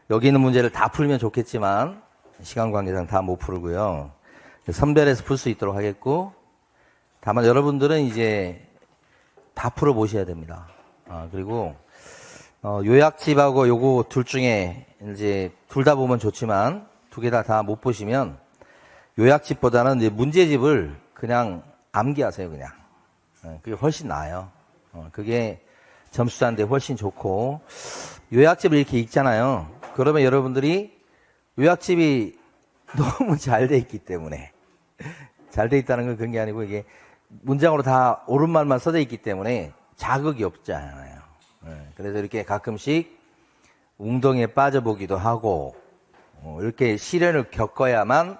여기 있는 문제를 다 풀면 좋겠지만 시간 관계상 다 못 풀고요. 선별해서 풀 수 있도록 하겠고, 다만 여러분들은 이제 다 풀어 보셔야 됩니다. 그리고 요약집하고 요거 둘 중에 이제 둘 다 보면 좋지만 두 개 다 못 보시면 요약집보다는 이제 문제집을 그냥 암기하세요. 그냥 그게 훨씬 나아요. 그게 점수 따는데 훨씬 좋고, 요약집을 이렇게 읽잖아요. 그러면 여러분들이 요약집이 너무 잘 돼 있기 때문에, 잘 돼 있다는 건 그런 게 아니고 이게 문장으로 다 옳은 말만 써져 있기 때문에 자극이 없잖아요. 그래서 이렇게 가끔씩 웅덩이에 빠져보기도 하고, 이렇게 시련을 겪어야만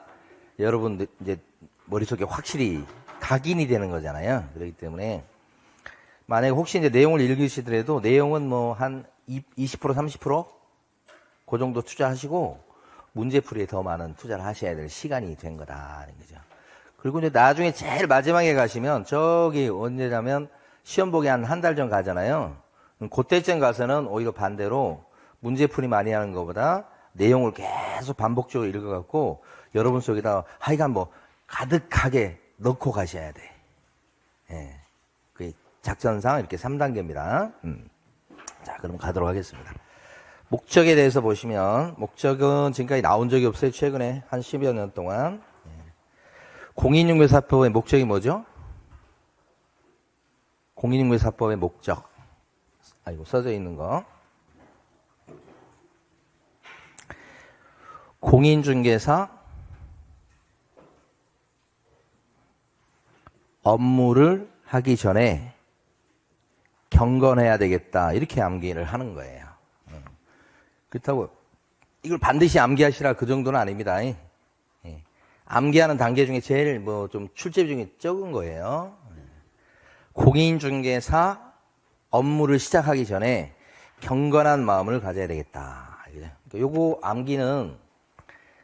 여러분들 이제 머릿속에 확실히 각인이 되는 거잖아요. 그렇기 때문에 만약에 혹시 이제 내용을 읽으시더라도 내용은 뭐 한 20% 30% 그 정도 투자하시고 문제풀이에 더 많은 투자를 하셔야 될 시간이 된 거다는 거죠. 그리고 이제 나중에 제일 마지막에 가시면 저기 언제냐면 시험 보기 한 달 전 가잖아요. 그때쯤 가서는 오히려 반대로 문제풀이 많이 하는 것보다 내용을 계속 반복적으로 읽어갖고 여러분 속에다 하여간 뭐 가득하게 넣고 가셔야 돼. 예. 그 작전상 이렇게 3단계입니다. 자, 그럼 가도록 하겠습니다. 목적에 대해서 보시면, 목적은 지금까지 나온 적이 없어요. 최근에 한 10여 년 동안. 공인중개사법의 목적이 뭐죠? 공인중개사법의 목적. 이거 써져 있는 거. 공인중개사 업무를 하기 전에 경건해야 되겠다. 이렇게 암기를 하는 거예요. 그렇다고 이걸 반드시 암기하시라 그 정도는 아닙니다. 암기하는 단계 중에 제일 뭐 좀 출제 중에 적은 거예요. 공인중개사 업무를 시작하기 전에 경건한 마음을 가져야 되겠다. 그러니까 요거 암기는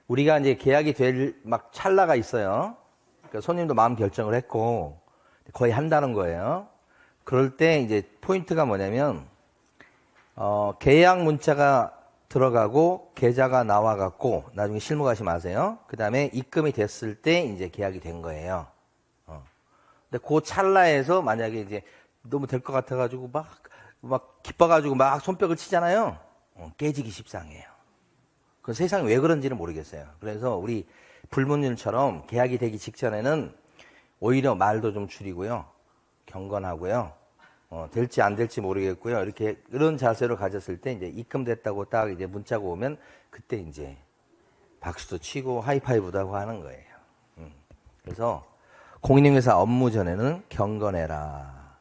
우리가 이제 계약이 될 막 찰나가 있어요. 그러니까 손님도 마음 결정을 했고 거의 한다는 거예요. 그럴 때 이제 포인트가 뭐냐면 계약 문자가 들어가고 계좌가 나와갖고 나중에 실무가시 마세요. 그 다음에 입금이 됐을 때 이제 계약이 된 거예요. 근데 그 찰나에서 만약에 이제 너무 될 것 같아가지고 막 기뻐가지고 막 손뼉을 치잖아요. 깨지기 십상이에요. 그 세상에 왜 그런지는 모르겠어요. 그래서 우리 불문율처럼 계약이 되기 직전에는 오히려 말도 좀 줄이고요. 경건하고요. 될지 안 될지 모르겠고요. 이렇게 이런 자세로 가졌을 때 이제 입금됐다고 딱 이제 문자가 오면 그때 이제 박수도 치고 하이파이브도 하고 하는 거예요. 그래서 공인중개사 업무 전에는 경건해라.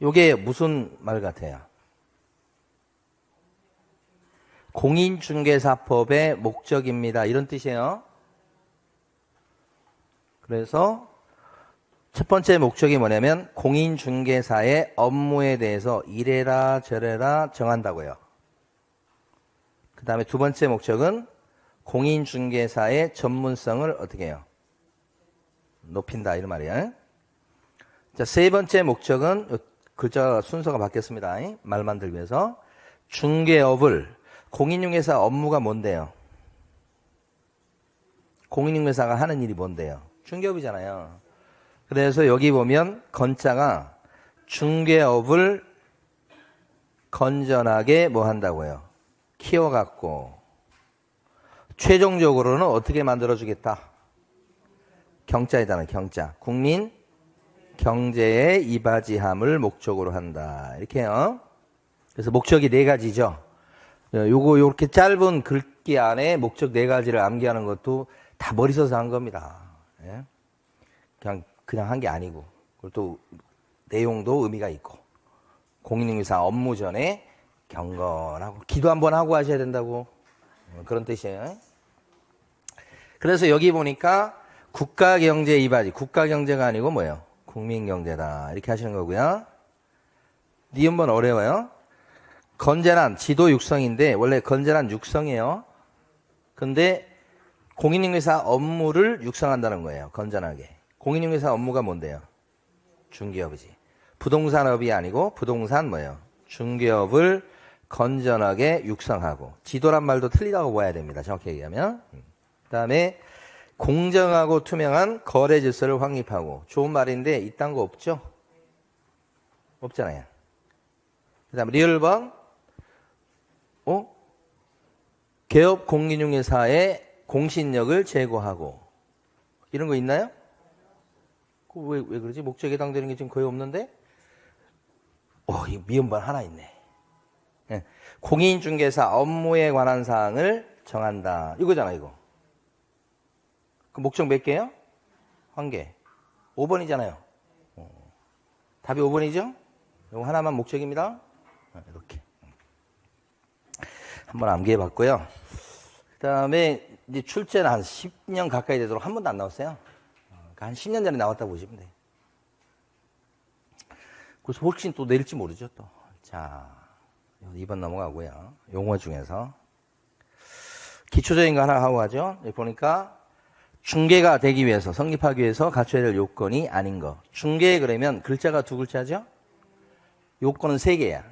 요게 무슨 말 같아요? 공인중개사법의 목적입니다. 이런 뜻이에요. 그래서 첫 번째 목적이 뭐냐면 공인중개사의 업무에 대해서 이래라 저래라 정한다고요. 그 다음에 두 번째 목적은 공인중개사의 전문성을 어떻게 해요? 높인다 이런 말이에요. 자, 세 번째 목적은 글자 순서가 바뀌었습니다. 말만 들기 위해서 중개업을 공인중개사 업무가 뭔데요? 공인중개사가 하는 일이 뭔데요? 중개업이잖아요. 그래서 여기 보면 건자가 중개업을 건전하게 뭐 한다고요? 키워갖고 최종적으로는 어떻게 만들어주겠다? 경자이잖아요. 경자. 국민 경제의 이바지함을 목적으로 한다. 이렇게요. 그래서 목적이 네 가지죠. 요렇게 짧은 글귀 안에 목적 네 가지를 암기하는 것도 다 머리 써서 한 겁니다. 예? 그냥 한 게 아니고, 그리고 또 내용도 의미가 있고, 공인중개사 업무 전에 경건하고, 기도 한번 하고 하셔야 된다고, 그런 뜻이에요. 그래서 여기 보니까 국가경제 이바지, 국가경제가 아니고 뭐예요? 국민경제다. 이렇게 하시는 거고요. 니은번 어려워요. 건전한 지도 육성인데, 원래 건전한 육성이에요. 근데 공인중개사 업무를 육성한다는 거예요. 건전하게. 공인중개사 업무가 뭔데요? 중개업이지. 부동산업이 아니고 부동산 뭐예요? 중개업을 건전하게 육성하고. 지도란 말도 틀리다고 봐야 됩니다. 정확히 얘기하면. 그 다음에 공정하고 투명한 거래 질서를 확립하고. 좋은 말인데 이딴 거 없죠? 없잖아요. 그 다음에 리얼번, 개업 공인중개사의 공신력을 제고하고. 이런 거 있나요? 왜 그러지? 목적에 해당되는 게 지금 거의 없는데? 이 미음반 하나 있네. 네. 공인중개사 업무에 관한 사항을 정한다. 이거잖아, 이거. 그 목적 몇 개요? 1개. 5번이잖아요. 답이 5번이죠? 이거 하나만 목적입니다. 이렇게. 한번 암기해 봤고요. 그 다음에 이제 출제는 한 10년 가까이 되도록 한 번도 안 나왔어요. 그러니까 한 10년 전에 나왔다고 보시면 돼요. 그래서 혹시 또 내릴지 모르죠, 또. 자, 2번 넘어가고요. 용어 중에서. 기초적인 거 하나 하고 가죠. 여기 보니까 중개가 되기 위해서, 성립하기 위해서 갖춰야 될 요건이 아닌 거. 중개 그러면 글자가 2글자죠? 요건은 3개야.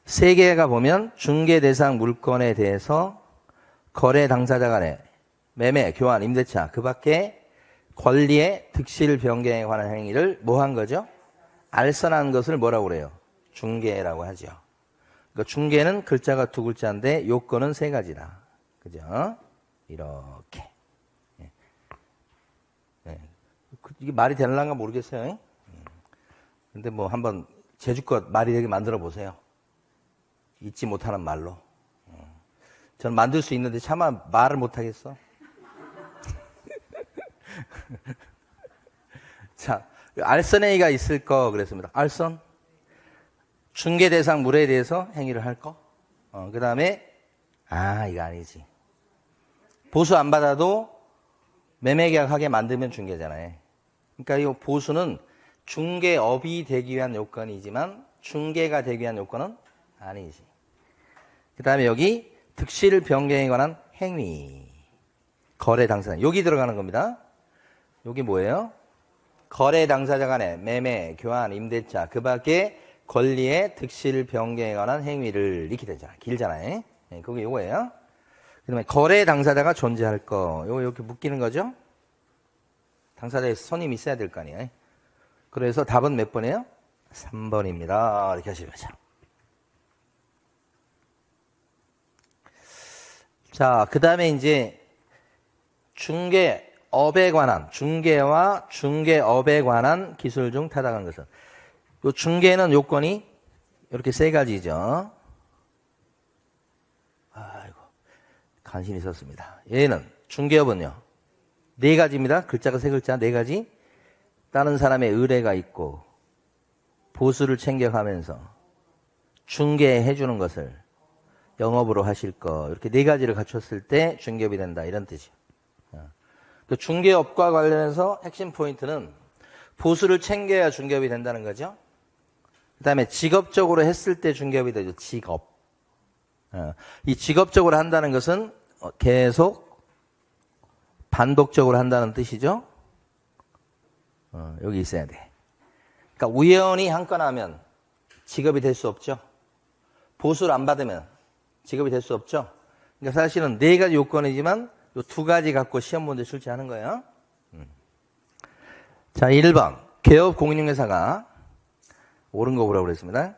3개가 보면 중개 대상 물건에 대해서 거래 당사자 간의 매매, 교환, 임대차, 그 밖에 권리의 득실 변경에 관한 행위를 뭐 한 거죠? 알선한 것을 뭐라고 그래요? 중개라고 하죠. 그러니까 중개는 글자가 2글자인데 요건은 3가지다. 그죠? 이렇게. 이게 말이 되는가 모르겠어요. 근데 뭐 한번 제주껏 말이 되게 만들어 보세요. 잊지 못하는 말로. 저는 만들 수 있는데 차마 말을 못하겠어. 자, 알선행위가 있을 거 그랬습니다. 알선. 중개 대상 물에 대해서 행위를 할 거. 그 다음에, 이거 아니지. 보수 안 받아도 매매계약하게 만들면 중개잖아요. 그러니까 이 보수는 중개업이 되기 위한 요건이지만 중개가 되기 위한 요건은 아니지. 그 다음에 여기 득실 변경에 관한 행위. 거래 당사자. 여기 들어가는 겁니다. 여기 뭐예요? 거래 당사자 간의 매매, 교환, 임대차, 그 밖에 권리의 득실 변경에 관한 행위를 이렇게 되잖아. 길잖아요. 네, 그게 요거예요. 그 다음에 거래 당사자가 존재할 거. 요거 이렇게 묶이는 거죠? 당사자의 손님이 있어야 될 거 아니에요. 그래서 답은 몇 번이에요? 3번입니다. 이렇게 하시면 되죠. 자, 그 다음에 이제 중개업에 관한, 중개와 중개업에 관한 기술 중 타당한 것은. 요 중개는 요건이 이렇게 3가지죠. 아이고, 간신히 썼습니다. 얘는, 중개업은요, 4가지입니다. 글자가 3글자, 4가지. 다른 사람의 의뢰가 있고, 보수를 챙겨가면서 중개해 주는 것을 영업으로 하실 거. 이렇게 4가지를 갖췄을 때 중개업이 된다. 이런 뜻이에요. 그 중개업과 관련해서 핵심 포인트는 보수를 챙겨야 중개업이 된다는 거죠. 그 다음에 직업적으로 했을 때 중개업이 되죠. 직업. 이 직업적으로 한다는 것은 계속 반복적으로 한다는 뜻이죠. 여기 있어야 돼. 그러니까 우연히 한 건 하면 직업이 될 수 없죠. 보수를 안 받으면 직업이 될 수 없죠. 그러니까 사실은 4가지 요건이지만 요 2가지 갖고 시험 문제 출제하는 거예요. 자, 1번. 개업 공인중개사가 옳은 거 보라고 그랬습니다.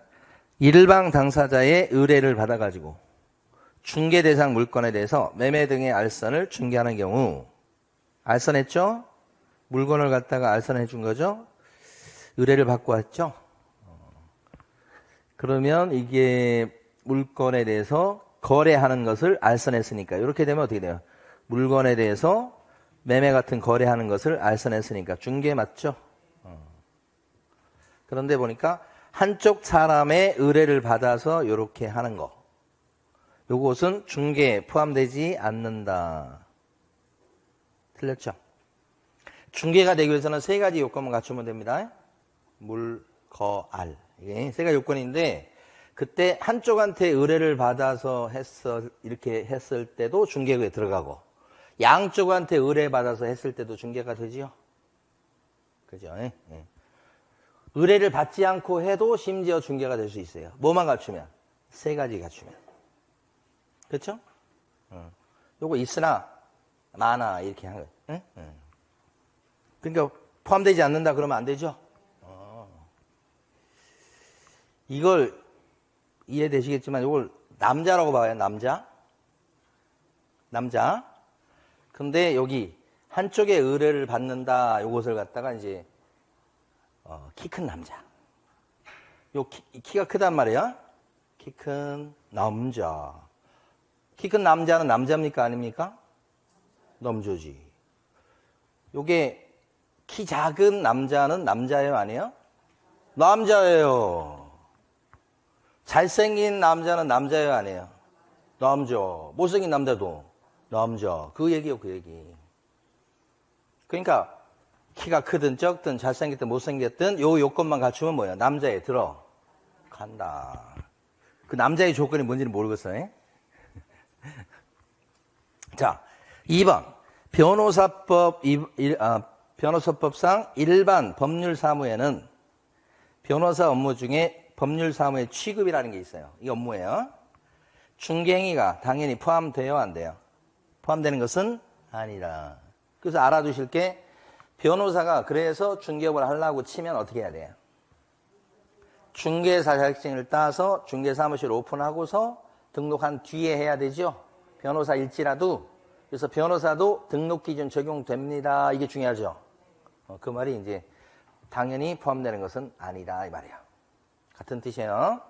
일방 당사자의 의뢰를 받아가지고 중개 대상 물건에 대해서 매매 등의 알선을 중개하는 경우, 알선했죠? 물건을 갖다가 알선해 준 거죠? 의뢰를 받고 왔죠? 그러면 이게 물건에 대해서 거래하는 것을 알선했으니까 이렇게 되면 어떻게 돼요? 물건에 대해서 매매 같은 거래하는 것을 알선했으니까 중개 맞죠? 그런데 보니까 한쪽 사람의 의뢰를 받아서 이렇게 하는 거. 요것은 중개에 포함되지 않는다. 틀렸죠? 중개가 되기 위해서는 3가지 요건만 갖추면 됩니다. 물, 거, 알. 이게 3가지 요건인데 그때 한쪽한테 의뢰를 받아서 이렇게 했을 때도 중개에 들어가고 양쪽한테 의뢰받아서 했을 때도 중개가 되지요. 그죠? 예? 예. 의뢰를 받지 않고 해도 심지어 중개가 될 수 있어요. 뭐만 갖추면? 세 가지 갖추면. 그렇죠? 요거 있으나 많아 이렇게 한 거예요. 응? 그러니까 포함되지 않는다 그러면 안 되죠? 이걸 이해되시겠지만 이걸 남자라고 봐요. 남자. 근데 여기 한쪽에 의뢰를 받는다 요것을 갖다가 이제 키 큰 남자. 요 키가 크단 말이에요. 키 큰 남자. 키 큰 남자는 남자입니까? 아닙니까? 남자지. 요게 키 작은 남자는 남자예요? 아니에요? 남자예요. 잘생긴 남자는 남자예요? 아니에요? 남자. 못생긴 남자도 남자. 그 얘기요, 그 얘기. 그러니까 키가 크든 적든 잘생겼든 못생겼든 요 요건만 갖추면 뭐예요? 남자에 들어간다. 그 남자의 조건이 뭔지는 모르겠어요. 자, 2번. 변호사법상 일반 법률 사무에는 변호사 업무 중에 법률 사무의 취급이라는 게 있어요. 이 업무예요. 중개행위가 당연히 포함돼요, 안 돼요? 포함되는 것은 아니다. 그래서 알아두실 게 변호사가 그래서 중개업을 하려고 치면 어떻게 해야 돼요? 중개사 자격증을 따서 중개사무실 오픈하고서 등록한 뒤에 해야 되죠. 변호사일지라도. 그래서 변호사도 등록 기준 적용됩니다. 이게 중요하죠. 그 말이 이제 당연히 포함되는 것은 아니다 이 말이에요. 같은 뜻이에요.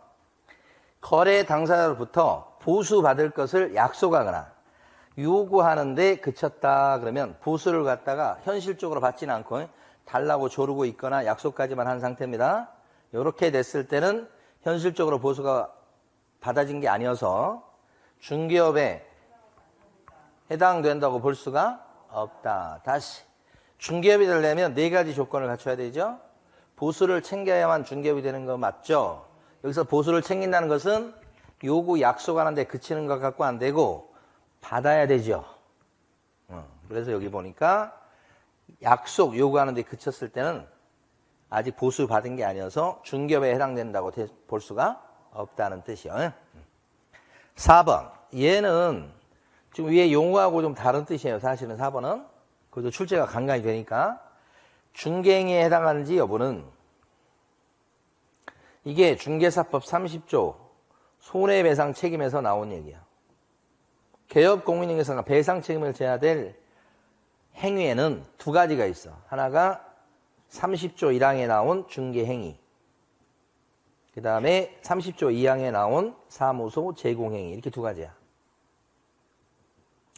거래 당사자로부터 보수받을 것을 약속하거나 요구하는데 그쳤다 그러면 보수를 갖다가 현실적으로 받지는 않고 달라고 조르고 있거나 약속까지만 한 상태입니다. 이렇게 됐을 때는 현실적으로 보수가 받아진 게 아니어서 중개업에 해당된다고 볼 수가 없다. 다시 중개업이 되려면 네 가지 조건을 갖춰야 되죠. 보수를 챙겨야만 중개업이 되는 거 맞죠? 여기서 보수를 챙긴다는 것은 요구 약속하는데 그치는 것 갖고 안 되고 받아야 되죠. 그래서 여기 보니까 약속 요구하는데 그쳤을 때는 아직 보수 받은 게 아니어서 중개업에 해당된다고 볼 수가 없다는 뜻이요. 4번. 얘는 지금 위에 용어하고 좀 다른 뜻이에요. 사실은 4번은. 그래도 출제가 간간히 되니까. 중개행위에 해당하는지 여부는 이게 중개사법 30조 손해배상 책임에서 나온 얘기야. 개업공인중개사가 배상 책임을 져야 될 행위에는 두 가지가 있어. 하나가 30조 1항에 나온 중개행위. 그 다음에 30조 2항에 나온 사무소 제공행위. 이렇게 두 가지야.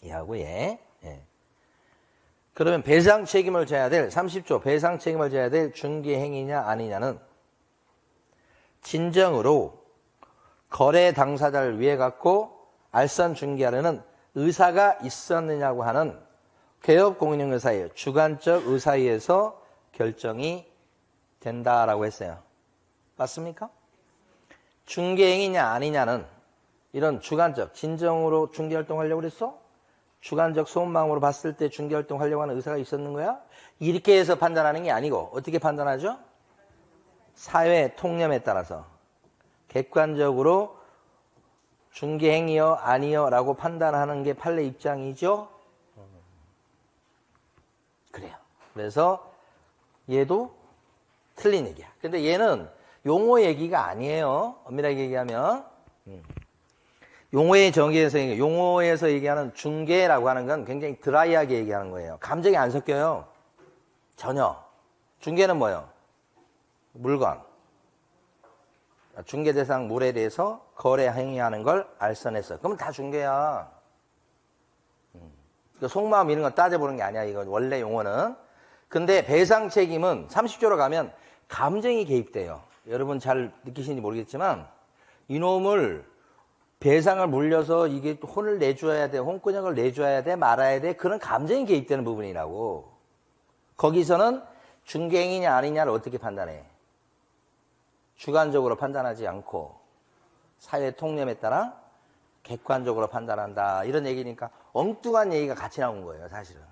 얘하고 얘. 예. 그러면 배상 책임을 져야 될 30조 배상 책임을 져야 될 중개행위냐 아니냐는 진정으로 거래 당사자를 위해 갖고 알선 중개하려는 의사가 있었느냐고 하는 개업공인중개사의 주관적 의사에 의해서 결정이 된다라고 했어요. 맞습니까? 중개행위냐 아니냐는 이런 주관적, 진정으로 중개활동하려고 그랬어? 주관적 소원마음으로 봤을 때 중개활동하려고 하는 의사가 있었는 거야? 이렇게 해서 판단하는 게 아니고 어떻게 판단하죠? 사회 통념에 따라서 객관적으로 중개행위요 아니요 라고 판단하는 게 판례 입장이죠. 그래요. 그래서 얘도 틀린 얘기야. 근데 얘는 용어 얘기가 아니에요. 엄밀하게 얘기하면 용어의 정의에서 용어에서 얘기하는 중개라고 하는 건 굉장히 드라이하게 얘기하는 거예요. 감정이 안 섞여요. 전혀. 중개는 뭐예요? 물건. 중개 대상 물에 대해서 거래 행위하는 걸 알선했어. 그러면 다 중개야. 속마음 이런 거 따져보는 게 아니야. 이거 원래 용어는. 근데 배상 책임은 30조로 가면 감정이 개입돼요. 여러분 잘 느끼시는지 모르겠지만 이놈을 배상을 물려서 이게 혼을 내줘야 돼, 혼꾸녕을 내줘야 돼, 말아야 돼. 그런 감정이 개입되는 부분이라고. 거기서는 중개행위냐 아니냐를 어떻게 판단해? 주관적으로 판단하지 않고 사회 통념에 따라 객관적으로 판단한다. 이런 얘기니까 엉뚱한 얘기가 같이 나온 거예요, 사실은.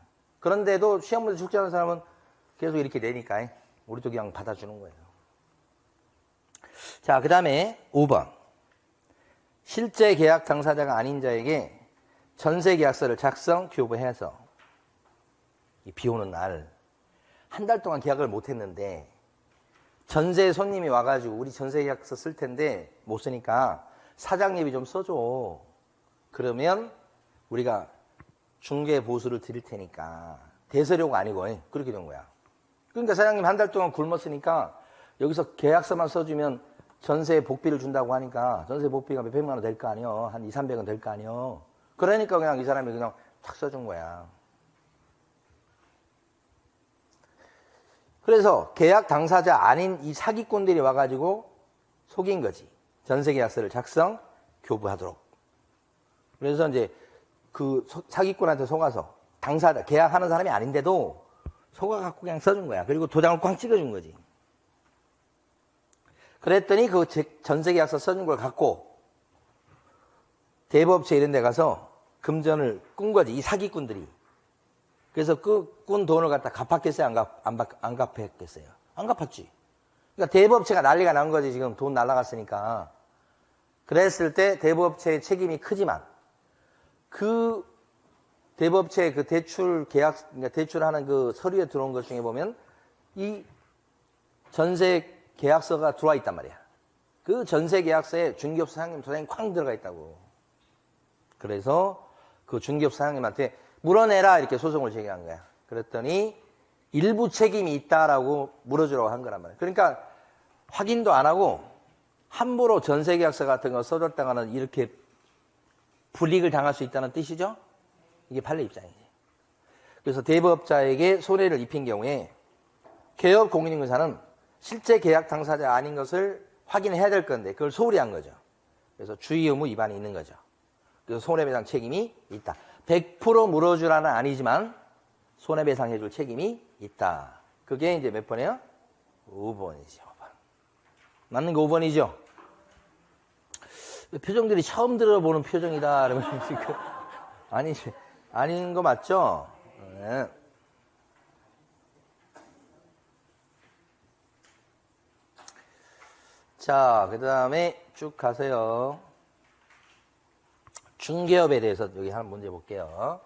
그런데도 시험 문제 출제하는 사람은 계속 이렇게 내니까 우리도 그냥 받아주는 거예요. 자, 그 다음에 5번. 실제 계약 당사자가 아닌 자에게 전세 계약서를 작성, 교부해서 이 비 오는 날 한 달 동안 계약을 못 했는데 전세 손님이 와가지고 우리 전세 계약서 쓸 텐데 못 쓰니까 사장님이 좀 써줘. 그러면 우리가 중개 보수를 드릴 테니까 대서료가 아니고 그렇게 된 거야. 그러니까 사장님 한 달 동안 굶었으니까 여기서 계약서만 써주면 전세 복비를 준다고 하니까 전세 복비가 몇백만 원 될 거 아니요. 한 2, 300원 될 거 아니요. 그러니까 그냥 이 사람이 그냥 탁 써준 거야. 그래서 계약 당사자 아닌 이 사기꾼들이 와가지고 속인 거지. 전세 계약서를 작성, 교부하도록. 그래서 이제 그 사기꾼한테 속아서 당사자, 계약하는 사람이 아닌데도 속아갖고 그냥 써준 거야. 그리고 도장을 꽝 찍어준 거지. 그랬더니 그 전세 계약서 써준 걸 갖고 대부업체 이런 데 가서 금전을 꾼 거지. 이 사기꾼들이. 그래서 그 꾼 돈을 갖다 갚았겠어요? 안 갚았겠어요? 안 갚았지. 그러니까 대부업체가 난리가 난 거지. 지금 돈 날라갔으니까. 그랬을 때 대부업체의 책임이 크지만 그 대부업체의 그 대출 계약, 그러니까 대출하는 그 서류에 들어온 것 중에 보면 이 전세 계약서가 들어와 있단 말이야. 그 전세 계약서에 중개업 사장님 도장이 쾅 들어가 있다고. 그래서 그 중개업 사장님한테 물어내라 이렇게 소송을 제기한 거야. 그랬더니 일부 책임이 있다라고 물어주라고 한 거란 말이야. 그러니까 확인도 안 하고 함부로 전세 계약서 같은 거 써줬다가는 이렇게 불이익을 당할 수 있다는 뜻이죠. 이게 판례 입장이지. 그래서 대부업자에게 손해를 입힌 경우에 개업 공인인증사는 실제 계약 당사자 아닌 것을 확인해야 될 건데 그걸 소홀히 한 거죠. 그래서 주의 의무 위반이 있는 거죠. 그래서 손해배상 책임이 있다. 100% 물어주라는 아니지만 손해배상해줄 책임이 있다. 그게 이제 몇 번이에요? 5번이죠. 5번. 맞는 거 5번이죠? 표정들이 처음 들어보는 표정이다. 그러면 지금 아닌 거 맞죠? 네. 자, 그 다음에 쭉 가세요. 중개업에 대해서 여기 한 문제 볼게요.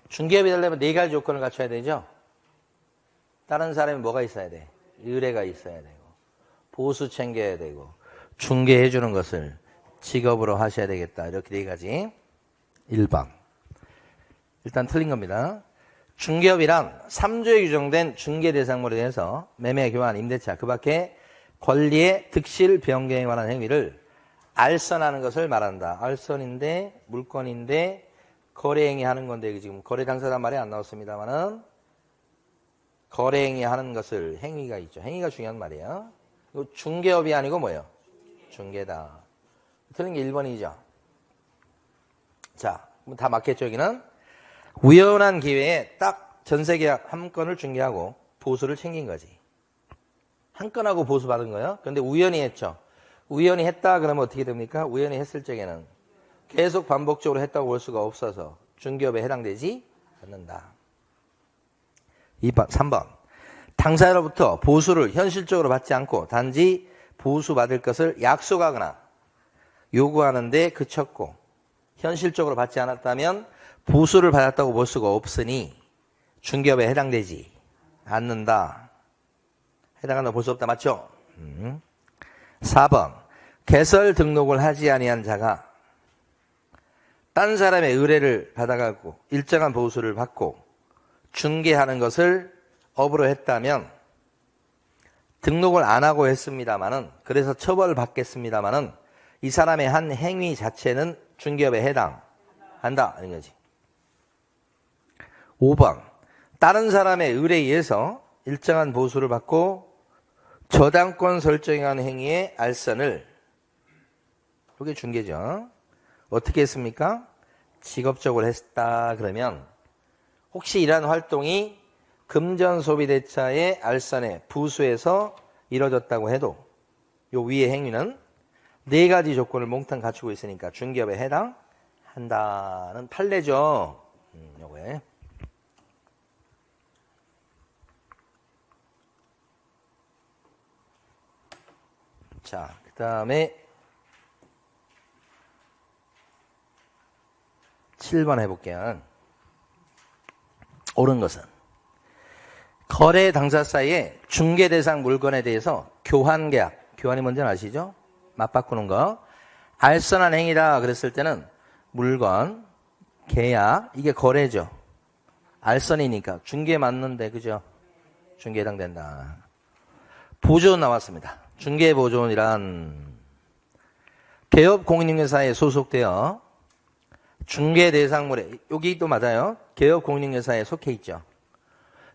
중개업이 되려면 4가지 조건을 갖춰야 되죠? 다른 사람이 뭐가 있어야 돼? 의뢰가 있어야 되고, 보수 챙겨야 되고, 중개해주는 것을 직업으로 하셔야 되겠다. 이렇게 4가지. 1번. 일단 틀린 겁니다. 중개업이란 3조에 규정된 중개 대상물에 대해서 매매, 교환, 임대차, 그 밖에 권리의 득실, 변경에 관한 행위를 알선하는 것을 말한다. 알선인데, 물건인데, 거래행위 하는 건데, 지금 거래 당사자 말이 안 나왔습니다만은, 거래행위 하는 것을 행위가 있죠. 행위가 중요한 말이에요. 이거 중개업이 아니고 뭐예요? 중개다. 틀린 게 1번이죠. 자, 다 맞겠죠, 여기는? 우연한 기회에 딱 전세계약 한 건을 중개하고 보수를 챙긴 거지. 한 건하고 보수 받은 거예요. 그런데 우연히 했죠. 우연히 했다 그러면 어떻게 됩니까? 우연히 했을 적에는 계속 반복적으로 했다고 볼 수가 없어서 중개업에 해당되지 않는다. 2번, 3번. 당사자로부터 보수를 현실적으로 받지 않고 단지 보수 받을 것을 약속하거나 요구하는데 그쳤고 현실적으로 받지 않았다면 보수를 받았다고 볼 수가 없으니 중개업에 해당되지 않는다. 해당한다고 볼 수 없다. 맞죠? 4번. 개설 등록을 하지 아니한 자가 딴 사람의 의뢰를 받아가고 일정한 보수를 받고 중개하는 것을 업으로 했다면 등록을 안 하고 했습니다마는 그래서 처벌을 받겠습니다마는 이 사람의 한 행위 자체는 중개업에 해당한다. 이런 거지. 5번. 다른 사람의 의뢰에 의해서 일정한 보수를 받고 저당권 설정한 행위의 알선을 이게 중개죠. 어떻게 했습니까? 직업적으로 했다 그러면 혹시 이러한 활동이 금전소비대차의 알선의 부수에서 이루어졌다고 해도 요 위의 행위는 4가지 조건을 몽땅 갖추고 있으니까 중개업에 해당한다는 판례죠. 요거에. 자, 다음에 7번 해볼게요. 옳은 것은 거래 당사 사이에 중개 대상 물건에 대해서 교환 계약, 교환이 뭔지 아시죠? 맞바꾸는 거. 알선한 행위다 그랬을 때는 물건, 계약, 이게 거래죠. 알선이니까 중개 맞는데, 그죠? 중개에 해당된다. 보존 나왔습니다. 중개보존이란 개업 공인중개사에 소속되어 중개 대상물에, 여기 또 맞아요. 개업 공인중개사에 속해 있죠.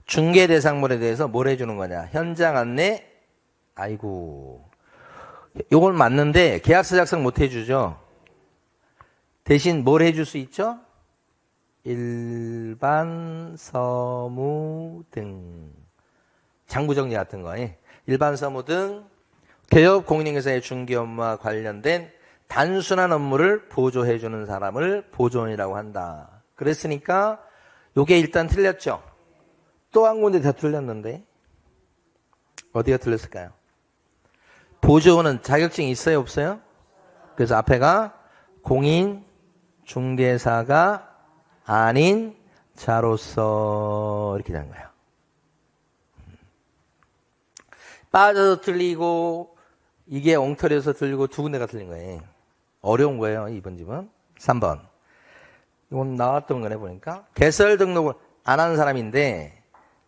중개 대상물에 대해서 뭘 해주는 거냐? 현장 안내, 아이고. 요건 맞는데 계약서 작성 못 해주죠. 대신 뭘 해줄 수 있죠? 일반 서무 등. 장부정리 같은 거. 일반 서무 등 개업 공인중개사의 중개 업무와 관련된 단순한 업무를 보조해주는 사람을 보존이라고 한다. 그랬으니까 요게 일단 틀렸죠. 또 한 군데 더 틀렸는데 어디가 틀렸을까요? 보조는 자격증이 있어요, 없어요? 그래서 앞에가 공인 중개사가 아닌 자로서 이렇게 되는 거예요. 빠져서 틀리고 이게 엉터리여서 틀리고 두 군데가 틀린 거예요. 어려운 거예요, 이번 집은. 3번. 이건 나왔던 거네 보니까. 개설 등록을 안 하는 사람인데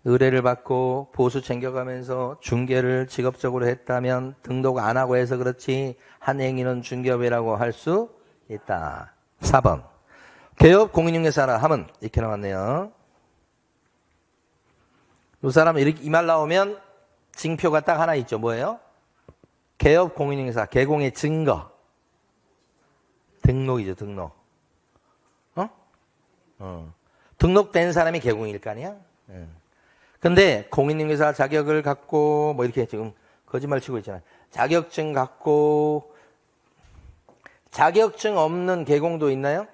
의뢰를 받고 보수 챙겨가면서 중개를 직업적으로 했다면 등록 안 하고 해서 그렇지 한 행위는 중개업이라고 할 수 있다. 4번. 개업 공인중개사라 하면 이렇게 나왔네요. 이 사람은 이렇게 이 말 나오면 징표가 딱 하나 있죠. 뭐예요? 개업 공인중개사, 개공의 증거. 등록이죠, 등록. 등록된 사람이 개공일 거 아니야? 근데 공인중개사 자격을 갖고 뭐 이렇게 지금 거짓말 치고 있잖아요. 자격증 갖고 자격증 없는 개공도 있나요?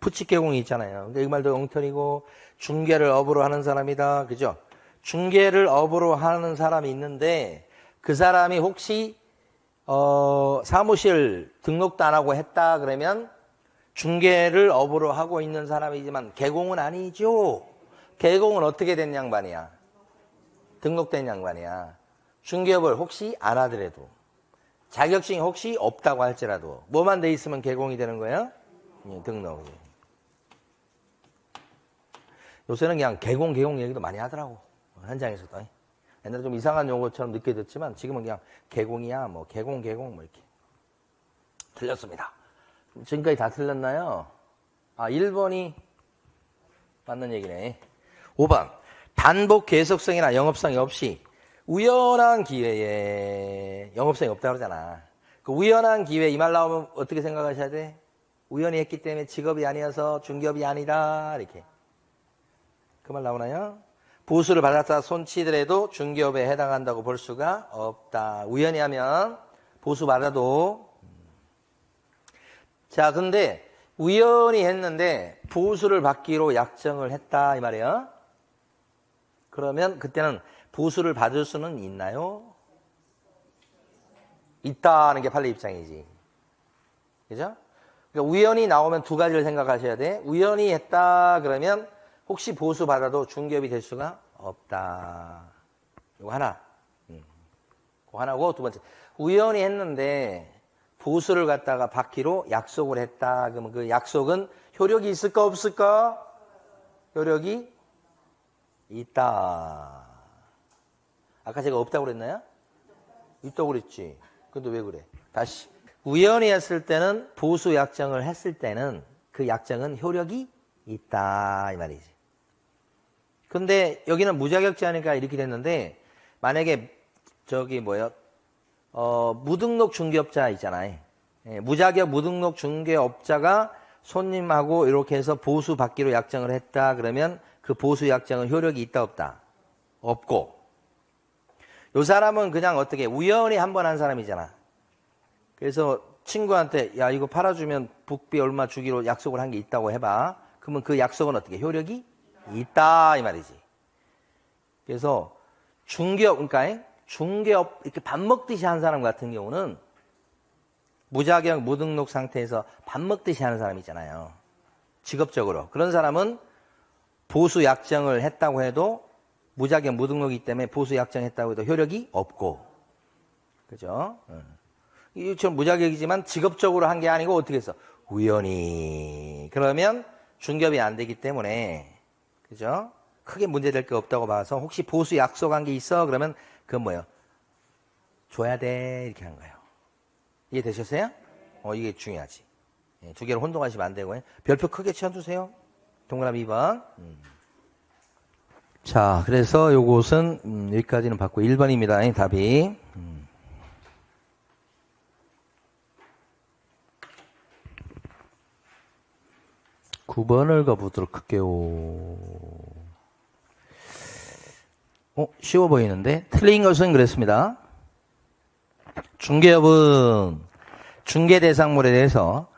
푸치 개공이 있잖아요. 근데 이 말도 엉터리고 중개를 업으로 하는 사람이다. 그죠? 중개를 업으로 하는 사람이 있는데 그 사람이 혹시 사무실 등록도 안 하고 했다 그러면 중개를 업으로 하고 있는 사람이지만 개공은 아니죠. 개공은 어떻게 된 양반이야? 등록된 양반이야. 중개업을 혹시 안 하더라도 자격증이 혹시 없다고 할지라도 뭐만 돼 있으면 개공이 되는 거예요? 등록이. 요새는 그냥 개공 얘기도 많이 하더라고. 현장에서도. 옛날에 좀 이상한 용어처럼 느껴졌지만 지금은 그냥 개공이야, 뭐 개공 뭐 이렇게. 틀렸습니다. 지금까지 다 틀렸나요? 1번이 맞는 얘기네. 5번. 반복 계속성이나 영업성이 없이 우연한 기회에 영업성이 없다고 그러잖아. 그 우연한 기회 이 말 나오면 어떻게 생각하셔야 돼? 우연히 했기 때문에 직업이 아니어서 중개업이 아니다. 이렇게. 그 말 나오나요? 보수를 받았다 손치더라도 중개업에 해당한다고 볼 수가 없다. 우연히 하면 보수 받아도. 자, 근데 우연히 했는데 보수를 받기로 약정을 했다 이 말이에요. 그러면 그때는 보수를 받을 수는 있나요? 있다는 게 판례 입장이지. 그죠? 그러니까 우연히 나오면 두 가지를 생각하셔야 돼. 우연히 했다 그러면 혹시 보수 받아도 중개업이 될 수가 없다. 이거 하나. 그거 하나고 두 번째. 우연히 했는데 보수를 갖다가 받기로 약속을 했다. 그러면 그 약속은 효력이 있을까 없을까? 효력이 있다. 아까 제가 없다고 그랬나요? 있다고 그랬지. 근데 왜 그래? 다시. 우연히 했을 때는 보수 약정을 했을 때는 그 약정은 효력이 있다 이 말이지. 근데 여기는 무자격자니까 이렇게 됐는데 만약에 무등록 중개업자 있잖아요. 무자격 무등록 중개업자가 손님하고 이렇게 해서 보수 받기로 약정을 했다 그러면 그 보수 약정은 효력이 있다 없다? 없고 요 사람은 그냥 어떻게 우연히 한 번 한 사람이잖아. 그래서 친구한테 야 이거 팔아주면 북비 얼마 주기로 약속을 한 게 있다고 해봐. 그러면 그 약속은 어떻게 효력이 있다 이 말이지. 그래서 중개업 그러니까 중개업 이렇게 밥 먹듯이 하는 사람 같은 경우는 무자격 무등록 상태에서 밥 먹듯이 하는 사람 있잖아요. 직업적으로. 그런 사람은 보수 약정을 했다고 해도 무자격 무등록이기 때문에 보수 약정했다고 해도 효력이 없고. 그죠? 이처럼 무자격이지만 직업적으로 한 게 아니고 어떻게 했어? 우연히. 그러면 중개업이 안 되기 때문에. 그죠? 크게 문제될 게 없다고 봐서 혹시 보수 약속한 게 있어? 그러면 그건 뭐예요? 줘야 돼. 이렇게 한 거예요. 이해되셨어요? 이게 중요하지. 두 개를 혼동하시면 안 되고. 별표 크게 치워주세요. 동그라미 2번. 자, 그래서 요것은 여기까지는 받고 1번입니다. 답이. 9번을 가보도록 할게요. 쉬워 보이는데? 틀린 것은 그랬습니다. 중개업은 중개 대상물에 대해서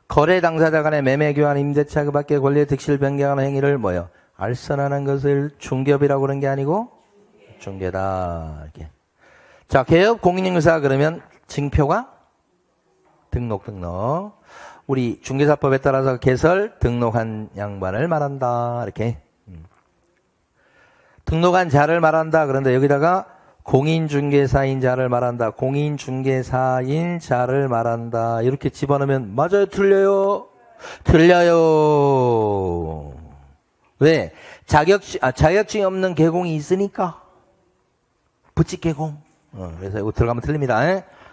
거래 당사자 간의 매매 교환 임대차 그 밖의 권리의 득실 변경하는 행위를 뭐요? 알선하는 것을 중개업이라고 그런 게 아니고 중개다. 이렇게. 자, 개업 공인인증서 그러면 증표가 등록. 우리 중개사법에 따라서 개설 등록한 양반을 말한다. 이렇게. 등록한 자를 말한다. 그런데 여기다가 공인중개사인 자를 말한다. 공인중개사인 자를 말한다. 이렇게 집어넣으면 맞아요? 틀려요? 틀려요. 왜? 자격증이 없는 계공이 있으니까. 부칙 계공. 그래서 이거 들어가면 틀립니다.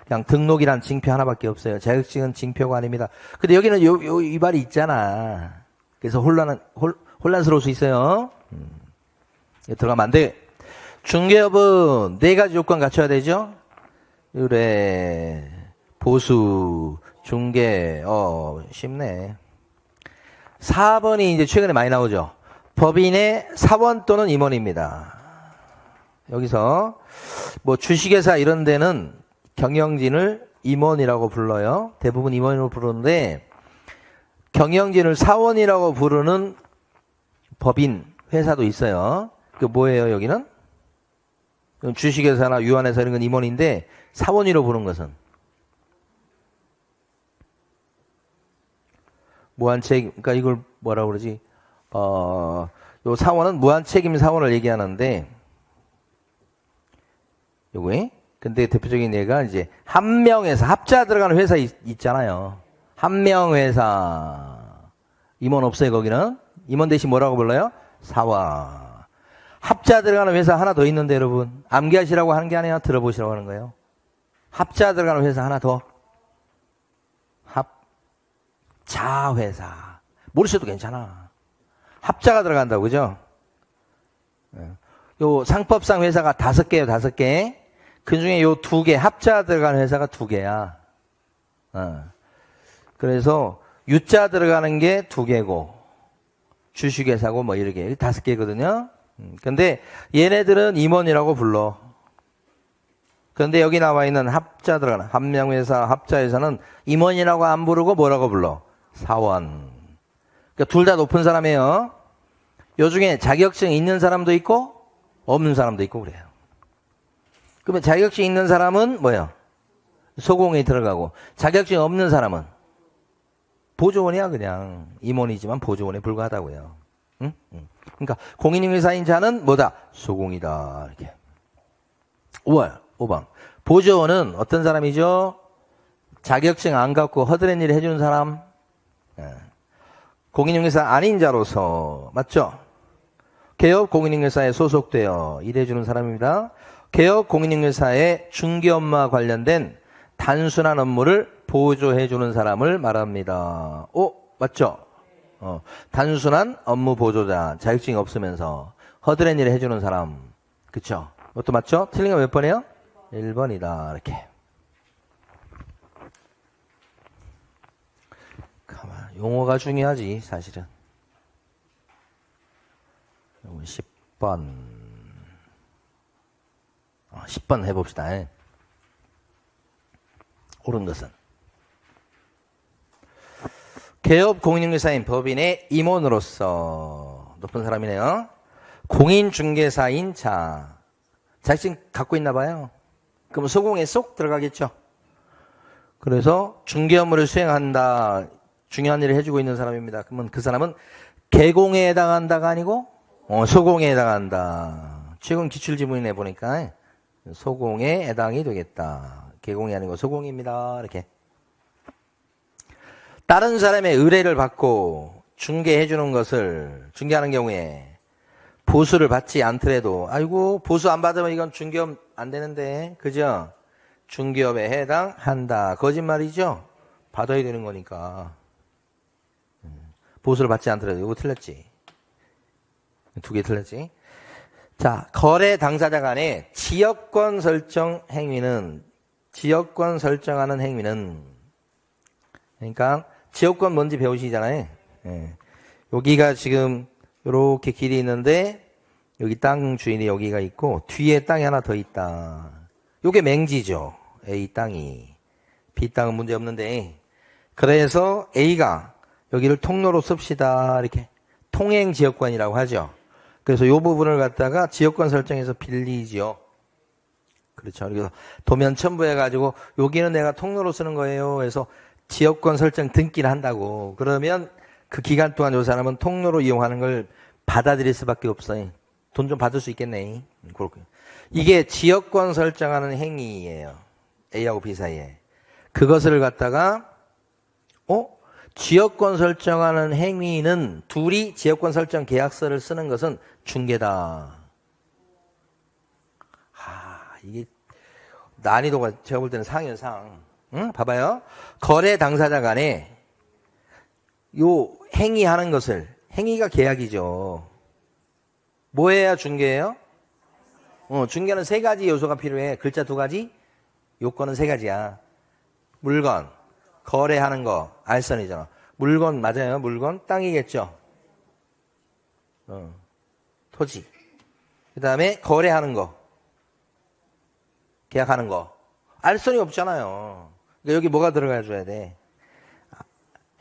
그냥 등록이란 징표 하나밖에 없어요. 자격증은 징표가 아닙니다. 근데 여기는 이 말이 있잖아. 그래서 혼란스러울 수 있어요. 들어가면 안 돼. 중개업은 4가지 요건 갖춰야 되죠? 의뢰, 보수, 중개, 쉽네. 4번이 이제 최근에 많이 나오죠. 법인의 사원 또는 임원입니다. 여기서 뭐 주식회사 이런 데는 경영진을 임원이라고 불러요. 대부분 임원으로 부르는데 경영진을 사원이라고 부르는 법인 회사도 있어요. 그 뭐예요, 여기는? 주식회사나 유한회사 이런 건 임원인데 사원이라고 부르는 것은 무한책임, 그러니까 이걸 뭐라고 그러지? 요 사원은 무한책임 사원을 얘기하는데 요거에 근데 대표적인 예가 이제 한 명에서 합자 들어가는 회사 있잖아요. 한 명 회사 임원 없어요. 거기는 임원 대신 뭐라고 불러요? 사원. 합자 들어가는 회사 하나 더 있는데 여러분 암기하시라고 하는 게 아니라 들어보시라고 하는 거예요. 합자 들어가는 회사 하나 더. 합자 회사. 모르셔도 괜찮아. 합자가 들어간다고 그죠? 요 상법상 회사가 5개예요. 5개. 그중에 요 2개 합자 들어가는 회사가 2개야. 그래서 유자 들어가는 게 2개고 주식회사고 뭐 이렇게 5개거든요. 근데 얘네들은 임원이라고 불러. 그런데 여기 나와 있는 합자 들어가는 한명회사 합자회사는 임원이라고 안 부르고 뭐라고 불러? 사원. 그러니까 둘 다 높은 사람이에요. 요 중에 자격증 있는 사람도 있고 없는 사람도 있고 그래요. 그러면 자격증 있는 사람은 뭐예요? 소공에 들어가고 자격증 없는 사람은 보조원이야. 그냥 임원이지만 보조원에 불과하다고요. 응? 그러니까 공인인증사인 자는 뭐다? 소공이다. 이렇게. 5번. 보조원은 어떤 사람이죠? 자격증 안 갖고 허드렛 일을 해주는 사람. 공인인증사 아닌 자로서 맞죠? 개업 공인인증사에 소속되어 일해주는 사람입니다. 개업 공인인증사의 중개업무와 관련된 단순한 업무를 보조해주는 사람을 말합니다. 맞죠? 단순한 업무 보조자, 자격증이 없으면서 허드렛 일을 해주는 사람. 그쵸? 이것도 맞죠? 틀린 거 몇 번이에요? 1번이다. 이렇게. 가만, 용어가 중요하지, 사실은. 10번. 10번 해봅시다. 옳은 것은. 개업 공인중개사인 법인의 임원으로서 높은 사람이네요. 공인중개사인 자. 자격증 갖고 있나 봐요. 그럼 소공에 쏙 들어가겠죠. 그래서 중개 업무를 수행한다. 중요한 일을 해주고 있는 사람입니다. 그러면 그 사람은 개공에 해당한다가 아니고 소공에 해당한다. 최근 기출지문이 내보니까 소공에 해당이 되겠다. 개공이 아니고 소공입니다. 이렇게. 다른 사람의 의뢰를 받고 중개해주는 것을 중개하는 경우에 보수를 받지 않더라도 아이고 보수 안 받으면 이건 중개업 안 되는데 그죠? 중개업에 해당한다. 거짓말이죠? 받아야 되는 거니까. 보수를 받지 않더라도 이거 틀렸지. 두 개 틀렸지. 자, 거래 당사자 간의 지역권 설정 행위는 지역권 설정하는 행위는 그러니까 지역권 뭔지 배우시잖아요. 예. 여기가 지금 이렇게 길이 있는데 여기 땅 주인이 여기가 있고 뒤에 땅이 하나 더 있다. 요게 맹지죠. A 땅이. B 땅은 문제 없는데 그래서 A가 여기를 통로로 씁시다. 이렇게 통행 지역권이라고 하죠. 그래서 이 부분을 갖다가 지역권 설정해서 빌리죠. 그렇죠. 그래서 도면 첨부해가지고 여기는 내가 통로로 쓰는 거예요. 그래서 지역권 설정 등기를 한다고. 그러면 그 기간 동안 이 사람은 통로로 이용하는 걸 받아들일 수밖에 없어요. 돈 좀 받을 수 있겠네. 그렇게. 이게 지역권 설정하는 행위예요. A하고 B 사이에. 그것을 갖다가 지역권 설정하는 행위는 둘이 지역권 설정 계약서를 쓰는 것은 중개다. 이게 난이도가 제가 볼 때는 상이에요, 상. 응? 봐봐요. 거래 당사자 간에 요 행위하는 것을 행위가 계약이죠. 뭐 해야 중개예요? 중개는 세 가지 요소가 필요해. 글자 두 가지, 요건은 세 가지야. 물건, 거래하는 거, 알선이잖아. 물건 맞아요. 물건 땅이겠죠. 토지. 그 다음에 거래하는 거, 계약하는 거. 알선이 없잖아요. 그러니까 여기 뭐가 들어가 줘야 돼?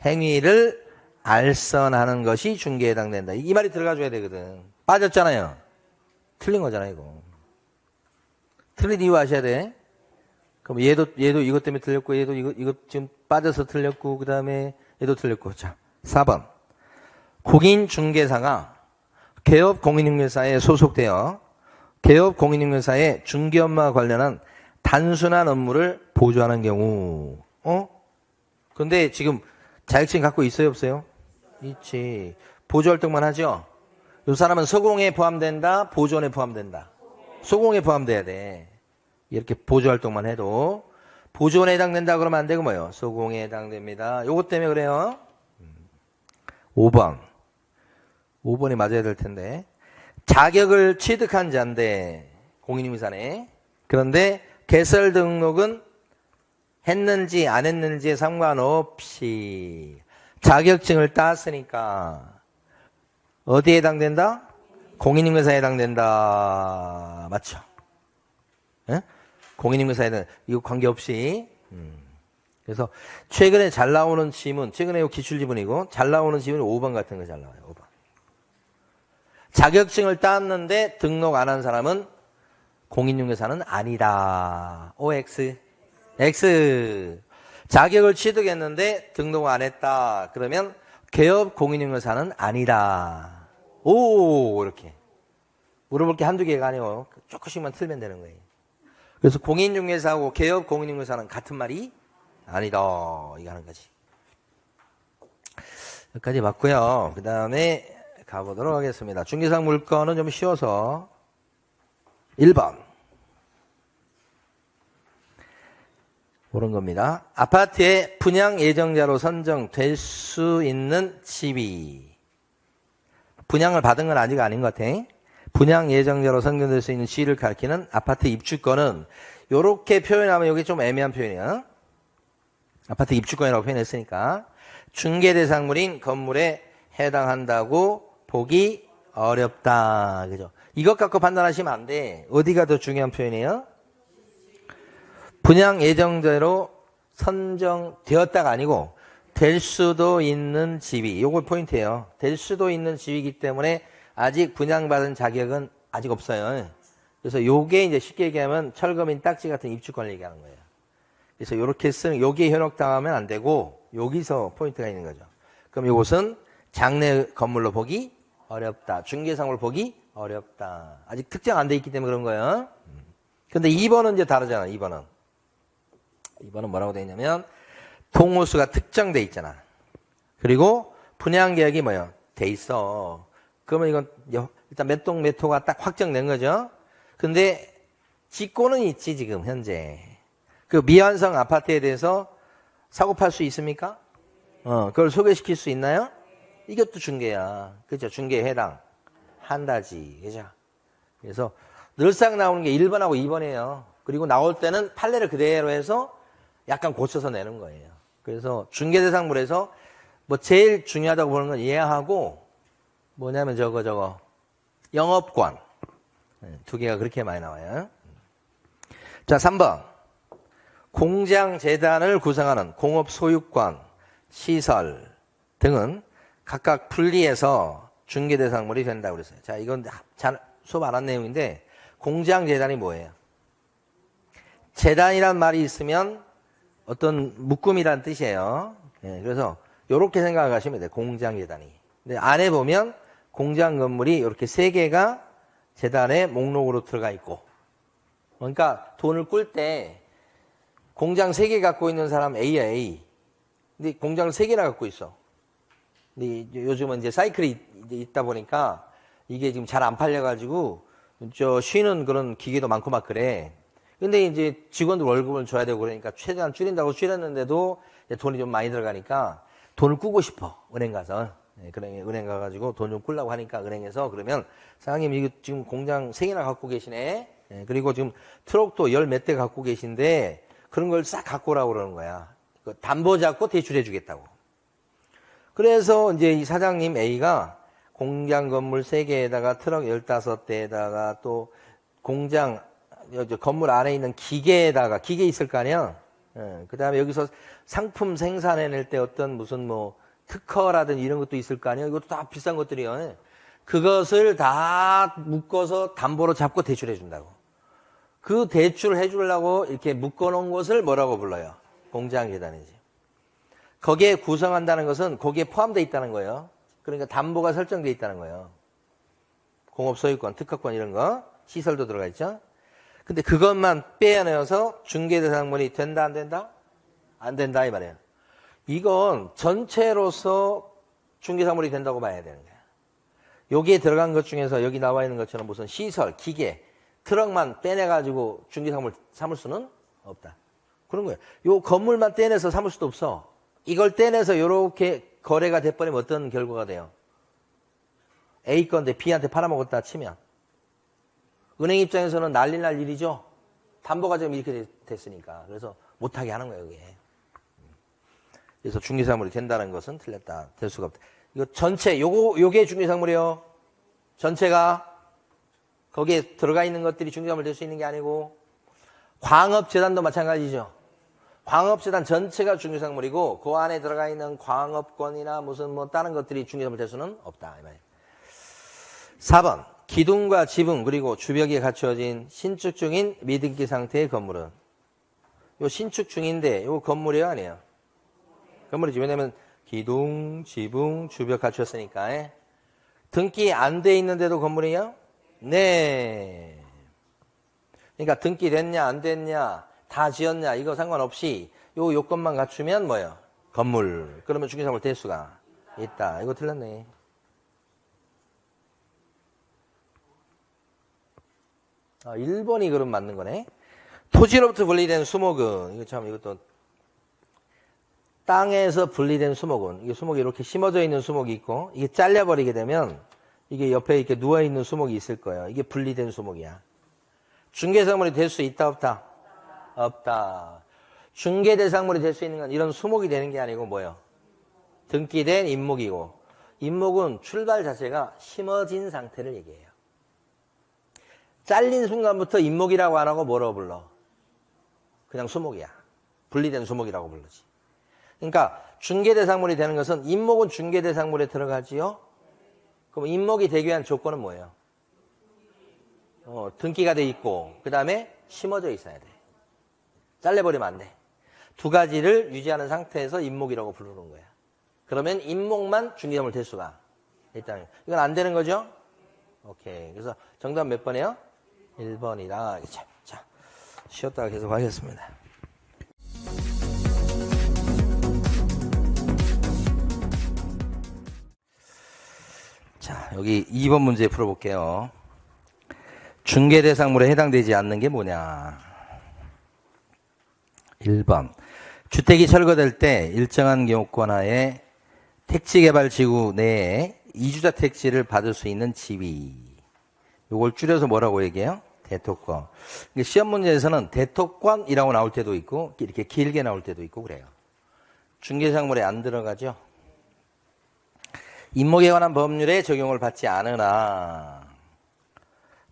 행위를 알선하는 것이 중개에 해당된다. 이 말이 들어가 줘야 되거든. 빠졌잖아요. 틀린 거잖아요, 이거. 틀린 이유 아셔야 돼. 그럼 얘도 이것 때문에 틀렸고, 얘도 이거 지금 빠져서 틀렸고, 그 다음에 얘도 틀렸고. 자, 4번. 공인중개사가 개업공인중개사에 소속되어 개업공인중개사의 중개업무와 관련한 단순한 업무를 보조하는 경우. 근데 지금 자격증 갖고 있어요, 없어요? 있지. 보조활동만 하죠? 이 사람은 소공에 포함된다, 보조원에 포함된다. 소공에 포함돼야 돼. 이렇게 보조활동만 해도. 보조원에 해당된다 그러면 안 되고 뭐요? 소공에 해당됩니다. 요것 때문에 그래요. 5번. 5번이 맞아야 될 텐데. 자격을 취득한 자인데, 공인중개사네. 그런데 개설 등록은 했는지 안 했는지에 상관없이 자격증을 땄으니까 어디에 해당된다? 공인중개사에 해당된다. 맞죠? 예? 공인중개사에 해당된다. 이거 관계없이. 그래서 최근에 잘 나오는 지문, 최근에 이거 기출지문이고 잘 나오는 지문이 5번 같은 거 잘 나와요. 5번. 자격증을 땄는데 등록 안 한 사람은 공인중개사는 아니다. OX. X. 자격을 취득했는데 등록 안 했다. 그러면 개업 공인중개사는 아니다. 오, 이렇게. 물어볼 게 한두 개가 아니고 조금씩만 틀면 되는 거예요. 그래서 공인중개사하고 개업 공인중개사는 같은 말이 아니다. 이거 하는 거지. 여기까지 맞고요. 그 다음에 가보도록 하겠습니다. 중개상 물건은 좀 쉬워서 1번. 옳은 겁니다. 아파트의 분양 예정자로 선정될 수 있는 집이 분양을 받은 건 아직 아닌 것 같아. 분양 예정자로 선정될 수 있는 시를 가리키는 아파트 입주권은 이렇게 표현하면 여기 좀 애매한 표현이야. 아파트 입주권이라고 표현했으니까 중개 대상물인 건물에 해당한다고 보기 어렵다. 그죠? 이것 갖고 판단하시면 안 돼. 어디가 더 중요한 표현이에요? 분양 예정자로 선정되었다가 아니고 될 수도 있는 집이, 요거 포인트예요. 될 수도 있는 집이기 때문에 아직 분양받은 자격은 아직 없어요. 그래서 요게 이제 쉽게 얘기하면 철거민 딱지 같은 입주권을 얘기하는 거예요. 그래서 요렇게 쓰는, 요게 현혹당하면 안 되고, 여기서 포인트가 있는 거죠. 그럼 요것은 장래 건물로 보기 어렵다. 중개상으로 보기 어렵다. 아직 특정 안 돼 있기 때문에 그런 거예요. 근데 2번은 이제 다르잖아, 2번은. 2번은 뭐라고 돼 있냐면, 동호수가 특정돼 있잖아. 그리고 분양계약이 뭐예요? 돼 있어. 그러면 이건 일단 몇 동 몇 호가 딱 확정된 거죠. 근데 짓고는 있지, 지금 현재. 그 미완성 아파트에 대해서 사고 팔 수 있습니까? 그걸 소개시킬 수 있나요? 이것도 중개야. 그죠? 중개에 해당한다지. 그죠? 그래서 늘상 나오는 게 1번하고 2번이에요. 그리고 나올 때는 판례를 그대로 해서 약간 고쳐서 내는 거예요. 그래서 중개대상물에서 뭐 제일 중요하다고 보는 건 예하고 뭐냐면 저거 영업권. 두 개가 그렇게 많이 나와요. 자, 3번. 공장 재단을 구성하는 공업 소유권, 시설 등은 각각 분리해서 중개대상물이 된다고 그랬어요. 자, 이건 잘 수업 안 한 내용인데 공장 재단이 뭐예요? 재단이란 말이 있으면 어떤 묶음이란 뜻이에요. 그래서 이렇게 생각하시면 돼요. 공장 재단이. 근데 안에 보면 공장 건물이 이렇게 3개가 재단의 목록으로 들어가 있고, 그러니까 돈을 꿀 때 공장 3개 갖고 있는 사람 A야, A. 근데 공장을 3개나 갖고 있어. 근데 요즘은 이제 사이클이 있다 보니까 이게 지금 잘 안 팔려가지고 쉬는 그런 기계도 많고 막 그래. 근데 이제 직원들 월급을 줘야 되고 그러니까 최대한 줄인다고 줄였는데도 돈이 좀 많이 들어가니까 돈을 꾸고 싶어. 은행 가서. 은행 가가지고 돈 좀 꿀라고 하니까 은행에서 그러면 사장님 이거 지금 공장 3개나 갖고 계시네. 그리고 지금 트럭도 10 몇 대 갖고 계신데 그런 걸 싹 갖고 오라고 그러는 거야. 담보 잡고 대출해 주겠다고. 그래서 이제 이 사장님 A가 공장 건물 3개에다가 트럭 15대에다가 또 공장 건물 안에 있는 기계에다가 기계 있을 거 아니야. 그 다음에 여기서 상품 생산해낼 때 어떤 무슨 뭐 특허라든지 이런 것도 있을 거 아니야. 이것도 다 비싼 것들이요. 그것을 다 묶어서 담보로 잡고 대출해 준다고. 그 대출을 해주려고 이렇게 묶어놓은 것을 뭐라고 불러요? 공장재단이지. 거기에 구성한다는 것은 거기에 포함되어 있다는 거예요. 그러니까 담보가 설정되어 있다는 거예요. 공업소유권, 특허권 이런 거, 시설도 들어가 있죠. 근데 그것만 빼내어서 중개대상물이 된다, 안 된다? 안 된다, 이 말이에요. 이건 전체로서 중개상물이 된다고 봐야 되는 거야. 여기에 들어간 것 중에서 여기 나와 있는 것처럼 무슨 시설, 기계, 트럭만 빼내가지고 중개상물 삼을 수는 없다. 그런 거예요. 요 건물만 떼내서 삼을 수도 없어. 이걸 떼내서 이렇게 거래가 돼버리면 어떤 결과가 돼요? A 건데 B한테 팔아먹었다 치면 은행 입장에서는 난리 날 일이죠. 담보가 지금 이렇게 됐으니까. 그래서 못하게 하는 거예요, 이게. 그래서 중개사물이 된다는 것은 틀렸다. 될 수가 없다. 이거 전체, 요게 중개사물이요. 전체가 거기에 들어가 있는 것들이 중개사물 될 수 있는 게 아니고, 광업재단도 마찬가지죠. 광업재단 전체가 중개사물이고, 그 안에 들어가 있는 광업권이나 무슨 뭐 다른 것들이 중개사물 될 수는 없다. 이 말이에요. 4번. 기둥과 지붕 그리고 주벽이 갖추어진 신축 중인 미등기 상태의 건물은 요 신축 중인데 요 건물이에요, 아니에요? 건물이지. 왜냐면 기둥, 지붕, 주벽 갖추었으니까. 등기 안 돼 있는데도 건물이에요? 네. 그러니까 등기 됐냐 안 됐냐 다 지었냐 이거 상관없이 요 요건만 갖추면 뭐예요? 건물. 그러면 중개사물 될 수가 있다. 이거 틀렸네. 아, 1번이 그럼 맞는 거네. 토지로부터 분리된 수목은, 이거 참, 이것도, 땅에서 분리된 수목은, 이게 수목이 이렇게 심어져 있는 수목이 있고, 이게 잘려버리게 되면, 이게 옆에 이렇게 누워있는 수목이 있을 거예요. 이게 분리된 수목이야. 중개대상물이 될 수 있다, 없다? 없다. 중개대상물이 될 수 있는 건 이런 수목이 되는 게 아니고 뭐예요? 등기된 임목이고, 임목은 출발 자체가 심어진 상태를 얘기해요. 잘린 순간부터 임목이라고 안 하고 뭐라고 불러? 그냥 수목이야. 분리된 수목이라고 부르지. 그러니까 중개대상물이 되는 것은 임목은 중개대상물에 들어가지요. 그럼 임목이 되기 위한 조건은 뭐예요? 등기가 돼 있고 그 다음에 심어져 있어야 돼. 잘라버리면 안 돼. 두 가지를 유지하는 상태에서 임목이라고 부르는 거야. 그러면 임목만 중개사물 될 수가 있다는 거야. 이건 안 되는 거죠? 오케이. 그래서 정답 몇 번이에요? 1번이다. 자, 쉬었다가 계속 하겠습니다. 자, 여기 2번 문제 풀어볼게요. 중개대상물에 해당되지 않는 게 뭐냐? 1번. 주택이 철거될 때 일정한 기호권 하에 택지개발지구 내에 이주자 택지를 받을 수 있는 지위. 이걸 줄여서 뭐라고 얘기해요? 대토권. 시험 문제에서는 대토권이라고 나올 때도 있고 이렇게 길게 나올 때도 있고 그래요. 중개상물에 안 들어가죠. 임목에 관한 법률에 적용을 받지 않으나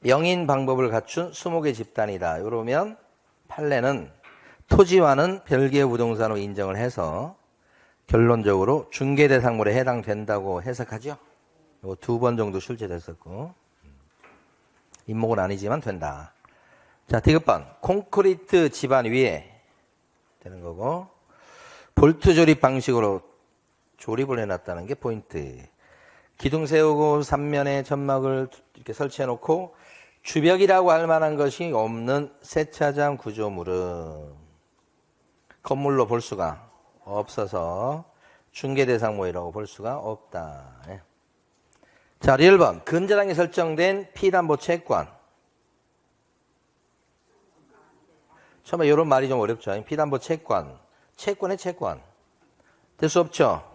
명인 방법을 갖춘 수목의 집단이다. 이러면 판례는 토지와는 별개의 부동산으로 인정을 해서 결론적으로 중개대상물에 해당된다고 해석하죠. 이거 2번 정도 출제됐었고 임목은 아니지만 된다. 자, 디귿번. 콘크리트 집안 위에 되는 거고 볼트 조립 방식으로 조립을 해놨다는 게 포인트. 기둥 세우고 3면에 천막을 이렇게 설치해 놓고 주벽이라고 할 만한 것이 없는 세차장 구조물은 건물로 볼 수가 없어서 중개대상물이라고 볼 수가 없다. 자, 1번. 근저당이 설정된 피담보 채권. 처음에 이런 말이 좀 어렵죠. 피담보 채권. 채권의 채권. 될 수 없죠.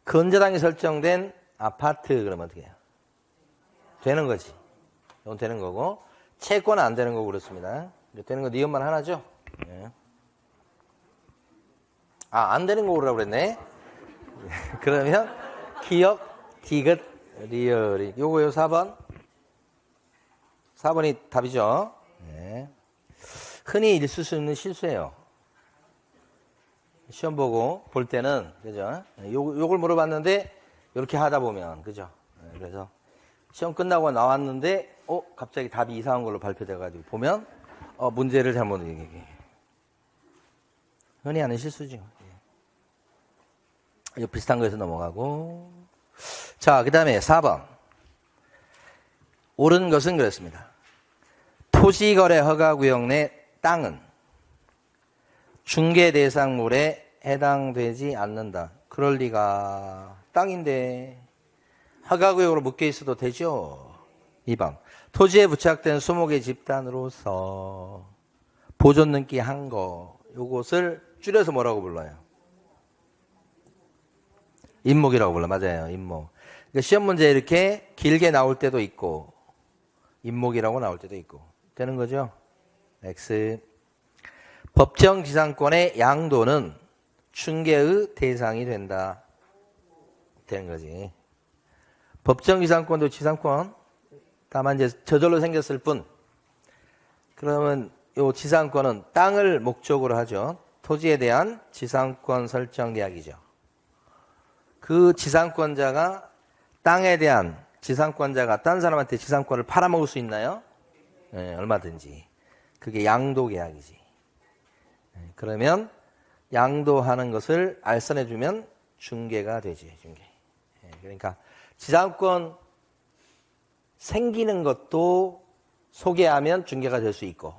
근저당이 설정된 아파트 그러면 어떻게 해요? 되는 거지. 이건 되는 거고 채권은 안 되는 거고 그렇습니다. 되는 거 니은만 하나죠? 네. 안 되는 거고 그러라고 그랬네. 그러면 기억, 디귿, 리얼이 요거요 4번. 4번이 답이죠. 네. 흔히 있을 수 있는 실수예요. 시험 보고 볼 때는 그죠? 요걸 물어봤는데 이렇게 하다 보면 그죠? 그래서 시험 끝나고 나왔는데 갑자기 답이 이상한 걸로 발표돼 가지고 보면 문제를 잘못 얘기해. 흔히 하는 실수죠. 이 비슷한 거에서 넘어가고. 자, 그다음에 4번. 옳은 것은 그렇습니다. 토지거래 허가구역 내 땅은 중개대상물에 해당되지 않는다. 그럴 리가. 땅인데 허가구역으로 묶여 있어도 되죠. 2번. 토지에 부착된 수목의 집단으로서 보존 등기 한 거. 요것을 줄여서 뭐라고 불러요? 임목이라고 불러. 맞아요. 임목. 그러니까 시험 문제 이렇게 길게 나올 때도 있고 임목이라고 나올 때도 있고 되는 거죠. X. 법정 지상권의 양도는 중개의 대상이 된다. 되는 거지. 법정 지상권도 지상권. 다만 이제 저절로 생겼을 뿐. 그러면 이 지상권은 땅을 목적으로 하죠. 토지에 대한 지상권 설정 계약이죠. 그 지상권자가 땅에 대한 지상권자가 딴 사람한테 지상권을 팔아먹을 수 있나요? 네, 얼마든지. 그게 양도 계약이지. 그러면 양도하는 것을 알선해주면 중개가 되지. 중개. 그러니까 지상권 생기는 것도 소개하면 중개가 될 수 있고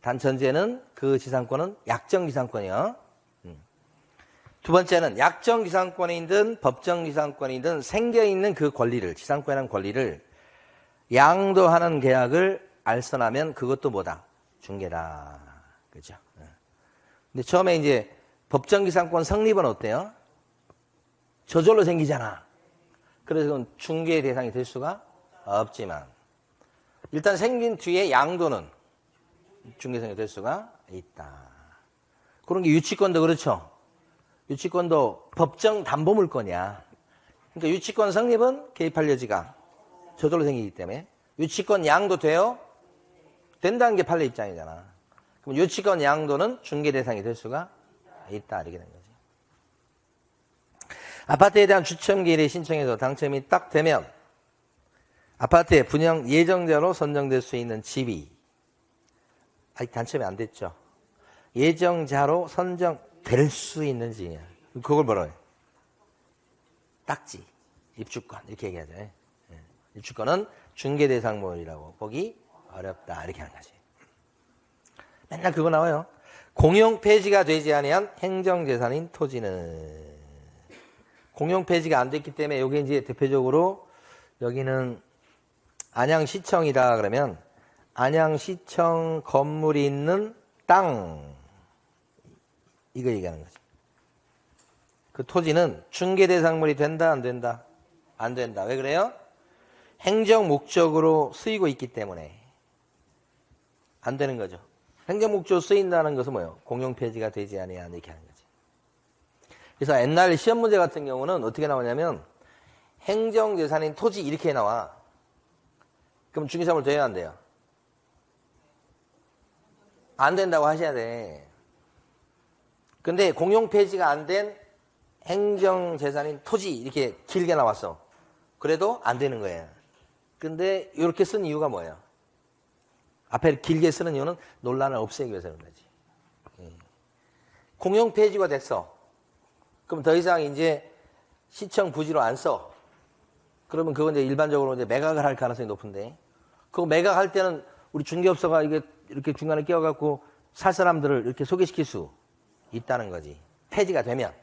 단 전제는 그 지상권은 약정 지상권이요. 두 번째는 약정 지상권이든 법정 지상권이든 생겨있는 그 권리를 지상권이라는 권리를 양도하는 계약을 알선하면 그것도 뭐다? 중개다. 그죠? 근데 처음에 이제 법정 지상권 성립은 어때요? 저절로 생기잖아. 그래서 그건 중개의 대상이 될 수가 없지만 일단 생긴 뒤에 양도는 중개상이 될 수가 있다. 그런 게 유치권도 그렇죠. 유치권도 법정 담보물권이야. 그러니까 유치권 성립은 개입할 여지가 저절로 생기기 때문에 유치권 양도 돼요? 된다는 게 판례 입장이잖아. 그럼 유치권 양도는 중개 대상이 될 수가 있다. 이렇게 된 거지. 아파트에 대한 추첨 기일에 신청해서 당첨이 딱 되면 아파트에 분양 예정자로 선정될 수 있는 집이 아직 당첨이 안 됐죠. 예정자로 선정될 수 있는 집이야. 그걸 뭐라 해요? 딱지, 입주권 이렇게 얘기하죠. 입주권은 중개대상물이라고 보기 어렵다 이렇게 하는 거지. 맨날 그거 나와요. 공용 폐지가 되지 아니한 행정재산인 토지는 공용 폐지가 안 됐기 때문에 여기 이제 대표적으로 여기는 안양시청이다 그러면 안양시청 건물이 있는 땅 이거 얘기하는 거지. 그 토지는 중개대상물이 된다 안 된다? 안 된다. 왜 그래요? 행정 목적으로 쓰이고 있기 때문에 안 되는 거죠. 행정 목적으로 쓰인다는 것은 뭐예요? 공용 폐지가 되지 아니한 이렇게 하는 거지. 그래서 옛날 시험 문제 같은 경우는 어떻게 나오냐면 행정재산인 토지 이렇게 나와. 그럼 중개사물 돼야 안 돼요? 안 된다고 하셔야 돼. 근데 공용 폐지가 안 된 행정재산인 토지 이렇게 길게 나왔어. 그래도 안 되는 거예요. 근데 이렇게 쓴 이유가 뭐예요? 앞에 길게 쓰는 이유는 논란을 없애기 위해서 그런 거지. 공용 폐지가 됐어. 그럼 더 이상 이제 시청 부지로 안 써. 그러면 그건 이제 일반적으로 이제 매각을 할 가능성이 높은데, 그거 매각할 때는 우리 중개업소가 이게 이렇게 중간에 끼어갖고 살 사람들을 이렇게 소개시킬 수 있다는 거지. 폐지가 되면.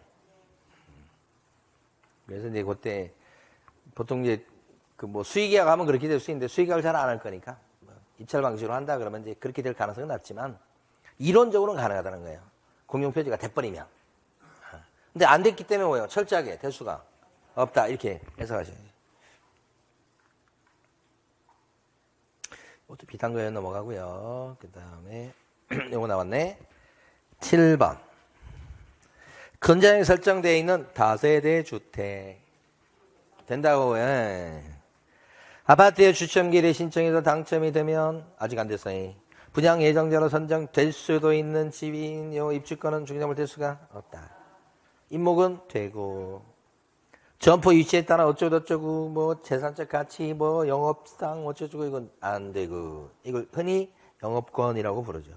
그래서 이제 그때 보통 이제 그 뭐 수의계약 하면 그렇게 될 수 있는데 수의계약을 잘 안 할 거니까 뭐 입찰 방식으로 한다 그러면 이제 그렇게 될 가능성은 낮지만 이론적으로는 가능하다는 거예요. 공용 폐지가 돼버리면. 근데 안 됐기 때문에 뭐예요? 철저하게 될 수가 없다 이렇게 해석하셔야죠. 이것도 비슷한 거에 넘어가고요. 그 다음에 요거 나왔네. 7번. 근저당에 설정되어 있는 다세대 주택. 된다고. 아파트에 주점기를 신청해서 당첨이 되면 아직 안 됐어요. 분양 예정자로 선정될 수도 있는 집인 요 입주권은 중개사물 될 수가 없다. 입목은 되고 점포 위치에 따라 어쩌고저쩌고 뭐 재산적 가치 뭐 영업상 어쩌고저쩌고 이건 안 되고 이걸 흔히 영업권이라고 부르죠.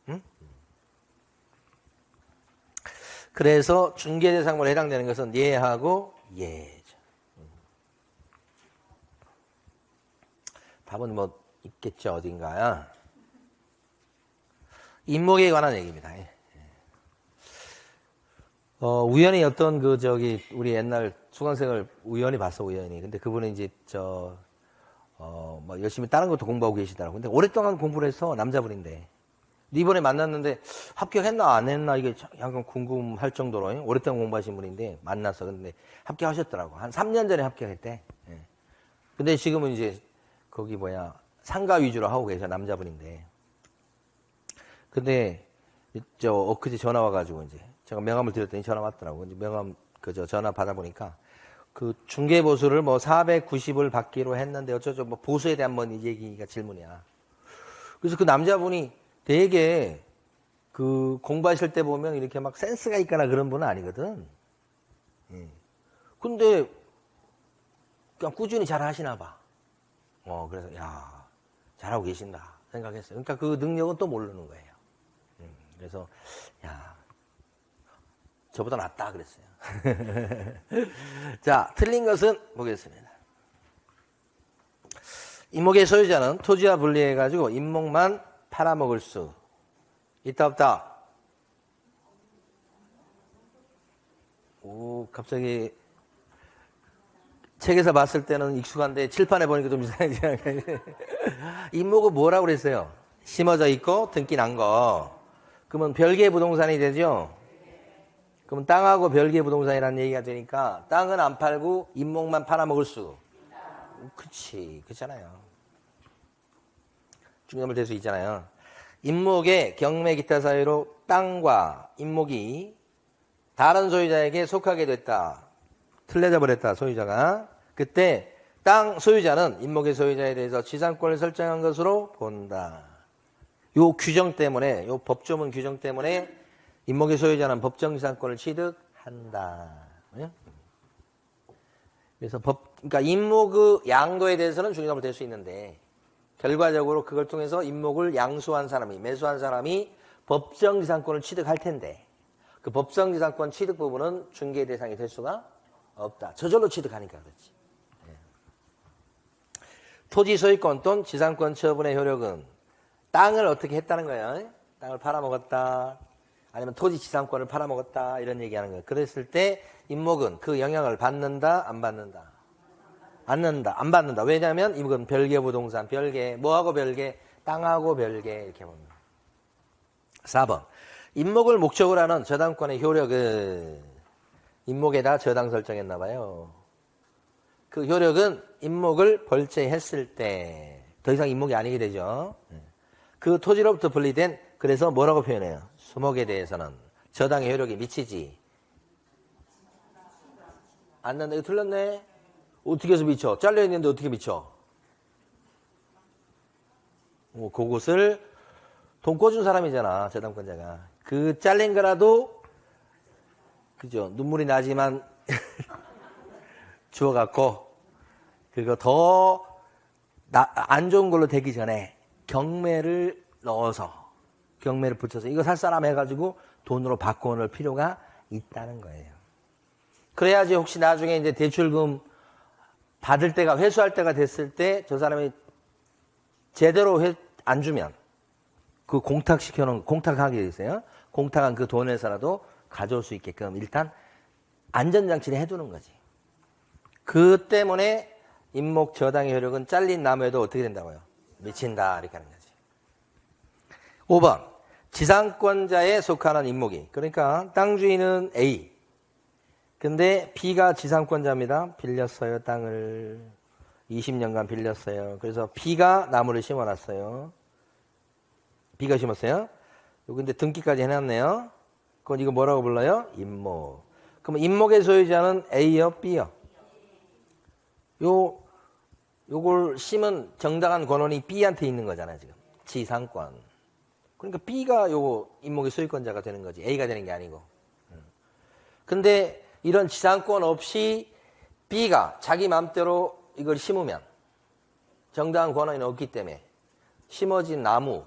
응? 그래서 중개대상물에 해당되는 것은 예하고 예죠. 답은 뭐 있겠죠 어딘가야. 입목에 관한 얘기입니다. 우연히 어떤 우리 옛날 수강생을 우연히 봤어, 우연히. 근데 그분은 이제, 뭐 열심히 다른 것도 공부하고 계시더라고. 근데 오랫동안 공부를 해서 남자분인데. 이번에 만났는데 합격했나 안 했나 이게 약간 궁금할 정도로 오랫동안 공부하신 분인데 만나서 근데 합격하셨더라고. 한 3년 전에 합격했대. 예. 근데 지금은 이제 거기 상가 위주로 하고 계셔, 남자분인데. 근데, 엊그제 전화 와가지고 이제. 제가 명함을 드렸더니 전화 왔더라고. 이제 명함, 전화 받아보니까, 그 중개보수를 490을 받기로 했는데, 어쩌죠, 보수에 대한 얘기가 질문이야. 그래서 그 남자분이 되게, 공부하실 때 보면 이렇게 막 센스가 있거나 그런 분은 아니거든. 근데, 그냥 꾸준히 잘 하시나 봐. 그래서, 야, 잘하고 계신다. 생각했어요. 그러니까 그 능력은 또 모르는 거예요. 그래서, 야, 저보다 낫다 그랬어요. 자, 틀린 것은 보겠습니다. 임목의 소유자는 토지와 분리해가지고 임목만 팔아먹을 수 있다 없다? 오, 갑자기 책에서 봤을 때는 익숙한데 칠판에 보니까 좀 이상하지. 임목은 뭐라고 그랬어요? 심어져 있고 등기 난 거. 그러면 별개의 부동산이 되죠? 그럼 땅하고 별개의 부동산이라는 얘기가 되니까 땅은 안 팔고 임목만 팔아먹을 수. 그치, 그렇잖아요. 중개사물 될 수 있잖아요. 임목의 경매 기타 사유로 땅과 임목이 다른 소유자에게 속하게 됐다. 틀려져 버렸다, 소유자가. 그때 땅 소유자는 임목의 소유자에 대해서 지상권을 설정한 것으로 본다. 요 규정 때문에, 요 법조문 규정 때문에 임목의 소유자는 법정 지상권을 취득한다. 그래서 그러니까 임목의 양도에 대해서는 중의사무를 될 수 있는데 결과적으로 그걸 통해서 임목을 양수한 사람이, 매수한 사람이 법정지상권을 취득할 텐데 그 법정지상권 취득 부분은 중개 대상이 될 수가 없다. 저절로 취득하니까 그렇지. 예. 토지 소유권 또는 지상권 처분의 효력은 땅을 어떻게 했다는 거예요. 땅을 팔아먹었다. 아니면 토지 지상권을 팔아먹었다. 이런 얘기하는 거예요. 그랬을 때 임목은 그 영향을 받는다, 안 받는다? 안 받는다. 왜냐하면 이건 별개 부동산, 별개, 뭐하고 별개? 땅하고 별개, 이렇게 봅니다. 4번. 임목을 목적으로 하는 저당권의 효력은 임목에다 저당 설정했나봐요. 그 효력은 임목을 벌제했을 때 더 이상 임목이 아니게 되죠. 그 토지로부터 분리된, 그래서 뭐라고 표현해요? 수목에 대해서는 저당의 효력이 미치지 않는다. 이거 틀렸네. 어떻게 해서 미쳐? 잘려있는데 어떻게 미쳐? 그곳을 돈 꿔준 사람이잖아, 저당권자가. 그 잘린 거라도, 그죠? 눈물이 나지만, 주워갖고, 그거 더, 안 좋은 걸로 되기 전에 경매를 넣어서, 경매를 붙여서, 이거 살 사람 해가지고 돈으로 바꿔놓을 필요가 있다는 거예요. 그래야지 혹시 나중에 이제 대출금 받을 때가, 회수할 때가 됐을 때 저 사람이 제대로 안 주면 그 공탁시켜놓은, 공탁하게 돼 있어요. 공탁한 그 돈에서라도 가져올 수 있게끔 일단 안전장치를 해두는 거지. 그 때문에 임목 저당의 효력은 잘린 나무에도 어떻게 된다고요? 미친다. 이렇게 하는 거지. 5번. 지상권자에 속하는 임목이. 그러니까 땅 주인은 A. 근데 B가 지상권자입니다. 빌렸어요. 땅을 20년간 빌렸어요. 그래서 B가 나무를 심어놨어요. B가 심었어요. 근데 등기까지 해놨네요. 그건 이거 뭐라고 불러요? 임목. 그럼 임목의 소유자는 A요, B요? 요걸 심은 정당한 권한이 B한테 있는 거잖아요, 지금. 지상권. 그러니까 B가 요거 임목의 소유권자가 되는 거지. A가 되는 게 아니고. 근데 이런 지상권 없이 B가 자기 마음대로 이걸 심으면 정당한 권한이 없기 때문에 심어진 나무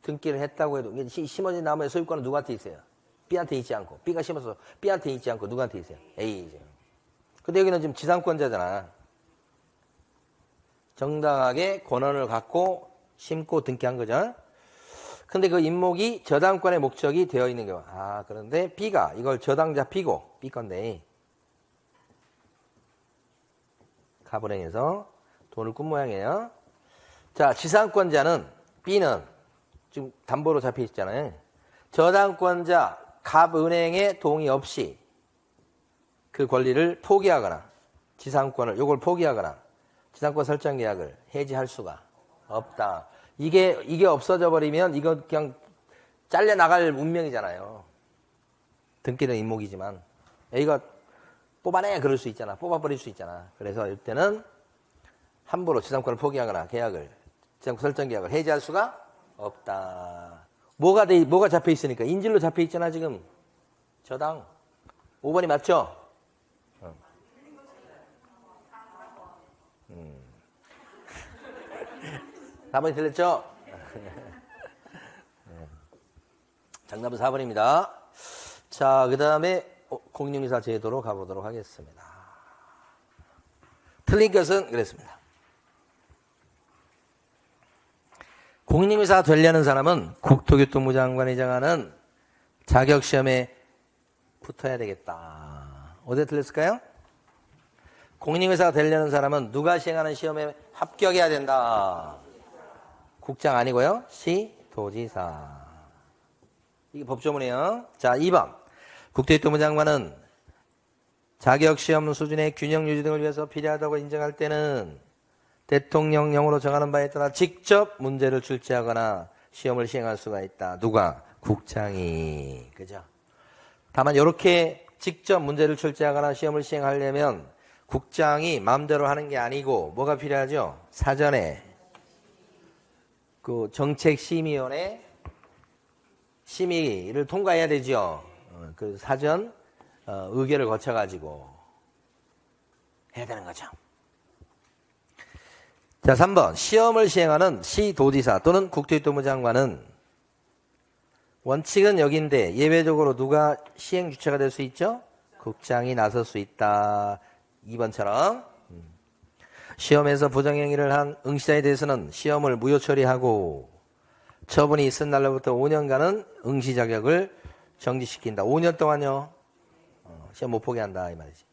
등기를 했다고 해도 심어진 나무의 소유권은 누구한테 있어요? B한테 있지 않고. B가 심어서 B한테 있지 않고 누구한테 있어요? A죠. 근데 여기는 지금 지상권자잖아. 정당하게 권한을 갖고 심고 등기한 거죠. 근데 그 임목이 저당권의 목적이 되어 있는 경우. 그런데 B가 이걸 저당자 B고, B 건데, 갑은행에서 돈을 꾼 모양이에요. 자, 지상권자는 B는 지금 담보로 잡혀 있잖아요. 저당권자 갑은행의 동의 없이 그 권리를 포기하거나, 지상권을, 요걸 포기하거나, 지상권 설정 계약을 해지할 수가 없다. 이게 없어져 버리면 이거 그냥 잘려나갈 운명이잖아요. 등기는 임목이지만 A가 뽑아내 그럴 수 있잖아. 뽑아버릴 수 있잖아. 그래서 이때는 함부로 지상권을 포기하거나 계약을, 지상권 설정 계약을 해지할 수가 없다. 뭐가 잡혀 있으니까? 인질로 잡혀 있잖아 지금. 저당 5번이 맞죠? 4번이 틀렸죠? 정답은 4번입니다. 자, 그 다음에 공인중개사 제도로 가보도록 하겠습니다. 틀린 것은 그랬습니다. 공인중개사 되려는 사람은 국토교통부 장관이 정하는 자격시험에 붙어야 되겠다. 어디에 틀렸을까요? 공인중개사가 되려는 사람은 누가 시행하는 시험에 합격해야 된다. 국장 아니고요. 시도지사. 이게 법조문이에요. 자, 2번. 국토교통부 장관은 자격시험 수준의 균형 유지 등을 위해서 필요하다고 인정할 때는 대통령령으로 정하는 바에 따라 직접 문제를 출제하거나 시험을 시행할 수가 있다. 누가? 국장이. 그죠? 다만 이렇게 직접 문제를 출제하거나 시험을 시행하려면 국장이 마음대로 하는 게 아니고 뭐가 필요하죠? 사전에 그 정책심의위원회 심의를 통과해야 되죠. 그 사전 의결을 거쳐가지고 해야 되는 거죠. 자, 3번. 시험을 시행하는 시도지사 또는 국토교통부 장관은 원칙은 여기인데 예외적으로 누가 시행 주체가 될 수 있죠? 국장이 나설 수 있다. 2번처럼. 시험에서 부정행위를 한 응시자에 대해서는 시험을 무효 처리하고 처분이 있은 날로부터 5년간은 응시 자격을 정지시킨다. 5년 동안요. 시험 못 보게 한다 이 말이지.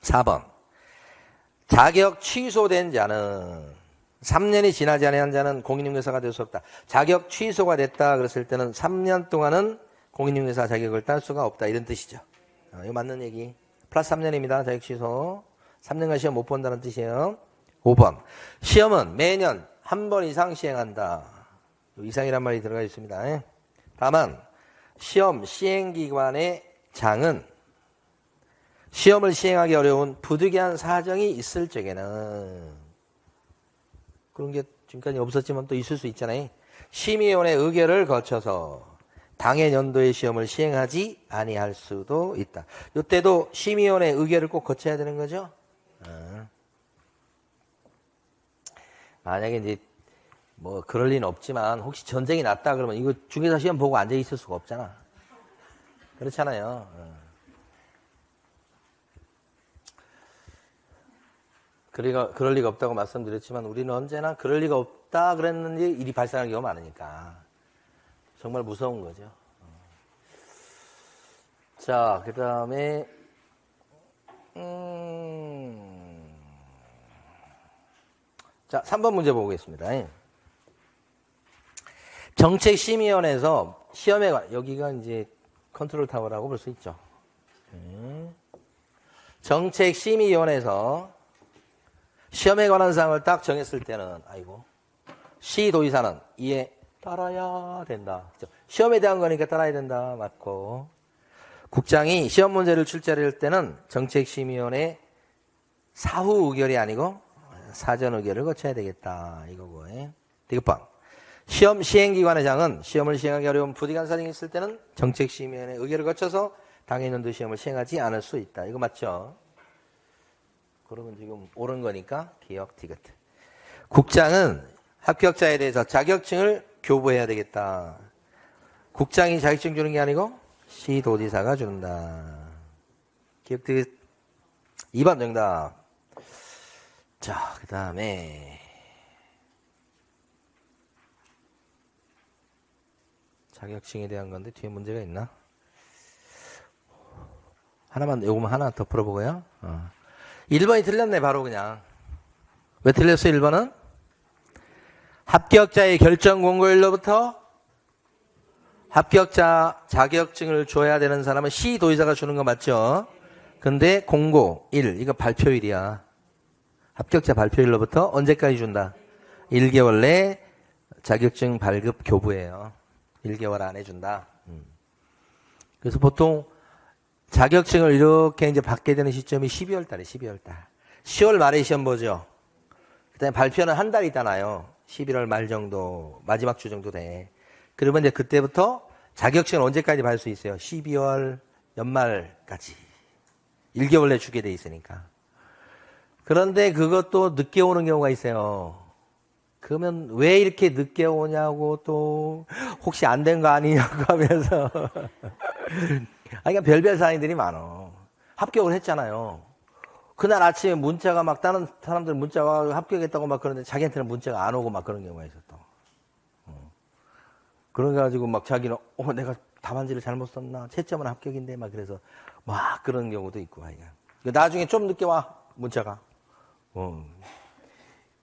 4번. 자격 취소된 자는 3년이 지나지 않은 자는 공인중개사가 될 수 없다. 자격 취소가 됐다 그랬을 때는 3년 동안은 공인중개사 자격을 딸 수가 없다. 이런 뜻이죠. 이거 맞는 얘기. 플러스 3년입니다. 자격 취소. 3년간 시험 못 본다는 뜻이에요. 5번. 시험은 매년 한 번 이상 시행한다. 이상이란 말이 들어가 있습니다. 다만 시험 시행기관의 장은 시험을 시행하기 어려운 부득이한 사정이 있을 적에는 그런 게 지금까지 없었지만 또 있을 수 있잖아요. 심의위원회 의결을 거쳐서 당해 연도의 시험을 시행하지 아니할 수도 있다. 이때도 심의위원회 의결을 꼭 거쳐야 되는 거죠. 만약에 이제 뭐 그럴 리는 없지만 혹시 전쟁이 났다 그러면 이거 중개사 시험 보고 앉아 있을 수가 없잖아. 그렇잖아요. 그럴 리가 없다고 말씀드렸지만 우리는 언제나 그럴 리가 없다 그랬는지 일이 발생할 경우가 많으니까 정말 무서운 거죠. 자, 그 다음에 자, 3번 문제 보겠습니다. 정책심의위원회에서 시험에 여기가 이제 컨트롤 타워라고 볼 수 있죠. 정책심의위원회에서 시험에 관한 사항을 딱 정했을 때는 시도지사는 이에 따라야 된다. 시험에 대한 거니까 따라야 된다. 맞고 국장이 시험 문제를 출제할 때는 정책심의위원회 사후 의결이 아니고 사전 의결을 거쳐야 되겠다. 이거고. 디귿번. 시험 시행기관의 장은 시험을 시행하기 어려운 부득이한 사정이 있을 때는 정책심의위원회 의결을 거쳐서 당해년도 시험을 시행하지 않을 수 있다. 이거 맞죠? 그러면 지금 옳은 거니까 기억 디귿. 국장은 합격자에 대해서 자격증을 교부해야 되겠다. 국장이 자격증 주는 게 아니고 시도지사가 준다. 기억 디귿. 2번 정답. 자, 그 다음에 자격증에 대한 건데 뒤에 문제가 있나? 요거만 하나 더 풀어보고요. 1번이 틀렸네, 바로 그냥. 왜 틀렸어요, 1번은? 합격자의 결정 공고일로부터 합격자 자격증을 줘야 되는 사람은 시도지사가 주는 거 맞죠? 근데 공고 1, 이거 발표일이야. 합격자 발표일로부터 언제까지 준다? 1개월 내 자격증 발급 교부예요. 1개월 안에 준다. 그래서 보통 자격증을 이렇게 이제 받게 되는 시점이 12월 달에 12월 달. 10월 말에 시험 보죠. 그다음에 발표는 한 달 있다나요. 11월 말 정도, 마지막 주 정도 돼. 그러면 이제 그때부터 자격증을 언제까지 받을 수 있어요? 12월 연말까지. 1개월 내 주게 돼 있으니까. 그런데 그것도 늦게 오는 경우가 있어요. 그러면 왜 이렇게 늦게 오냐고 또 혹시 안 된 거 아니냐고 하면서 그러니까 별별 사항들이 많어. 합격을 했잖아요. 그날 아침에 문자가 막 다른 사람들 문자가 합격했다고 막 그러는데 자기한테는 문자가 안 오고 막 그런 경우가 있었어. 그래가지고 막 자기는 내가 답안지를 잘못 썼나? 채점은 합격인데 막 그래서 막 그런 경우도 있고 하여간. 나중에 좀 늦게 와 문자가.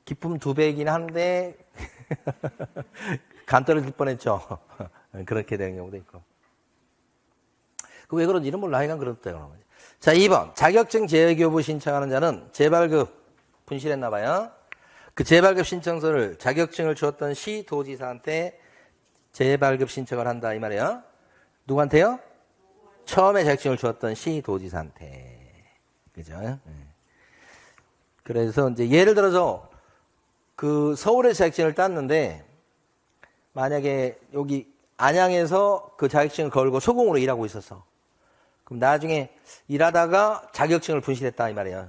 기쁨 2배이긴 한데 간 떨어질 뻔했죠. 그렇게 되는 경우도 있고. 그 왜 그런지는 몰라. 하여간 그렇다고. 자, 2번. 자격증 재교부 신청하는 자는 재발급 분실했나 봐요. 그 재발급 신청서를 자격증을 주었던 시도지사한테 재발급 신청을 한다 이 말이에요. 누구한테요? 처음에 자격증을 주었던 시도지사한테. 그죠? 그래서 이제 예를 들어서 그 서울에서 자격증을 땄는데 만약에 여기 안양에서 그 자격증을 걸고 소공으로 일하고 있었어. 그럼 나중에 일하다가 자격증을 분실했다 이 말이에요.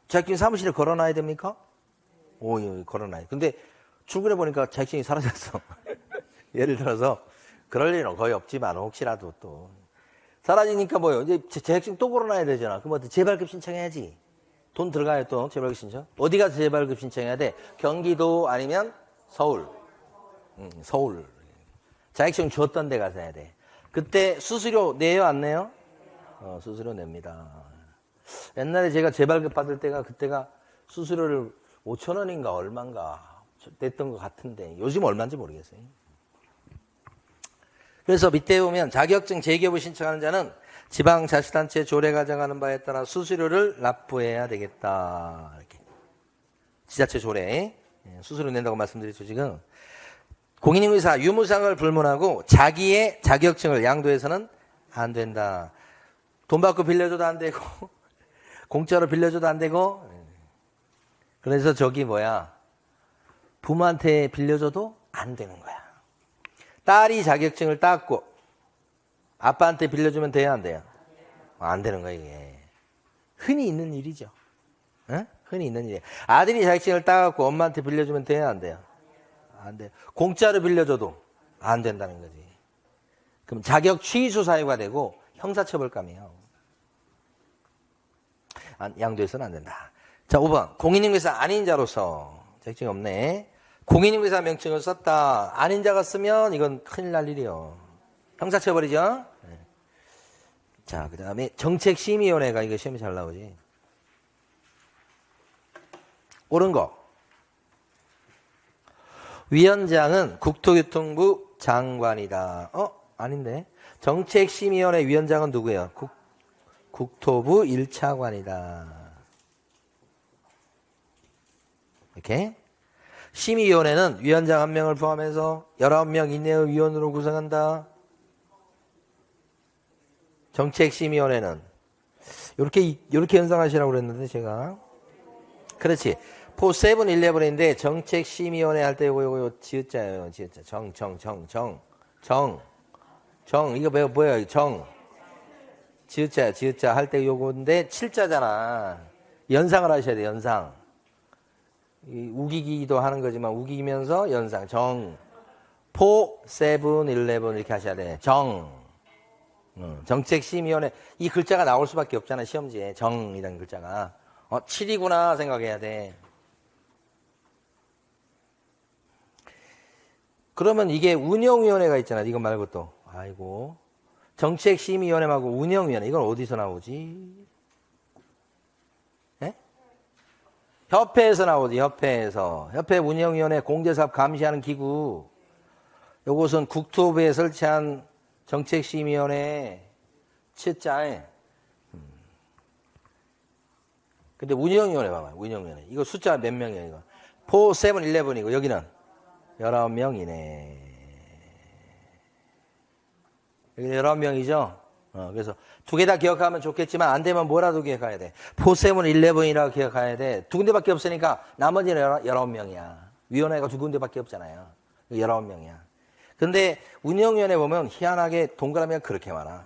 자격증 사무실에 걸어놔야 됩니까? 오, 코로나. 근데 출근해 보니까 자격증이 사라졌어. 예를 들어서 그럴 일은 거의 없지만 혹시라도 또 사라지니까 뭐요? 이제 자격증 또 걸어놔야 되잖아. 그럼 어때? 재발급 신청해야지. 돈 들어가요 또 재발급 신청. 어디 가서 재발급 신청해야 돼? 경기도 아니면 서울. 서울. 자격증 줬던 데 가서 해야 돼. 그때 수수료 내요 안 내요? 수수료 냅니다. 옛날에 제가 재발급 받을 때가 그때가 수수료를 5,000원인가 얼마인가 냈던 것 같은데 요즘 얼마인지 모르겠어요. 그래서 밑에 보면 자격증 재기업을 신청하는 자는 지방자치단체 조례 가정하는 바에 따라 수수료를 납부해야 되겠다. 이렇게. 지자체 조례 수수료 낸다고 말씀드렸죠 지금. 공인중개사 유무상을 불문하고 자기의 자격증을 양도해서는 안 된다. 돈 받고 빌려줘도 안 되고 공짜로 빌려줘도 안 되고. 그래서 저기 부모한테 빌려줘도 안 되는 거야. 딸이 자격증을 땄고 아빠한테 빌려주면 돼요 안 돼요? 안 되는 거야 이게. 흔히 있는 일이죠. 응? 흔히 있는 일이에요. 아들이 자격증을 따갖고 엄마한테 빌려주면 돼요 안 돼요? 안 돼요. 공짜로 빌려줘도 안 된다는 거지. 그럼 자격 취소 사유가 되고 형사처벌감이에요. 양도해서는 안 된다. 자, 5번. 공인중개사 아닌 자로서 자격증이 없네. 공인중개사 명칭을 썼다. 아닌 자가 쓰면 이건 큰일 날 일이요. 형사처벌이죠. 네. 자, 그 다음에 정책심의위원회가 이거 시험이 잘 나오지. 옳은 거. 위원장은 국토교통부 장관이다. 아닌데. 정책심의위원회 위원장은 누구예요? 국토부 1차관이다. 이렇게. 심의위원회는 위원장 1명을 포함해서 19명 이내의 위원으로 구성한다. 정책심의위원회는 이렇게 연상하시라고 그랬는데 제가. 그렇지. 4-7-11인데 정책심의위원회 할 때 요거 지읒자예요. 지읒자. 정. 이거 뭐야? 정. 지읒자 할 때 요건데 7자잖아. 연상을 하셔야 돼. 연상. 우기기도 하는 거지만 우기면서 연상. 정. 4-7-11 이렇게 하셔야 돼. 정. 정책심의위원회. 이 글자가 나올 수밖에 없잖아. 시험지에. 정이라는 글자가. 7이구나 생각해야 돼. 그러면 이게 운영위원회가 있잖아. 이거 말고 또. 아이고. 정책심의위원회 말고 운영위원회. 이건 어디서 나오지? 예? 협회에서 나오지. 협회에서. 협회 운영위원회 공제사업 감시하는 기구. 요것은 국토부에 설치한 정책심의위원회 칠자에. 근데 운영위원회 봐봐요. 운영위원회. 이거 숫자 몇 명이에요, 이거? 4-7-11이고, 여기는 19명이네. 여기 19명이죠? 그래서 두 개 다 기억하면 좋겠지만, 안 되면 뭐라도 기억해야 돼. 4-7-11이라고 기억해야 돼. 두 군데밖에 없으니까, 나머지는 19명이야. 위원회가 두 군데밖에 없잖아요. 19명이야. 근데 운영위원회 보면 희한하게 동그라미가 그렇게 많아.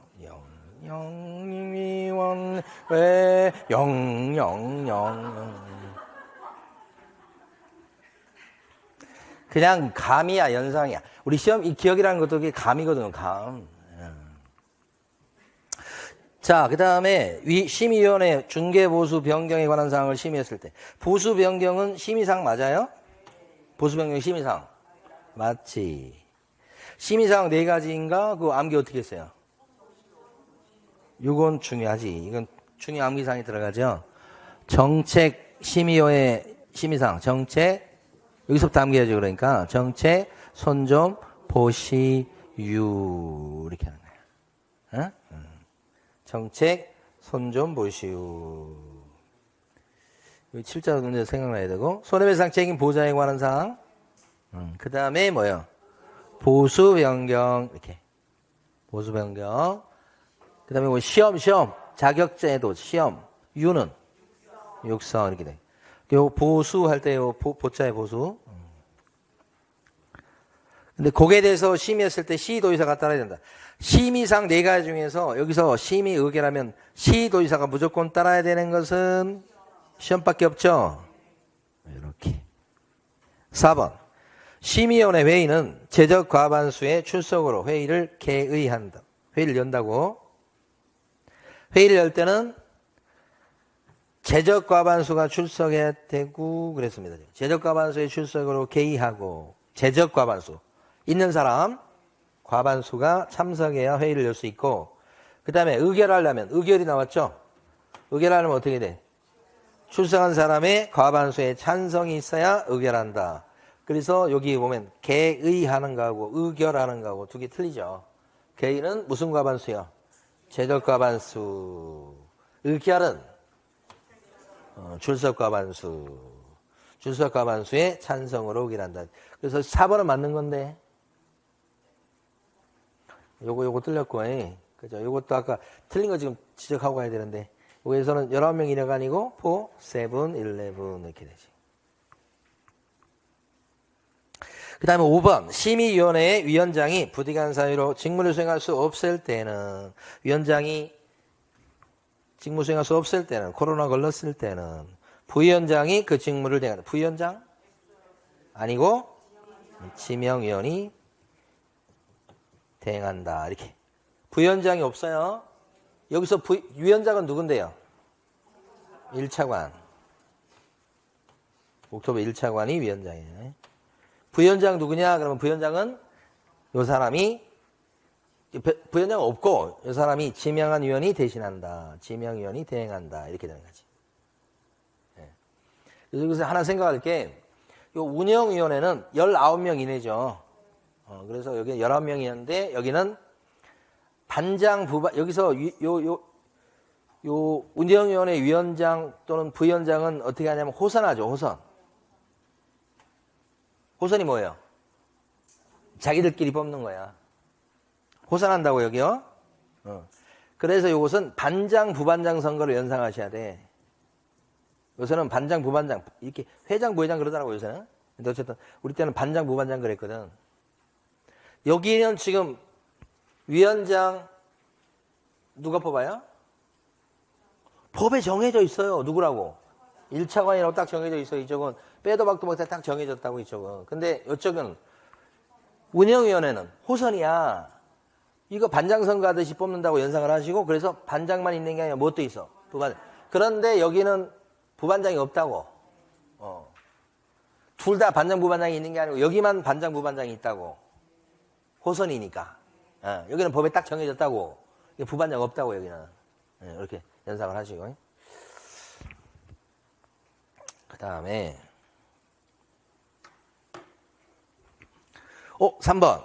영위원회 영영영 그냥 감이야 연상이야. 우리 시험 이 기억이라는 것도 그게 감이거든요. 감. 자, 그 다음에 심의위원회 중개보수 변경에 관한 사항을 심의했을 때 보수 변경은 심의사항 맞아요? 보수 변경 심의사항 맞지. 심의사항 4가지인가? 그거 암기 어떻게 했어요? 이건 중요하지. 이건 중요 암기사항이 들어가죠. 정책 심의위원회 심의사항 정책 여기서부터 암기해야죠. 그러니까 정책 손좀 보시유 이렇게 하는 거야. 정책 손좀 보시유. 여기 7자 문제 생각나야 되고 손해배상 책임 보장에 관한 사항. 그 다음에 뭐요? 보수 변경 이렇게 보수 변경. 그 다음에 뭐 시험 자격제도 시험 유는 육성 이렇게 돼. 요 보수할 때 요 보자의 보수. 근데 거기에 대해서 심의했을 때 시도의사가 따라야 된다. 심의상 4가지 중에서 여기서 심의 의결하면 시도의사가 무조건 따라야 되는 것은 시험밖에 없죠. 이렇게 4번. 심의위원회 회의는 제적 과반수의 출석으로 회의를 개의한다. 회의를 연다고. 회의를 열 때는 제적 과반수가 출석해야 되고 그랬습니다. 제적 과반수의 출석으로 개의하고 제적 과반수 있는 사람 과반수가 참석해야 회의를 열 수 있고 그 다음에 의결하려면 의결이 나왔죠. 의결하려면 어떻게 돼? 출석한 사람의 과반수의 찬성이 있어야 의결한다. 그래서 여기 보면 개의하는 거하고 의결하는 거하고 두 개 틀리죠. 개의는 무슨 과반수요? 제적 과반수. 의결은 출석 과반수. 출석 과반수의 찬성으로 의결한다. 그래서 4번은 맞는 건데 요거 틀렸고 그죠? 요것도 아까 틀린 거 지금 지적하고 가야 되는데 여기에서는 19명이라가 아니고 4, 7, 11 이렇게 되지. 그 다음에 5번 심의위원회의 위원장이 부득이한 사유로 직무를 수행할 수 없을 때는 위원장이 직무 수행할 수 없을 때는 코로나 걸렸을 때는 부위원장이 그 직무를 대행한다. 부위원장? 아니고 지명위원이 대행한다. 이렇게. 부위원장이 없어요. 여기서 위원장은 누군데요? 1차관. 옥토버 1차관이 위원장이에요. 부위원장 누구냐? 그러면 부위원장은 요 사람이 부위원장은 없고 이 사람이 지명한 위원이 대신한다. 지명위원이 대행한다. 이렇게 되는 거지. 그래서 여기서 하나 생각할 게 요 운영위원회는 19명 이내죠. 그래서 여기 19명이었는데 여기는 반장 부반 여기서 요 운영위원회 위원장 또는 부위원장은 어떻게 하냐면 호선하죠. 호선. 호선이 뭐예요? 자기들끼리 뽑는 거야. 호선한다고 여기요. 그래서 이것은 반장 부반장 선거를 연상하셔야 돼. 요새는 반장 부반장 이렇게 회장 부회장 그러더라고 요새는. 근데 어쨌든 우리 때는 반장 부반장 그랬거든. 여기는 지금 위원장 누가 뽑아요? 법에 정해져 있어요. 누구라고? 1차관이라고 딱 정해져 있어. 이쪽은 빼도 박도 못해 딱 정해졌다고 이쪽은. 근데 이쪽은 운영위원회는 호선이야. 이거 반장 선거 하듯이 뽑는다고 연상을 하시고 그래서 반장만 있는 게 아니라 뭣도 있어. 부반장. 그런데 여기는 부반장이 없다고. 둘 다 반장 부반장이 있는 게 아니고 여기만 반장 부반장이 있다고. 호선이니까. 여기는 법에 딱 정해졌다고. 부반장 없다고 여기는. 이렇게 연상을 하시고. 그 다음에 3번.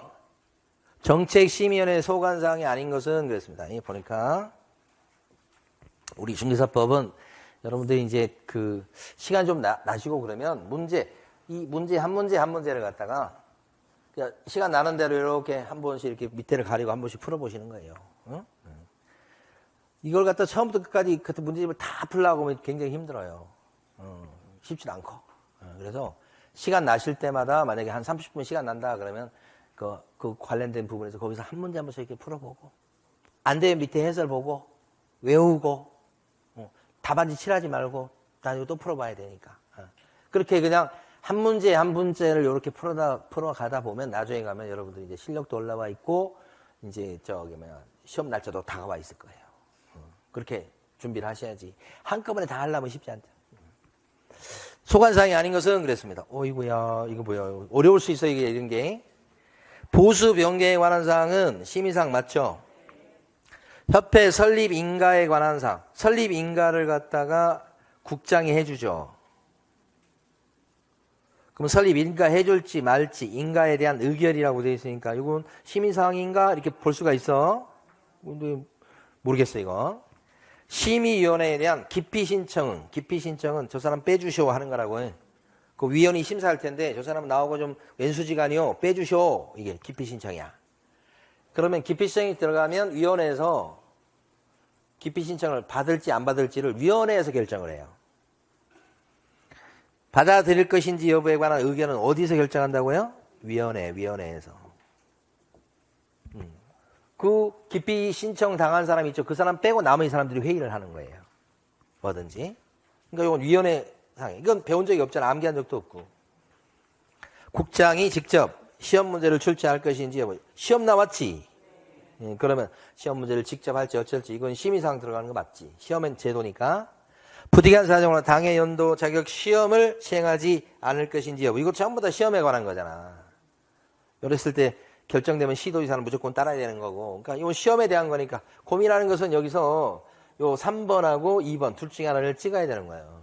정책심의위원회 소관사항이 아닌 것은 그랬습니다. 보니까 우리 중개사법은 여러분들이 이제 그 시간 좀 나시고 그러면 한 문제를 갖다가 그냥 시간 나는 대로 이렇게 한 번씩 이렇게 밑에를 가리고 한 번씩 풀어보시는 거예요. 이걸 갖다 처음부터 끝까지 그 문제집을 다 풀려고 하면 굉장히 힘들어요. 쉽지 않고. 그래서 시간 나실 때마다 만약에 한 30분 시간 난다 그러면 그 관련된 부분에서 거기서 한 문제 한 번씩 이렇게 풀어보고 안 되면 밑에 해설 보고 외우고 답안지 칠하지 말고 나중에 또 풀어봐야 되니까. 그렇게 그냥 한 문제 한 문제를 이렇게 풀어가다 보면 나중에 가면 여러분들 이제 실력도 올라와 있고 이제 시험 날짜도 다가와 있을 거예요. 그렇게 준비를 하셔야지. 한꺼번에 다 하려면 쉽지 않죠. 소관사항이 아닌 것은 그랬습니다. 이거 뭐야. 어려울 수 있어, 이런 게. 보수 변경에 관한 사항은 심의사항 맞죠? 협회 설립 인가에 관한 사항. 설립 인가를 갖다가 국장이 해주죠. 그럼 설립 인가 해줄지 말지 인가에 대한 의결이라고 되어 있으니까 이건 심의사항인가 이렇게 볼 수가 있어. 근데 모르겠어 이거. 심의위원회에 대한 기피 신청은 저 사람 빼주쇼 하는 거라고 해. 그 위원이 심사할 텐데 저 사람 나오고 좀 왼수지간이요 빼주쇼 이게 기피 신청이야. 그러면 기피 신청이 들어가면 위원회에서 기피 신청을 받을지 안 받을지를 위원회에서 결정을 해요. 받아들일 것인지 여부에 관한 의견은 어디서 결정한다고요? 위원회에서. 그 기피 신청 당한 사람이 있죠. 그 사람 빼고 나머지 사람들이 회의를 하는 거예요. 뭐든지. 그러니까 이건 위원회 상황. 이건 배운 적이 없잖아. 암기한 적도 없고. 국장이 직접 시험 문제를 출제할 것인지 여부. 시험 나왔지? 그러면 시험 문제를 직접 할지 어쩔지 이건 심의사항 들어가는 거 맞지? 시험은 제도니까. 부득이한 사정으로 당해 연도 자격 시험을 시행하지 않을 것인지 여부. 이거 전부 다 시험에 관한 거잖아. 이랬을 때 결정되면 시도지사는 무조건 따라야 되는 거고. 그러니까 이건 시험에 대한 거니까 고민하는 것은 여기서 요 3번하고 2번 둘 중에 하나를 찍어야 되는 거예요.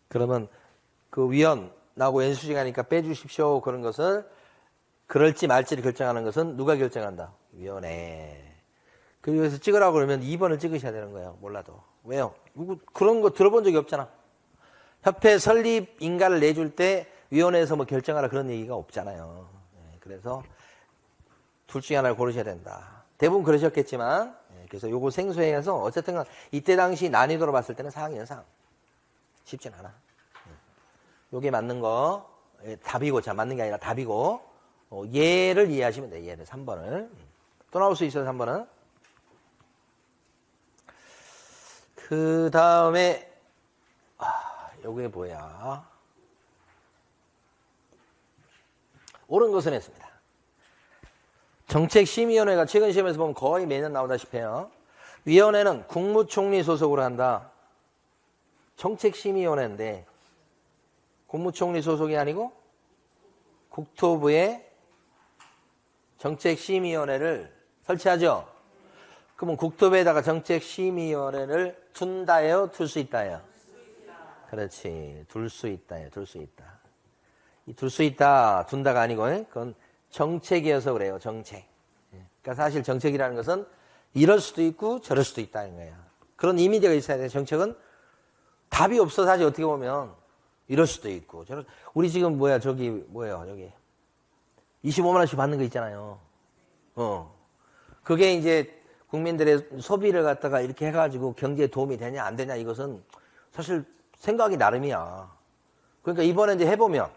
그러면 그 위원 나하고 연수시간이니까 빼주십시오. 그런 것을 그럴지 말지를 결정하는 것은 누가 결정한다? 위원회. 그래서 찍으라고 그러면 2번을 찍으셔야 되는 거예요. 몰라도. 왜요? 그런 거 들어본 적이 없잖아. 협회 설립 인가를 내줄 때 위원회에서 뭐 결정하라 그런 얘기가 없잖아요. 그래서 둘 중에 하나를 고르셔야 된다. 대부분 그러셨겠지만 그래서 요거 생소해서 어쨌든 이때 당시 난이도로 봤을 때는 4학년 상 쉽진 않아. 요게 맞는 거 답이고 자 맞는 게 아니라 답이고 얘를 이해하시면 돼. 얘를 3번을 또 나올 수 있어요. 3번은 그 다음에 요게 뭐야? 옳은 것은 했습니다. 정책심의위원회가 최근 시험에서 보면 거의 매년 나오다시피 해요. 위원회는 국무총리 소속으로 한다. 정책심의위원회인데 국무총리 소속이 아니고 국토부에 정책심의위원회를 설치하죠. 그러면 국토부에다가 정책심의위원회를 둔다예요? 둘 수 있다예요? 그렇지. 둘 수 있다예요. 둘 수 있다. 이 둘 수 있다, 둔다가 아니고 그건 정책이어서 그래요. 정책. 그러니까 사실 정책이라는 것은 이럴 수도 있고 저럴 수도 있다는 거예요. 그런 이미지가 있어야 돼요. 정책은 답이 없어. 사실 어떻게 보면 이럴 수도 있고 우리 지금 저기 25만 원씩 받는 거 있잖아요. 그게 이제 국민들의 소비를 갖다가 이렇게 해가지고 경제에 도움이 되냐 안 되냐 이것은 사실 생각이 나름이야. 그러니까 이번에 이제 해보면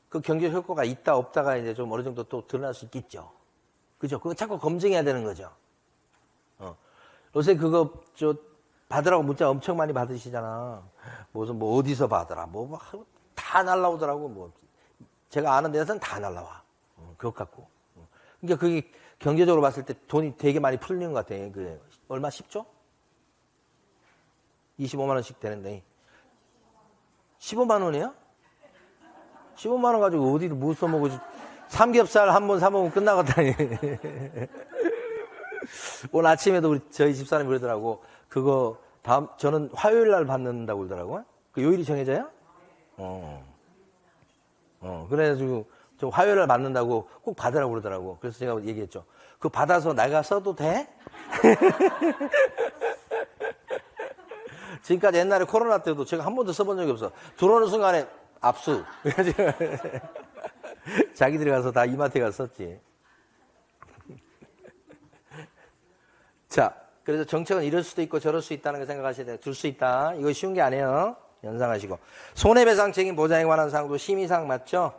그 경제 효과가 있다 없다가 이제 좀 어느 정도 또 드러날 수 있겠죠. 그죠? 그거 자꾸 검증해야 되는 거죠. 요새 그거 받으라고 문자 엄청 많이 받으시잖아. 무슨 뭐 어디서 받으라 다 날라오더라고. 제가 아는 데서는 다 날라와. 그것 갖고. 그러니까 그게 경제적으로 봤을 때 돈이 되게 많이 풀리는 것 같아. 그래. 얼마 10조? 25만 원씩 되는데 15만 원이야? 15만 원 가지고 어디를 못 써먹어. 삼겹살 한 번 사먹으면 끝나겠다니. 오늘 아침에도 저희 집사람이 그러더라고. 그거 저는 화요일 날 받는다고 그러더라고요. 그 요일이 정해져요? 그래가지고 저 화요일 날 받는다고 꼭 받으라고 그러더라고. 그래서 제가 얘기했죠. 그거 받아서 내가 써도 돼? 지금까지 옛날에 코로나 때도 제가 한 번도 써본 적이 없어. 들어오는 순간에 압수. 자기들이 가서 다 이마트에 가서 썼지. 자, 그래서 정책은 이럴 수도 있고 저럴 수 있다는 걸 생각하셔야 돼요. 둘 수 있다. 이거 쉬운 게 아니에요. 연상하시고. 손해배상 책임 보장에 관한 사항도 심의사항 맞죠?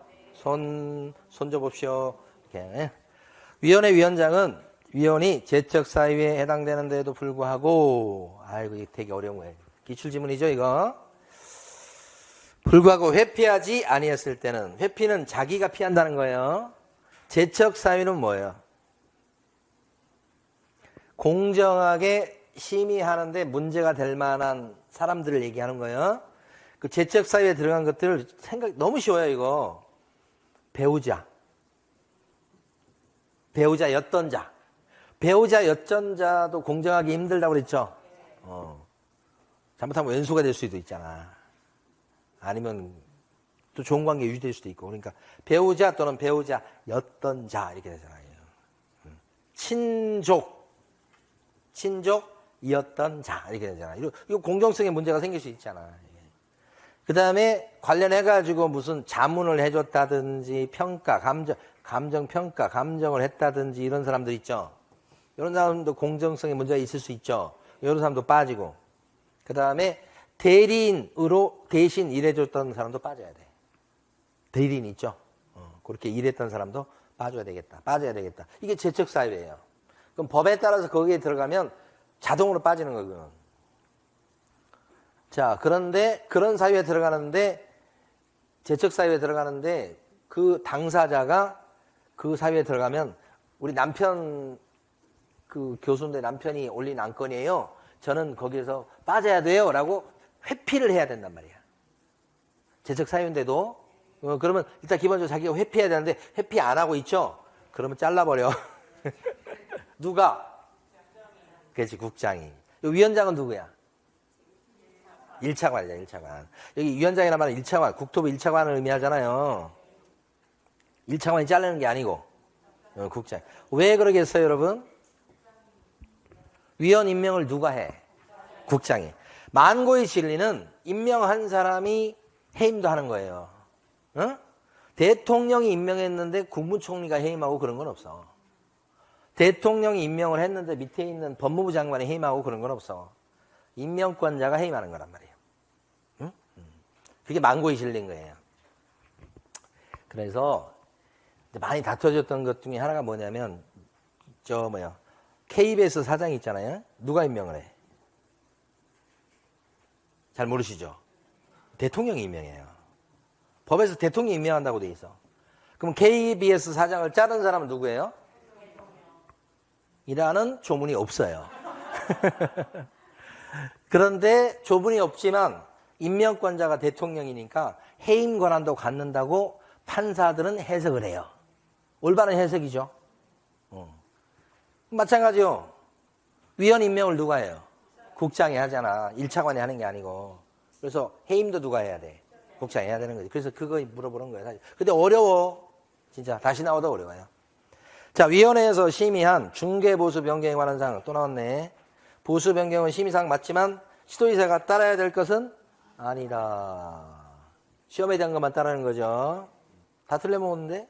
손줘봅시오. 이렇게. 위원회 위원장은 위원이 제척사유에 해당되는 데에도 불구하고, 아이고, 이게 되게 어려운 거예요. 기출지문이죠, 이거. 불구하고 회피하지 아니했을 때는, 회피는 자기가 피한다는 거예요. 제척사유는 뭐예요? 공정하게 심의하는데 문제가 될 만한 사람들을 얘기하는 거예요. 그 제척사유에 들어간 것들을 너무 쉬워요, 이거. 배우자였던 자. 배우자였던 자도 공정하기 힘들다고 그랬죠? 잘못하면 왼수가 될 수도 있잖아. 아니면 또 좋은 관계 유지될 수도 있고. 그러니까 배우자 또는 배우자였던 자 이렇게 되잖아요. 친족이었던 자 이렇게 되잖아요. 이거 공정성에 문제가 생길 수 있잖아. 그 다음에 관련해가지고 무슨 자문을 해줬다든지 평가, 감정평가, 감정을 했다든지 이런 사람들 있죠. 이런 사람도 공정성에 문제가 있을 수 있죠. 이런 사람도 빠지고. 그 다음에 대리인으로 대신 일해줬던 사람도 빠져야 돼. 대리인 있죠. 그렇게 일했던 사람도 빠져야 되겠다. 이게 제척사유예요. 그럼 법에 따라서 거기에 들어가면 자동으로 빠지는 거고요. 자, 그런데 그런 사유에 들어가는데 재척사유에 들어가는데 그 당사자가 그 사유에 들어가면 우리 남편 그 교수인데 남편이 올린 안건이에요. 저는 거기에서 빠져야 돼요. 라고 회피를 해야 된단 말이야. 재척사유인데도 그러면 일단 기본적으로 자기가 회피해야 되는데 회피 안 하고 있죠? 그러면 잘라버려. 누가? 그렇지, 국장이. 위원장은 누구야? 1차관이야, 1차관. 여기 위원장이란 말은 1차관, 국토부 1차관을 의미하잖아요. 1차관이 자르는 게 아니고 국장. 왜 그러겠어요, 여러분? 위원 임명을 누가 해? 국장이. 만고의 진리는 임명한 사람이 해임도 하는 거예요. 어? 대통령이 임명했는데 국무총리가 해임하고 그런 건 없어. 대통령이 임명을 했는데 밑에 있는 법무부 장관이 해임하고 그런 건 없어. 임명권자가 해임하는 거란 말이에요. 응? 그게 만고의 진리인 거예요. 그래서 많이 다퉈졌던 것 중에 하나가 뭐냐면 KBS 사장이 있잖아요. 누가 임명을 해? 잘 모르시죠? 대통령이 임명해요. 법에서 대통령이 임명한다고 돼 있어. 그럼 KBS 사장을 자른 사람은 누구예요? 이라는 조문이 없어요. 그런데 조문이 없지만 임명권자가 대통령이니까 해임 권한도 갖는다고 판사들은 해석을 해요. 올바른 해석이죠. 마찬가지요. 위원 임명을 누가 해요? 국장이 하잖아. 1차관이 하는 게 아니고. 그래서 해임도 누가 해야 돼? 국장이 해야 되는 거지. 그래서 그거 물어보는 거예요. 사실. 근데 어려워. 진짜 다시 나오다 어려워요. 자, 위원회에서 심의한 중개보수 변경에 관한 사항 또 나왔네. 보수 변경은 심의사항 맞지만 시도의사가 따라야 될 것은 아니다. 시험에 대한 것만 따르는 거죠. 다 틀려먹었는데?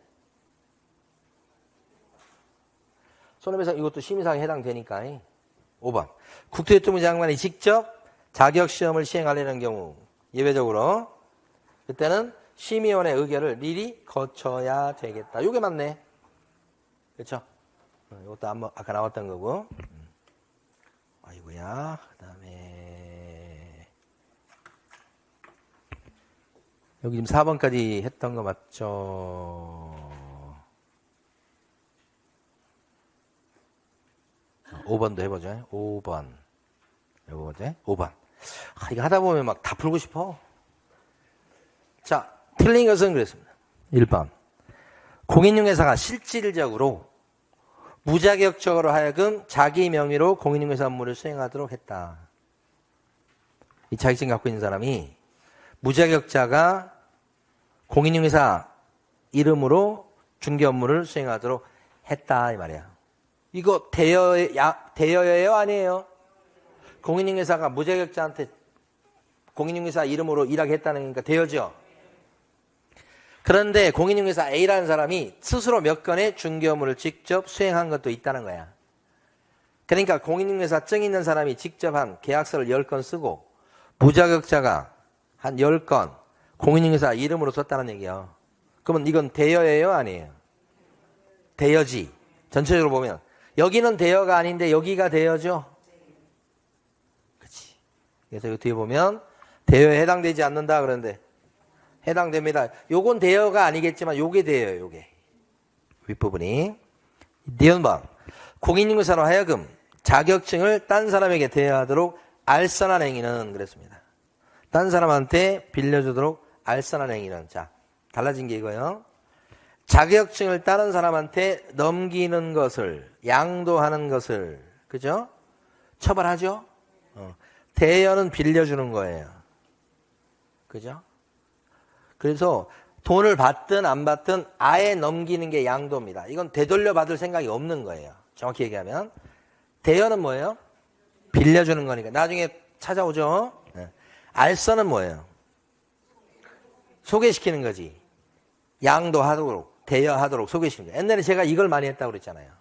손해배상 이것도 심의사항에 해당되니까. 5번. 국토교통부 장관이 직접 자격시험을 시행하려는 경우 예외적으로 그때는 심의원의 의결을 미리 거쳐야 되겠다. 이게 맞네. 그렇죠? 이것도 아까 나왔던 거고. 아이고야. 그 다음에 여기 지금 4번까지 했던 거 맞죠? 5번도 해보죠. 5번. 이거 뭐지? 5번. 이거 하다 보면 막 다 풀고 싶어. 자, 틀린 것은 그랬습니다. 1번. 공인중개사가 실질적으로 무자격적으로 하여금 자기 명의로 공인중개사 업무를 수행하도록 했다. 이 자격증 갖고 있는 사람이 무자격자가 공인중개사 이름으로 중개 업무를 수행하도록 했다 이 말이야. 이거 대여예요? 아니에요? 공인중개사가 무자격자한테 공인중개사 이름으로 일하게 했다는 거니까 대여죠? 그런데 공인중개사 A라는 사람이 스스로 몇 건의 중개 업무를 직접 수행한 것도 있다는 거야. 그러니까 공인중개사 증 있는 사람이 직접 한 계약서를 10건 쓰고 무자격자가 한 10건 공인중개사 이름으로 썼다는 얘기야. 그러면 이건 대여예요? 아니에요? 대여지. 전체적으로 보면. 여기는 대여가 아닌데 여기가 대여죠? 그렇지. 그래서 이거 뒤에 보면 대여에 해당되지 않는다 그러는데 해당됩니다. 요건 대여가 아니겠지만 요게 대여예요. 요게. 윗부분이. 니은번. 공인중개사로 하여금 자격증을 딴 사람에게 대여하도록 알선한 행위는 그랬습니다. 딴 사람한테 빌려주도록 알선한 행위는 자 달라진 게 이거예요. 자격증을 다른 사람한테 넘기는 것을 양도하는 것을 그죠? 처벌하죠? 대여는 빌려주는 거예요. 그죠? 그래서 돈을 받든 안 받든 아예 넘기는 게 양도입니다. 이건 되돌려 받을 생각이 없는 거예요. 정확히 얘기하면 대여는 뭐예요? 빌려주는 거니까 나중에 찾아오죠. 알선은 뭐예요? 소개시키는 거지. 양도하도록 대여하도록 소개시키는 거예요. 옛날에 제가 이걸 많이 했다고 그랬잖아요.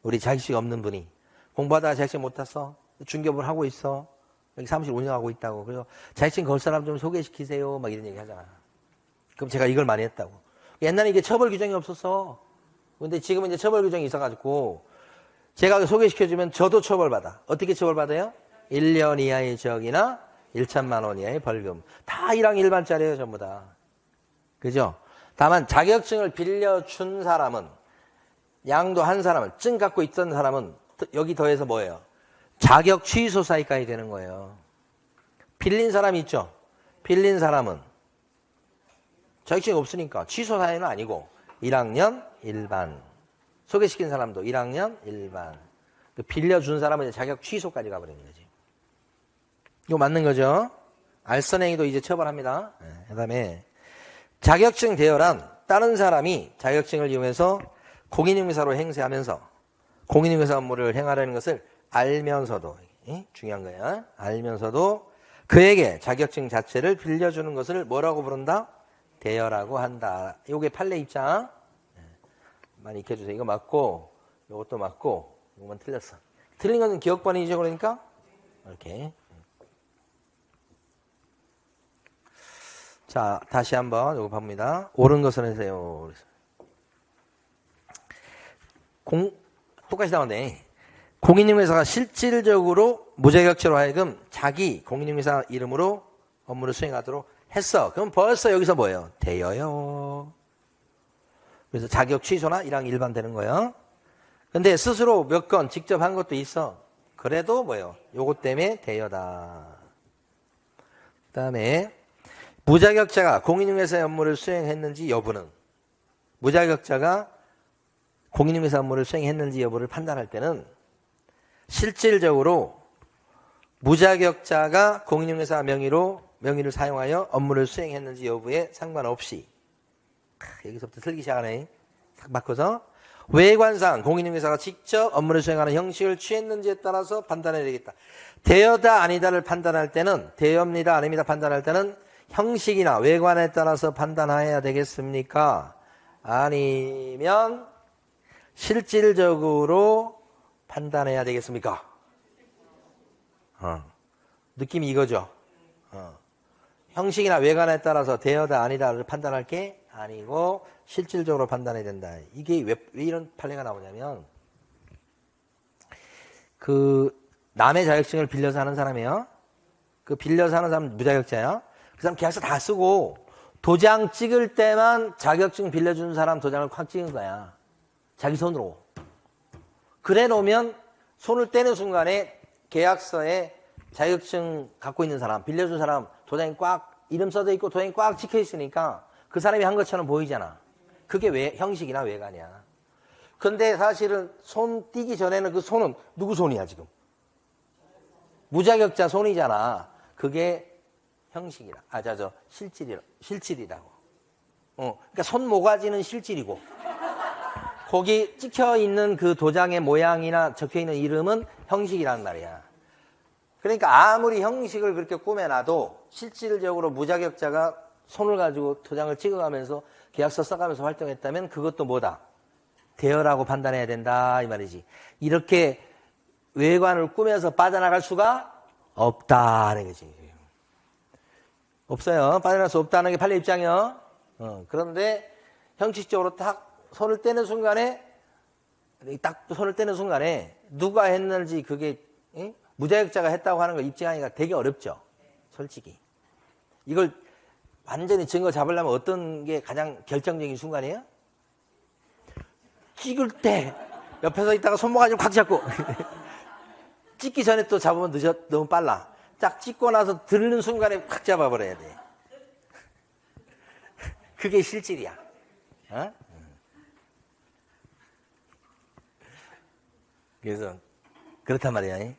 우리 자격증 없는 분이 공부하다가 자격증 못 탔어. 중개업을 하고 있어. 여기 사무실 운영하고 있다고. 그래서 자격증 걸 사람 좀 소개시키세요. 막 이런 얘기 하잖아. 그럼 제가 이걸 많이 했다고. 옛날에 이게 처벌 규정이 없었어. 근데 지금은 이제 처벌 규정이 있어가지고 제가 소개시켜주면 저도 처벌받아. 어떻게 처벌받아요? 1년 이하의 적이나 1천만 원 이하의 벌금. 다 1항 1반짜리예요, 전부 다. 그죠? 다만 자격증을 빌려준 사람은, 양도한 사람은, 증 갖고 있던 사람은 여기 더해서 뭐예요? 자격 취소 사유까지 되는 거예요. 빌린 사람이 있죠? 빌린 사람은 자격증이 없으니까 취소 사유는 아니고 1학년 일반. 소개시킨 사람도 1학년 일반. 빌려준 사람은 자격 취소까지 가버리는 거지. 이거 맞는 거죠? 알선행위도 이제 처벌합니다. 그 다음에 자격증 대여란 다른 사람이 자격증을 이용해서 공인중개사로 행세하면서 공인중개사 업무를 행하려는 것을 알면서도, 중요한 거야. 알면서도 그에게 자격증 자체를 빌려주는 것을 뭐라고 부른다? 대여라고 한다. 요게 판례 입장. 많이 익혀주세요. 이거 맞고, 요것도 맞고, 요것만 틀렸어. 틀린 건 기억번이죠, 그러니까? 이렇게. 자, 다시 한번 요거 봅니다. 옳은 것을 하세요. 똑같이 나오네. 공인중개사가 실질적으로 무자격자로 하여금 자기 공인중개사 이름으로 업무를 수행하도록 했어. 그럼 벌써 여기서 뭐예요? 대여요. 그래서 자격 취소나 1학 일반 되는 거예요. 근데 스스로 몇 건 직접 한 것도 있어. 그래도 뭐예요? 요것 때문에 대여다. 그 다음에 무자격자가 공인중개사 업무를 수행했는지 여부는, 무자격자가 공인중개사 업무를 수행했는지 여부를 판단할 때는 실질적으로 무자격자가 공인중개사 명의를 사용하여 업무를 수행했는지 여부에 상관없이, 여기서부터 틀기 시작하네. 딱 바꿔서 외관상 공인중개사가 직접 업무를 수행하는 형식을 취했는지에 따라서 판단해야 되겠다. 대여다 아니다를 판단할 때는, 대여입니다 아닙니다 판단할 때는 형식이나 외관에 따라서 판단해야 되겠습니까? 아니면 실질적으로 판단해야 되겠습니까? 느낌이 이거죠. 형식이나 외관에 따라서 대여다 아니다를 판단할 게 아니고 실질적으로 판단해야 된다. 이게 왜 이런 판례가 나오냐면, 남의 자격증을 빌려서 하는 사람이에요. 빌려서 하는 사람은 무자격자예요. 그 사람 계약서 다 쓰고 도장 찍을 때만 자격증 빌려준 사람 도장을 콱 찍은 거야. 자기 손으로. 그래 놓으면 손을 떼는 순간에 계약서에 자격증 갖고 있는 사람, 빌려준 사람 도장이 꽉, 이름 써져 있고 도장이 꽉 찍혀 있으니까 그 사람이 한 것처럼 보이잖아. 그게 형식이나 외관이야. 근데 사실은 손 띄기 전에는 그 손은 누구 손이야 지금? 무자격자 손이잖아. 그게 형식이라. 실질이라고. 그러니까 손 모가지는 실질이고, 거기 찍혀 있는 그 도장의 모양이나 적혀 있는 이름은 형식이란 말이야. 그러니까 아무리 형식을 그렇게 꾸며놔도 실질적으로 무자격자가 손을 가지고 도장을 찍어가면서 계약서 써가면서 활동했다면 그것도 뭐다? 대여라고 판단해야 된다 이 말이지. 이렇게 외관을 꾸며서 빠져나갈 수가 없다는 거지. 없어요. 빠져나갈 수 없다는 게 판례 입장이요. 그런데 형식적으로 딱 손을 떼는 순간에, 누가 했는지 그게 무자격자가 했다고 하는 걸 입증하기가 되게 어렵죠. 솔직히. 이걸 완전히 증거 잡으려면 어떤 게 가장 결정적인 순간이에요? 찍을 때 옆에서 있다가 손모가지 꽉 잡고 찍기 전에 또 잡으면 너무 빨라. 딱 찍고 나서 들는 순간에 꽉 잡아버려야 돼. 그게 실질이야. 그래서 그렇단 말이야.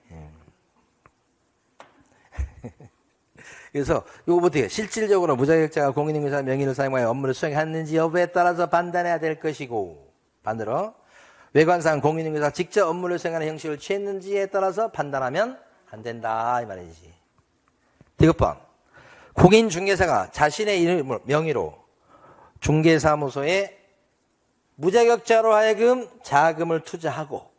그래서 이거부터 실질적으로 무자격자가 공인중개사 명의를 사용하여 업무를 수행했는지 여부에 따라서 판단해야 될 것이고, 반대로 외관상 공인중개사 직접 업무를 수행하는 형식을 취했는지에 따라서 판단하면 안 된다 이 말이지. 디귿번, 공인중개사가 자신의 이름을 명의로 중개사무소에 무자격자로 하여금 자금을 투자하고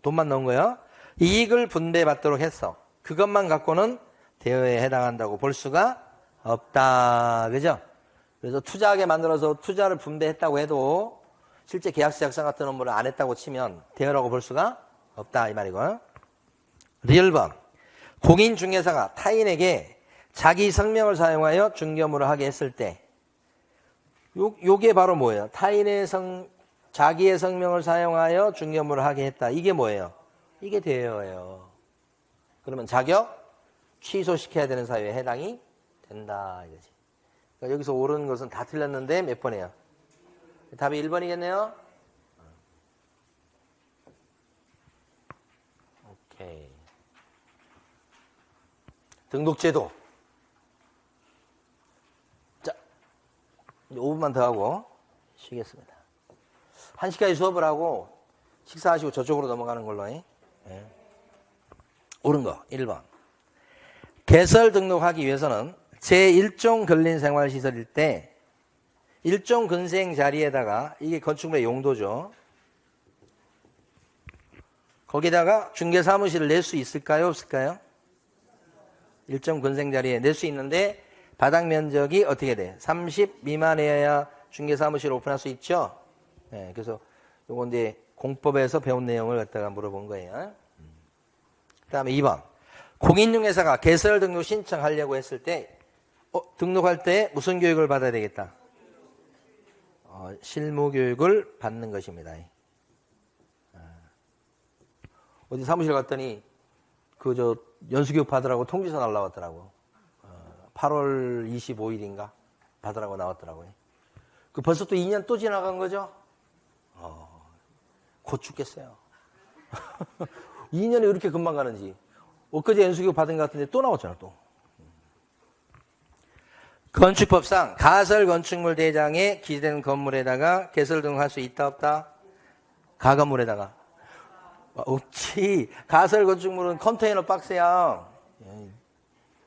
돈만 넣은 거예요. 이익을 분배받도록 했어. 그것만 갖고는 대여에 해당한다고 볼 수가 없다. 그죠? 그래서 투자하게 만들어서 투자를 분배했다고 해도 실제 계약서 작성 같은 업무를 안 했다고 치면 대여라고 볼 수가 없다 이 말이고. 리얼번, 공인중개사가 타인에게 자기 성명을 사용하여 중개업무를 하게 했을 때 요게 바로 뭐예요? 타인의 자기의 성명을 사용하여 중개업무를 하게 했다. 이게 뭐예요? 이게 대여예요. 그러면 자격 취소시켜야 되는 사유에 해당이 된다. 이거지. 그러니까 여기서 옳은 것은 다 틀렸는데 몇 번이에요? 답이 1번이겠네요? 오케이. 등록제도. 자, 5분만 더 하고 쉬겠습니다. 1시까지 수업을 하고 식사하시고 저쪽으로 넘어가는 걸로. 예. 옳은 거 1번. 개설 등록하기 위해서는 제1종 근린생활시설일 때 1종 근생 자리에다가 이게 건축물의 용도죠. 거기다가 중개사무실을 낼 수 있을까요? 없을까요? 1종 근생 자리에 낼 수 있는데 바닥 면적이 어떻게 돼? 30 미만이어야 중개사무실을 오픈할 수 있죠. 네, 그래서 요건 이제 공법에서 배운 내용을 갖다가 물어본 거예요. 그다음에 2번. 공인중개사가 개설 등록 신청하려고 했을 때 등록할 때 무슨 교육을 받아야 되겠다? 실무 교육을 받는 것입니다. 어디 사무실 갔더니 연수교육 받으라고 통지서 날라왔더라고. 8월 25일인가 받으라고 나왔더라고요. 벌써 또 2년 또 지나간 거죠? 곧 죽겠어요. 2년이 왜 이렇게 금방 가는지. 엊그제 연수교육 받은 것 같은데 또 나왔잖아, 또. 건축법상 가설 건축물 대장에 기재되는 건물에다가 개설 등록할 수 있다, 없다? 가건물에다가. 없지. 가설 건축물은 컨테이너 박스야.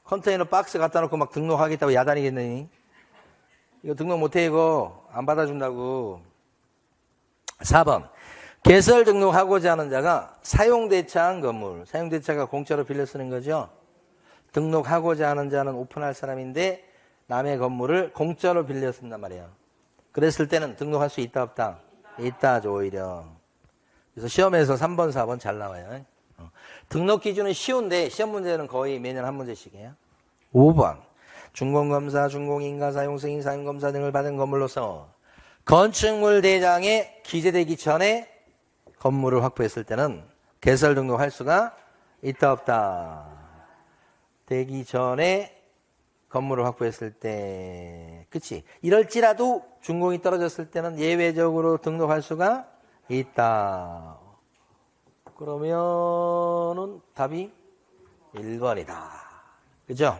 컨테이너 박스 갖다 놓고 막 등록하겠다고 야단이겠네. 이거 등록 못해, 이거. 안 받아준다고. 4번. 개설 등록하고자 하는 자가 사용대차한 건물, 사용대차가 공짜로 빌려 쓰는 거죠. 등록하고자 하는 자는 오픈할 사람인데 남의 건물을 공짜로 빌려 쓴단 말이에요. 그랬을 때는 등록할 수 있다, 없다? 있다죠, 오히려. 그래서 시험에서 3번, 4번 잘 나와요. 등록 기준은 쉬운데 시험 문제는 거의 매년 한 문제씩이에요. 5번. 준공검사, 준공인가, 사용승인, 사용검사 등을 받은 건물로서 건축물 대장에 기재되기 전에 건물을 확보했을 때는 개설 등록할 수가 있다, 없다? 되기 전에 건물을 확보했을 때, 그치? 이럴지라도 준공이 떨어졌을 때는 예외적으로 등록할 수가 있다. 그러면은 답이 1번이다. 그죠?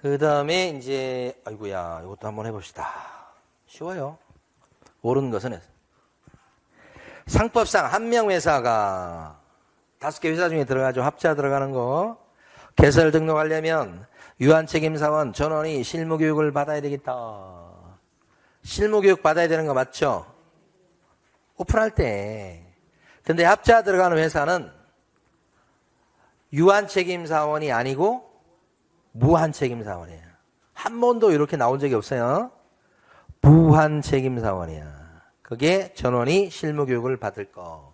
그 다음에 이제, 아이고야, 이것도 한번 해봅시다. 쉬워요. 옳은 것은 상법상 한 명 회사가 5개 회사 중에 들어가죠. 합자 들어가는 거. 개설 등록하려면 유한책임사원 전원이 실무교육을 받아야 되겠다. 실무교육 받아야 되는 거 맞죠? 오픈할 때. 근데 합자 들어가는 회사는 유한책임사원이 아니고 무한책임사원이에요. 한 번도 이렇게 나온 적이 없어요. 무한책임사원이야. 그게 전원이 실무교육을 받을 거.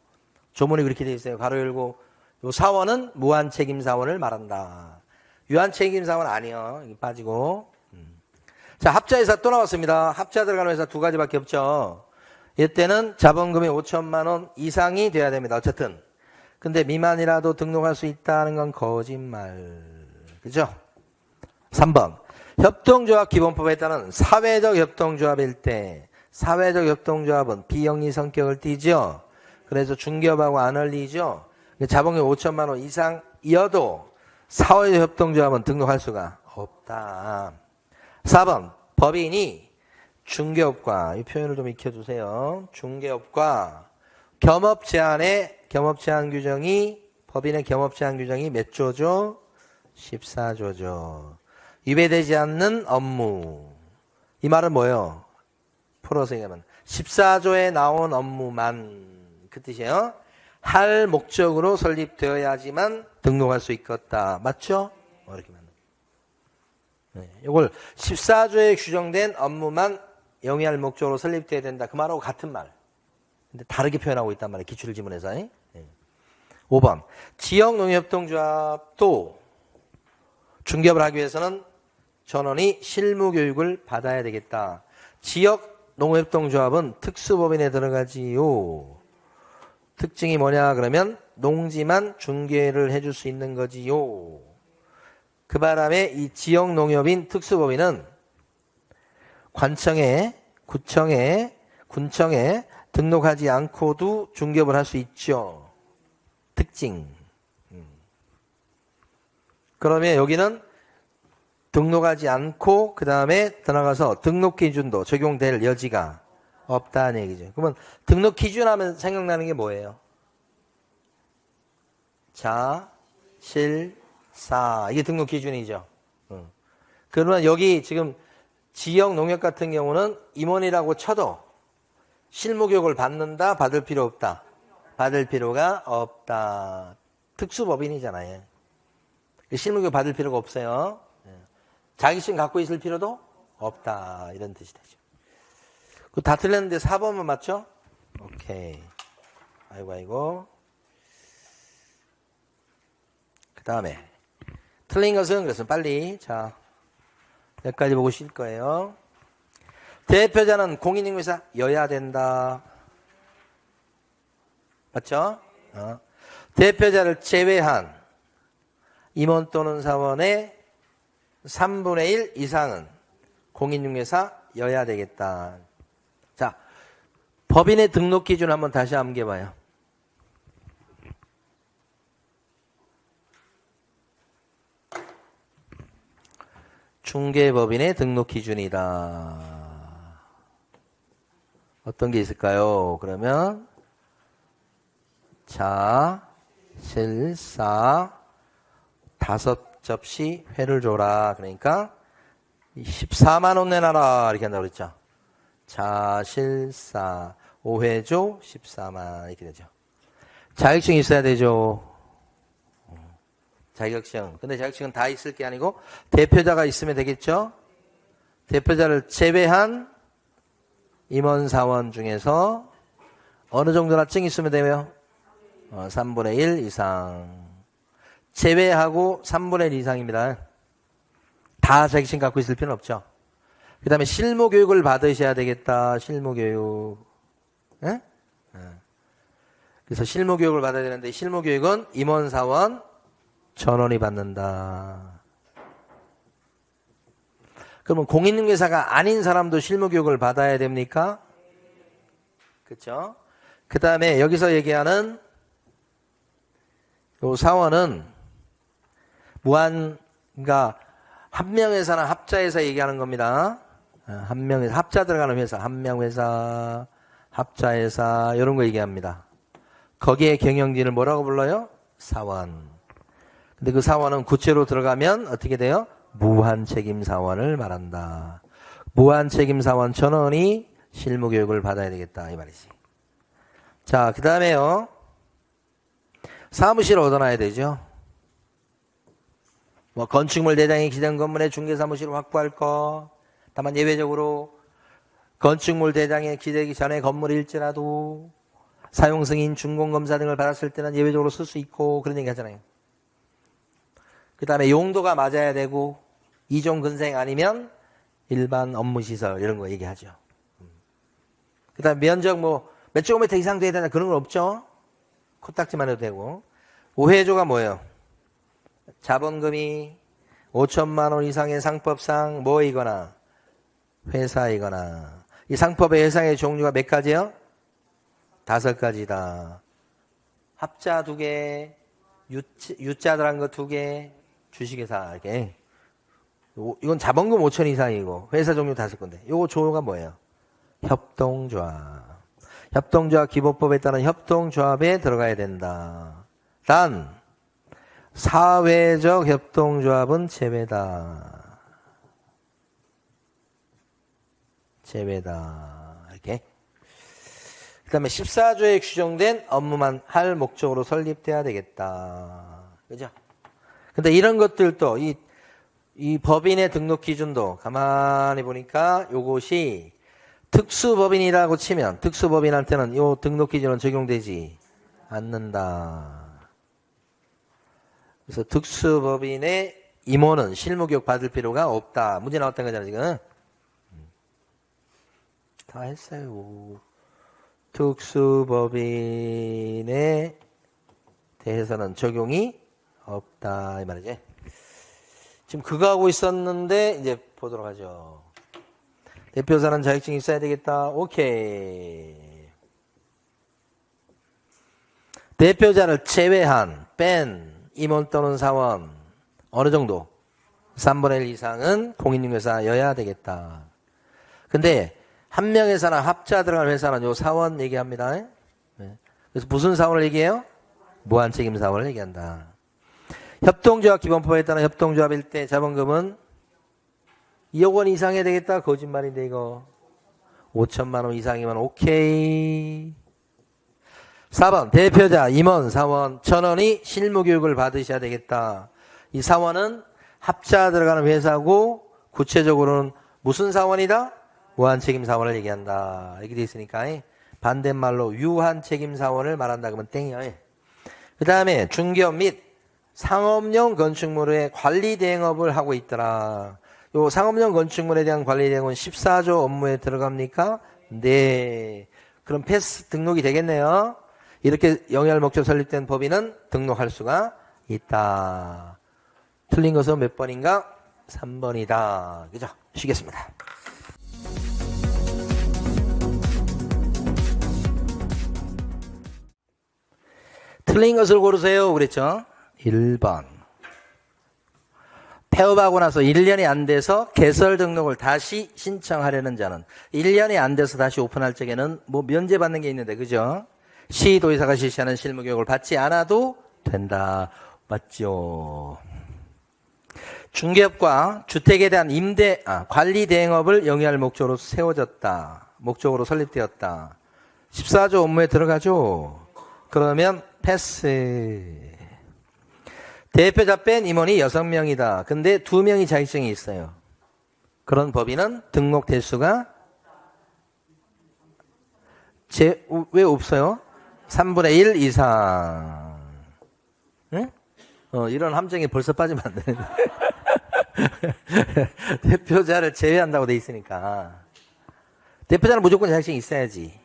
조문이 그렇게 되어 있어요. 가로 열고 요 사원은 무한책임사원을 말한다. 유한책임사원 아니요. 여기 빠지고. 자, 합자회사 또 나왔습니다. 합자 들어가는 회사 2가지밖에 없죠. 이때는 자본금이 5천만 원 이상이 돼야 됩니다. 어쨌든. 근데 미만이라도 등록할 수 있다는 건 거짓말. 그죠? 3번. 협동조합 기본법에 따른 사회적 협동조합일 때 사회적 협동조합은 비영리 성격을 띠죠. 그래서 중개업하고 안 어울리죠. 자본금 5천만 원 이상이어도 사회적 협동조합은 등록할 수가 없다. 4번. 법인이 중개업과 이 표현을 좀 익혀주세요. 중개업과 겸업 제한 규정이 법인의 겸업 제한 규정이 몇 조죠? 14조죠. 위배되지 않는 업무. 이 말은 뭐예요? 풀어서 얘기하면 14조에 나온 업무만 그 뜻이에요. 할 목적으로 설립되어야지만 등록할 수 있겠다. 맞죠? 이렇게 말하는. 네, 이걸 14조에 규정된 업무만 영위할 목적으로 설립되어야 된다. 그 말하고 같은 말. 근데 다르게 표현하고 있단 말이에요. 기출 지문에서. 네. 5번. 지역농협동조합도 중개업을 하기 위해서는 전원이 실무교육을 받아야 되겠다. 지역농협동조합은 특수법인에 들어가지요. 특징이 뭐냐 그러면 농지만 중개를 해줄 수 있는 거지요. 그 바람에 이 지역농협인 특수법인은 관청에, 구청에, 군청에 등록하지 않고도 중개업을 할 수 있죠. 특징. 그러면 여기는 등록하지 않고 그 다음에 들어가서 등록 기준도 적용될 여지가 없다는 얘기죠. 그러면 등록 기준 하면 생각나는 게 뭐예요? 자, 실, 사. 이게 등록 기준이죠. 그러면 여기 지금 지역 농협 같은 경우는 임원이라고 쳐도 실무교육을 받는다, 받을 필요 없다. 받을 필요가 없다. 특수법인이잖아요. 실무교육 받을 필요가 없어요. 자격증 갖고 있을 필요도 없다. 이런 뜻이 되죠. 그거 다 틀렸는데 4번만 맞죠? 오케이. 아이고. 그 다음에 틀린 것은 그래서 빨리 자 여기까지 보고 쉴 거예요. 대표자는 공인인증회사여야 된다. 맞죠? 대표자를 제외한 임원 또는 사원의 3분의 1 이상은 공인중개사여야 되겠다. 자, 법인의 등록 기준 한번 다시 암기해봐요. 중개법인의 등록 기준이다. 어떤 게 있을까요? 그러면 자, 실사 5접시 회를 줘라. 그러니까 14만 원 내놔라. 이렇게 한다고 그랬죠. 자실사 5회조 14만 이렇게 되죠. 자격증이 있어야 되죠. 자격증. 근데 자격증은 다 있을 게 아니고 대표자가 있으면 되겠죠. 대표자를 제외한 임원사원 중에서 어느 정도나 증이 있으면 돼요? 3분의 1 이상. 제외하고 3분의 1 이상입니다. 다 자격증 갖고 있을 필요는 없죠. 그 다음에 실무교육을 받으셔야 되겠다. 실무교육. 예? 그래서 실무교육을 받아야 되는데 실무교육은 임원사원 전원이 받는다. 그러면 공인중개사가 아닌 사람도 실무교육을 받아야 됩니까? 그렇죠? 그 다음에 여기서 얘기하는 요 사원은 그러니까 한명회사나 합자회사 얘기하는 겁니다. 한명회사, 합자 들어가는 회사, 한명회사, 합자회사 이런 거 얘기합니다. 거기에 경영진을 뭐라고 불러요? 사원. 근데 그 사원은 구체로 들어가면 어떻게 돼요? 무한책임사원을 말한다. 무한책임사원 전원이 실무교육을 받아야 되겠다 이 말이지. 자, 그 다음에요. 사무실을 얻어놔야 되죠. 뭐 건축물 대장이 기존 건물의 중개사무실을 확보할 거. 다만 예외적으로 건축물 대장에 기대기 전에 건물일지라도 사용승인, 준공검사 등을 받았을 때는 예외적으로 쓸 수 있고 그런 얘기 하잖아요. 그 다음에 용도가 맞아야 되고 이종 근생 아니면 일반 업무시설 이런 거 얘기하죠. 그 다음에 면적 몇 제곱미터 이상 돼야 되나 그런 건 없죠. 코딱지만 해도 되고. 5회조가 뭐예요? 자본금이 5천만 원 이상의 상법상 뭐이거나 회사이거나 이 상법의 회사의 종류가 몇 가지요? 5가지다. 합자 2개, 유자 들어간 거 2개, 주식회사 이렇게. 이건 자본금 5천 이상이고 회사 종류 5건데 요거 조가 뭐예요? 협동조합. 협동조합 기본법에 따른 협동조합에 들어가야 된다. 단 사회적 협동조합은 제외다. 제외다. 이렇게. 그 다음에 14조에 규정된 업무만 할 목적으로 설립돼야 되겠다. 그죠? 근데 이런 것들도 이 법인의 등록 기준도 가만히 보니까 요것이 특수법인이라고 치면 특수법인한테는 요 등록 기준은 적용되지 않는다. 그래서 특수법인의 임원은 실무교육 받을 필요가 없다. 문제 나왔던 거잖아, 지금. 다 했어요. 특수법인에 대해서는 적용이 없다. 이 말이지. 지금 그거 하고 있었는데, 이제 보도록 하죠. 대표자는 자격증이 있어야 되겠다. 오케이. 대표자를 제외한, 뺀 임원 또는 사원, 어느 정도? 3분의 1 이상은 공인중개사여야 되겠다. 근데, 한 명 회사나 합자 들어간 회사는 요 사원 얘기합니다. 네. 그래서 무슨 사원을 얘기해요? 무한책임 사원을 얘기한다. 협동조합 기본법에 따른 협동조합일 때 자본금은 2억 원 이상 해야 되겠다. 거짓말인데 이거. 5천만 원 이상이면 오케이. 4번 대표자, 임원, 사원 1,000원이 실무교육을 받으셔야 되겠다. 이 사원은 합자 들어가는 회사고 구체적으로는 무슨 사원이다? 무한책임 사원을 얘기한다. 이렇게 되어 있으니까 반대말로 유한책임 사원을 말한다 그러면 땡이야. 그 다음에 중개업 및 상업용 건축물의 관리 대행업을 하고 있더라. 요 상업용 건축물에 대한 관리 대행은 14조 업무에 들어갑니까? 네. 그럼 패스 등록이 되겠네요. 이렇게 영위할 목적 설립된 법인은 등록할 수가 있다. 틀린 것은 몇 번인가? 3번이다. 그죠? 쉬겠습니다. 틀린 것을 고르세요. 그랬죠? 1번. 폐업하고 나서 1년이 안 돼서 개설 등록을 다시 신청하려는 자는 1년이 안 돼서 다시 오픈할 적에는 뭐 면제받는 게 있는데, 그죠? 시도의사가 실시하는 실무교육을 받지 않아도 된다. 맞죠? 중개업과 주택에 대한 관리 대행업을 영위할 목적으로 세워졌다. 목적으로 설립되었다. 14조 업무에 들어가죠. 그러면 패스. 대표자 뺀 임원이 6명이다. 근데 2명이 자격증이 있어요. 그런 법인은 등록될 수가 왜 없어요? 3분의 1 이상. 응? 이런 함정에 벌써 빠지면 안 되는데. 대표자를 제외한다고 돼 있으니까. 대표자는 무조건 자격증이 있어야지.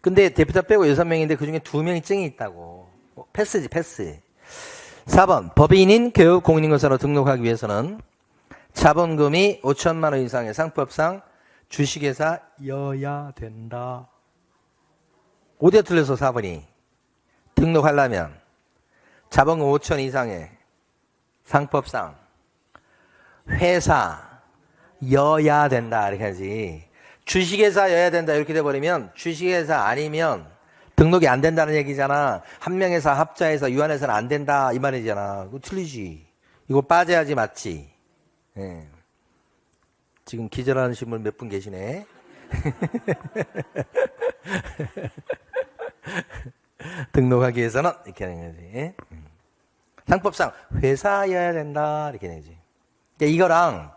근데 대표자 빼고 6명인데 그중에 2명이 증이 있다고. 패스지, 패스. 4번 법인인 교육공인인거사로 등록하기 위해서는 자본금이 5천만 원 이상의 상법상 주식회사여야 된다. 어디에 틀려서 4번이 등록하려면 자본금 5천 이상의 상법상 회사여야 된다 이렇게 하지. 주식회사여야 된다 이렇게 돼버리면 주식회사 아니면 등록이 안 된다는 얘기잖아. 한 명회사 합자해서 유한해서는 안 된다 이 말이잖아. 그거 틀리지. 이거 빠져야지 맞지. 예. 지금 기절하는 분 몇 분 계시네. 등록하기 위해서는 이렇게 하는 거지. 상법상 회사여야 된다 이렇게 되지. 그러니까 이거랑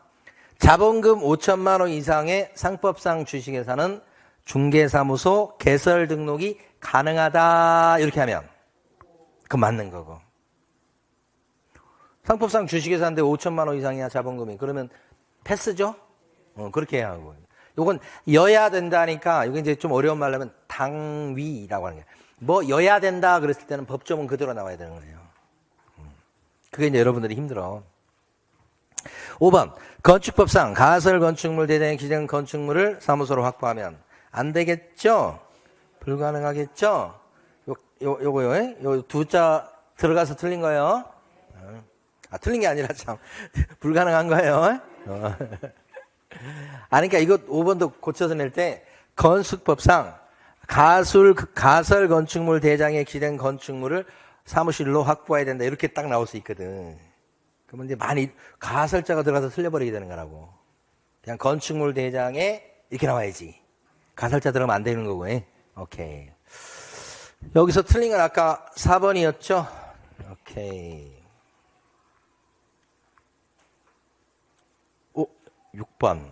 자본금 5천만 원 이상의 상법상 주식회사는 중개사무소 개설 등록이 가능하다 이렇게 하면 그건 맞는 거고. 상법상 주식회사인데 5천만 원 이상이야 자본금이. 그러면 패스죠? 그렇게 해야 하고. 요건 여야 된다니까 이게 이제 좀 어려운 말로 하면 당위라고 하는 거예요. 뭐 여야 된다 그랬을 때는 법조문 그대로 나와야 되는 거예요. 그게 이제 여러분들이 힘들어. 5번 건축법상 가설 건축물 대장에 기재된 건축물을 사무소로 확보하면 안 되겠죠? 불가능하겠죠? 요거요. 요 두 자 들어가서 틀린 거예요. 틀린 게 아니라 참 불가능한 거예요. 그러니까 이거 5번도 고쳐서 낼 때 건축법상 가설 건축물 대장에 기재된 건축물을 사무실로 확보해야 된다. 이렇게 딱 나올 수 있거든. 그러면 이제 많이 가설자가 들어가서 틀려버리게 되는 거라고. 그냥 건축물 대장에 이렇게 나와야지. 가설자 들어가면 안 되는 거고. 오케이. 여기서 틀린 건 아까 4번이었죠? 오케이. 6번.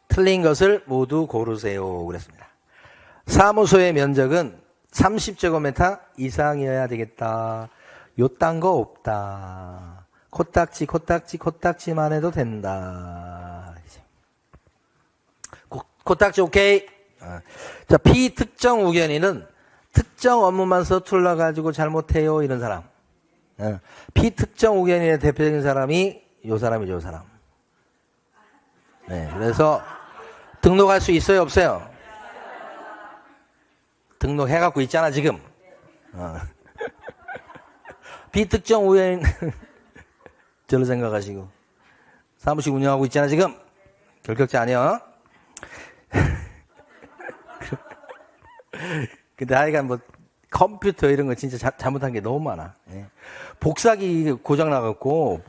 틀린 것을 모두 고르세요. 그랬습니다. 사무소의 면적은 30제곱미터 이상이어야 되겠다. 요딴 거 없다. 코딱지만 해도 된다. 코딱지 오케이. 자, 비특정 우견이는 특정 업무만 서툴러 가지고 잘못해요 이런 사람. 비특정 우견인의 대표적인 사람이 요 사람이죠, 요 사람. 네, 그래서 등록할 수 있어요, 없어요? 등록해갖고 있잖아 지금. 비특정 우견인 저로 생각하시고 사무실 운영하고 있잖아 지금. 결격자 아니야? 근데 하여간 뭐 컴퓨터 이런 거 진짜 잘못한 게 너무 많아. 예. 복사기 고장 나갖고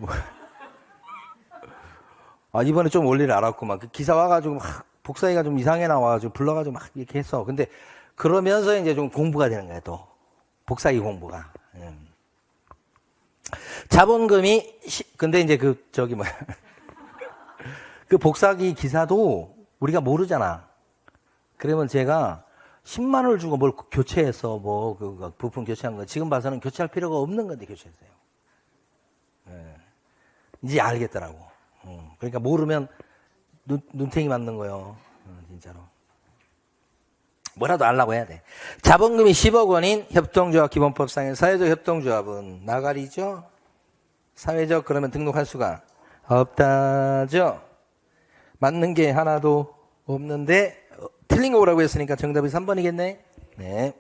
이번에 좀 원리를 알았구만. 그 기사 와가지고 막 복사기가 좀 이상하게 나와가지고 불러가지고 막 이렇게 했어. 근데 그러면서 이제 좀 공부가 되는 거야 또. 복사기 공부가. 자본금이 근데 이제 그 복사기 기사도 우리가 모르잖아. 그러면 제가 10만 원을 주고 뭘 교체해서 부품 교체한 거 지금 봐서는 교체할 필요가 없는 건데 교체했어요. 이제 알겠더라고. 그러니까 모르면 눈탱이 맞는 거요. 진짜로. 뭐라도 알라고 해야 돼. 자본금이 10억 원인 협동조합 기본법상의 사회적 협동조합은 나가리죠. 사회적 그러면 등록할 수가 없다죠. 맞는 게 하나도 없는데 틀린 거 오라고 했으니까 정답이 3번이겠네. 네.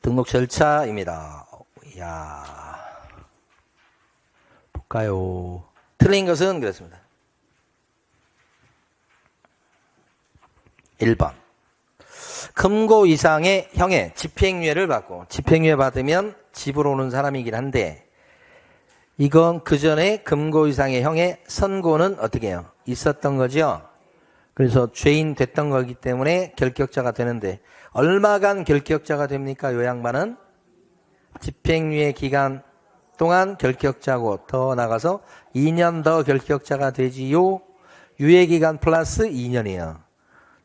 등록 절차입니다. 이야. 볼까요? 틀린 것은 그렇습니다. 1번. 금고 이상의 형의 집행유예를 받고 집행유예 받으면 집으로 오는 사람이긴 한데 이건 그 전에 금고 이상의 형의 선고는 어떻게 해요? 있었던 거죠. 그래서 죄인 됐던 거기 때문에 결격자가 되는데 얼마간 결격자가 됩니까? 요 양반은 집행유예 기간 동안 결격자고 더 나가서 2년 더 결격자가 되지요. 유예기간 플러스 2년이에요.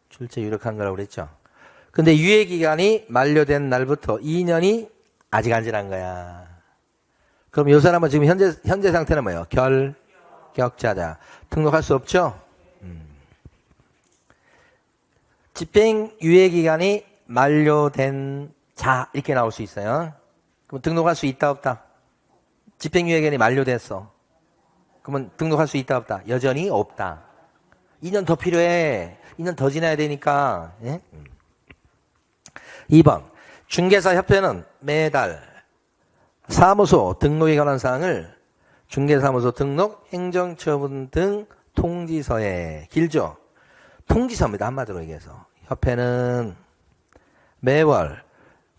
출제 유력한 거라고 그랬죠. 근데 유예기간이 만료된 날부터 2년이 아직 안 지난 거야. 그럼 이 사람은 지금 현재 상태는 뭐예요? 결격자자. 등록할 수 없죠? 집행유예기간이 만료된 자 이렇게 나올 수 있어요. 그럼 등록할 수 있다 없다? 집행유예기간이 만료됐어. 그러면 등록할 수 있다 없다? 여전히 없다. 2년 더 필요해. 2년 더 지나야 되니까. 예? 2번 중개사협회는 매달 사무소 등록에 관한 사항을 중개사무소 등록, 행정처분 등 통지서에 길죠. 통지서입니다. 한마디로 얘기해서. 협회는 매월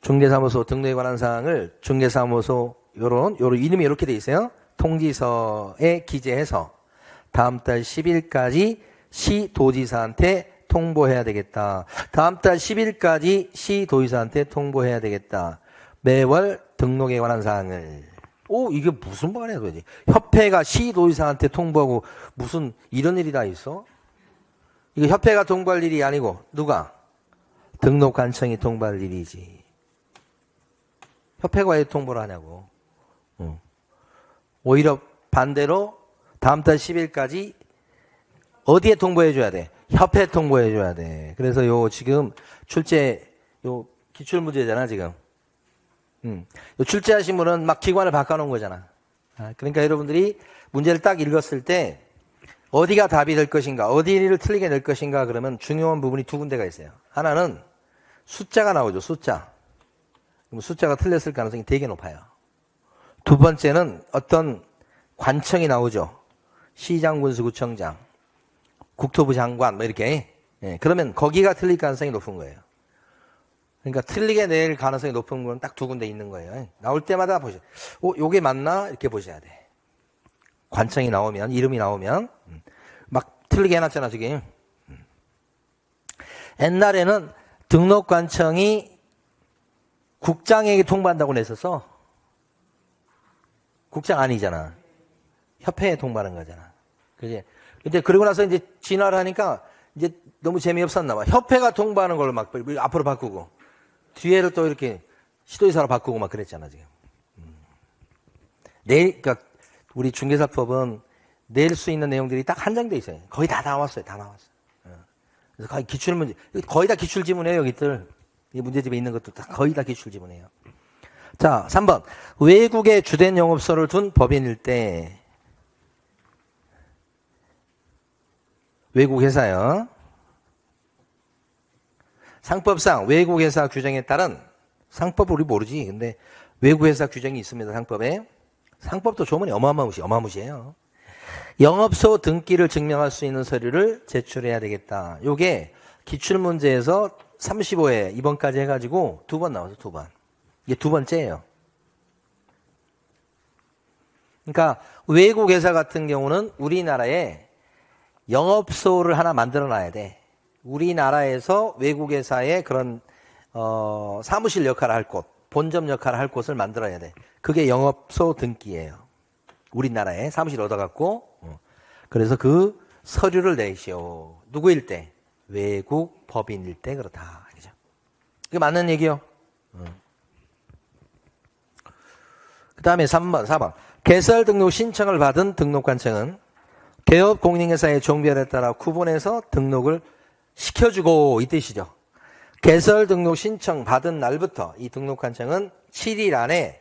중개사무소 등록에 관한 사항을 중개사무소 요런 이름이 이렇게 돼 있어요. 통지서에 기재해서 다음 달 10일까지 시도지사한테 통보해야 되겠다. 다음 달 10일까지 시도지사한테 통보해야 되겠다. 매월 등록에 관한 사항을. 이게 무슨 말이야 도대체. 협회가 시도지사한테 통보하고 무슨 이런 일이 다 있어? 이거 협회가 통보할 일이 아니고 누가? 등록관청이 통보할 일이지. 협회가 왜 통보를 하냐고. 오히려 반대로 다음 달 10일까지 어디에 통보해줘야 돼? 협회에 통보해줘야 돼. 그래서 요 지금 요 기출문제잖아 지금. 요 출제하신 분은 막 기관을 바꿔놓은 거잖아. 그러니까 여러분들이 문제를 딱 읽었을 때 어디가 답이 될 것인가, 어디를 틀리게 낼 것인가 그러면 중요한 부분이 두 군데가 있어요. 하나는 숫자가 나오죠. 숫자. 그럼 숫자가 틀렸을 가능성이 되게 높아요. 두 번째는 어떤 관청이 나오죠. 시장, 군수, 구청장, 국토부 장관 뭐 이렇게. 그러면 거기가 틀릴 가능성이 높은 거예요. 그러니까 틀리게 낼 가능성이 높은 건 딱 두 군데 있는 거예요. 나올 때마다 보셔. 요게 맞나? 이렇게 보셔야 돼. 관청이 나오면, 이름이 나오면 막 틀리게 해놨잖아 지금. 옛날에는 등록관청이 국장에게 통보한다고 냈었어. 국장 아니잖아. 협회에 통보하는 거잖아. 그지? 근데 그러고 나서 이제 진화를 하니까 이제 너무 재미없었나 봐. 협회가 통보하는 걸로 막 앞으로 바꾸고 뒤에를 또 이렇게 시도지사로 바꾸고 막 그랬잖아 지금. 그러니까 우리 중개사법은 낼 수 있는 내용들이 딱 한정돼 있어요. 거의 다 나왔어요. 다 나왔어요. 그래서 거의 기출문제, 거의 다 기출지문이에요, 여기들. 이 문제집에 있는 것도 다 거의 다 기출지문이에요. 자, 3번. 외국에 주된 영업소를 둔 법인일 때, 외국 회사요. 상법상 외국 회사 규정에 따른, 상법 우리 모르지. 근데 외국 회사 규정이 있습니다, 상법에. 상법도 조문이 어마무시해요. 영업소 등기를 증명할 수 있는 서류를 제출해야 되겠다. 요게 기출문제에서 35회 이번까지 해가지고 2번 나와서 2번. 이게 2번째예요. 그러니까 외국 회사 같은 경우는 우리나라에 영업소를 하나 만들어 놔야 돼. 우리나라에서 외국 회사의 그런 사무실 역할을 할 곳, 본점 역할을 할 곳을 만들어야 돼. 그게 영업소 등기예요. 우리나라에 사무실 얻어갖고 그래서 그 서류를 내시오. 누구일 때? 외국 법인일 때 그렇다. 그죠? 이게 맞는 얘기요. 그 다음에 3번, 4번. 개설 등록 신청을 받은 등록관청은 개업 공인회사의 종별에 따라 구분해서 등록을 시켜주고 이 뜻이죠. 개설 등록 신청 받은 날부터 이 등록관청은 7일 안에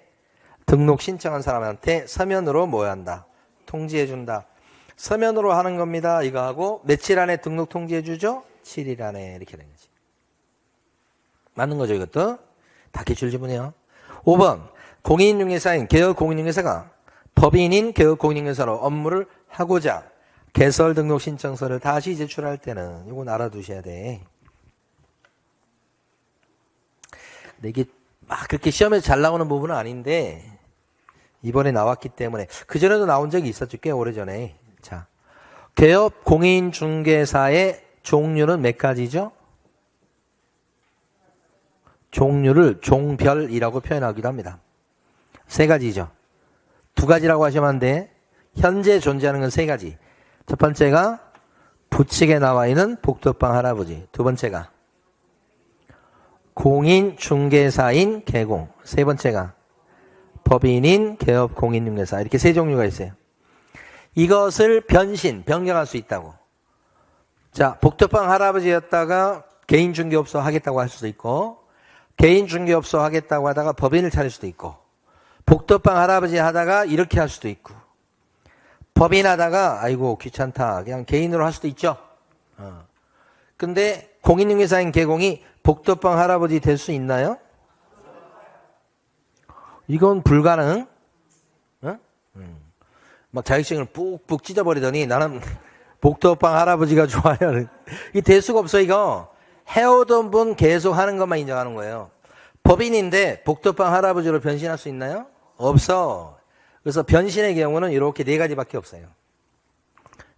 등록 신청한 사람한테 서면으로 뭐 한다? 통지해준다. 서면으로 하는 겁니다. 이거 하고 며칠 안에 등록 통지해주죠? 7일 안에 이렇게 된 거지. 맞는 거죠, 이것도? 다 기출지문이에요. 5번. 공인중개사인 개업공인중개사가 법인인 개업공인중개사로 업무를 하고자 개설 등록 신청서를 다시 제출할 때는 이건 알아두셔야 돼. 근데 이게 막 그렇게 시험에서 잘 나오는 부분은 아닌데 이번에 나왔기 때문에 그전에도 나온 적이 있었죠. 꽤 오래전에. 자, 개업 공인중개사의 종류는 몇 가지죠? 종류를 종별이라고 표현하기도 합니다. 3가지죠. 2가지라고 하시면 안 돼. 현재 존재하는 건 3가지. 첫 번째가 부칙에 나와 있는 복덕방 할아버지. 2번째가 공인중개사인 개공. 3번째가 법인인 개업 공인중개사. 이렇게 3종류가 있어요. 이것을 변경할 수 있다고. 자, 복덕방 할아버지였다가 개인중개업소 하겠다고 할 수도 있고, 개인중개업소 하겠다고 하다가 법인을 차릴 수도 있고, 복덕방 할아버지 하다가 이렇게 할 수도 있고, 법인 하다가 아이고 귀찮다 그냥 개인으로 할 수도 있죠. 근데 공인중개사인 개공이 복덕방 할아버지 될 수 있나요? 이건 불가능. 막 자격증을 뿍뿍 찢어버리더니 나는 복덕방 할아버지가 좋아요. 이게 될 수가 없어. 이거 해오던 분 계속 하는 것만 인정하는 거예요. 법인인데 복덕방 할아버지로 변신할 수 있나요? 없어. 그래서 변신의 경우는 이렇게 4가지밖에 없어요.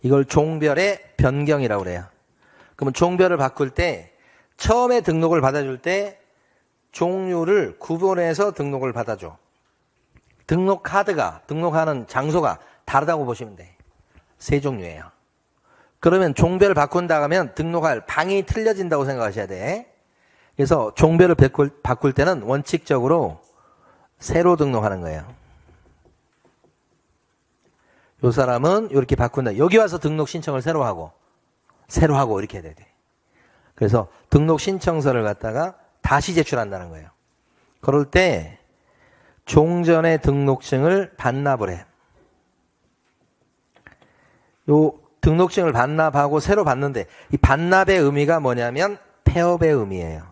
이걸 종별의 변경이라고 그래요. 그러면 종별을 바꿀 때 처음에 등록을 받아줄 때 종류를 구분해서 등록을 받아줘. 등록 카드가, 등록하는 장소가 다르다고 보시면 돼. 3종류예요. 그러면 종별을 바꾼다 하면 등록할 방이 틀려진다고 생각하셔야 돼. 그래서 종별을 바꿀 때는 원칙적으로 새로 등록하는 거예요. 요 사람은 이렇게 바꾼다. 여기 와서 등록 신청을 새로 하고 이렇게 해야 돼. 그래서 등록 신청서를 갖다가 다시 제출한다는 거예요. 그럴 때 종전의 등록증을 반납을 해. 요 등록증을 반납하고 새로 받는데 이 반납의 의미가 뭐냐면 폐업의 의미예요.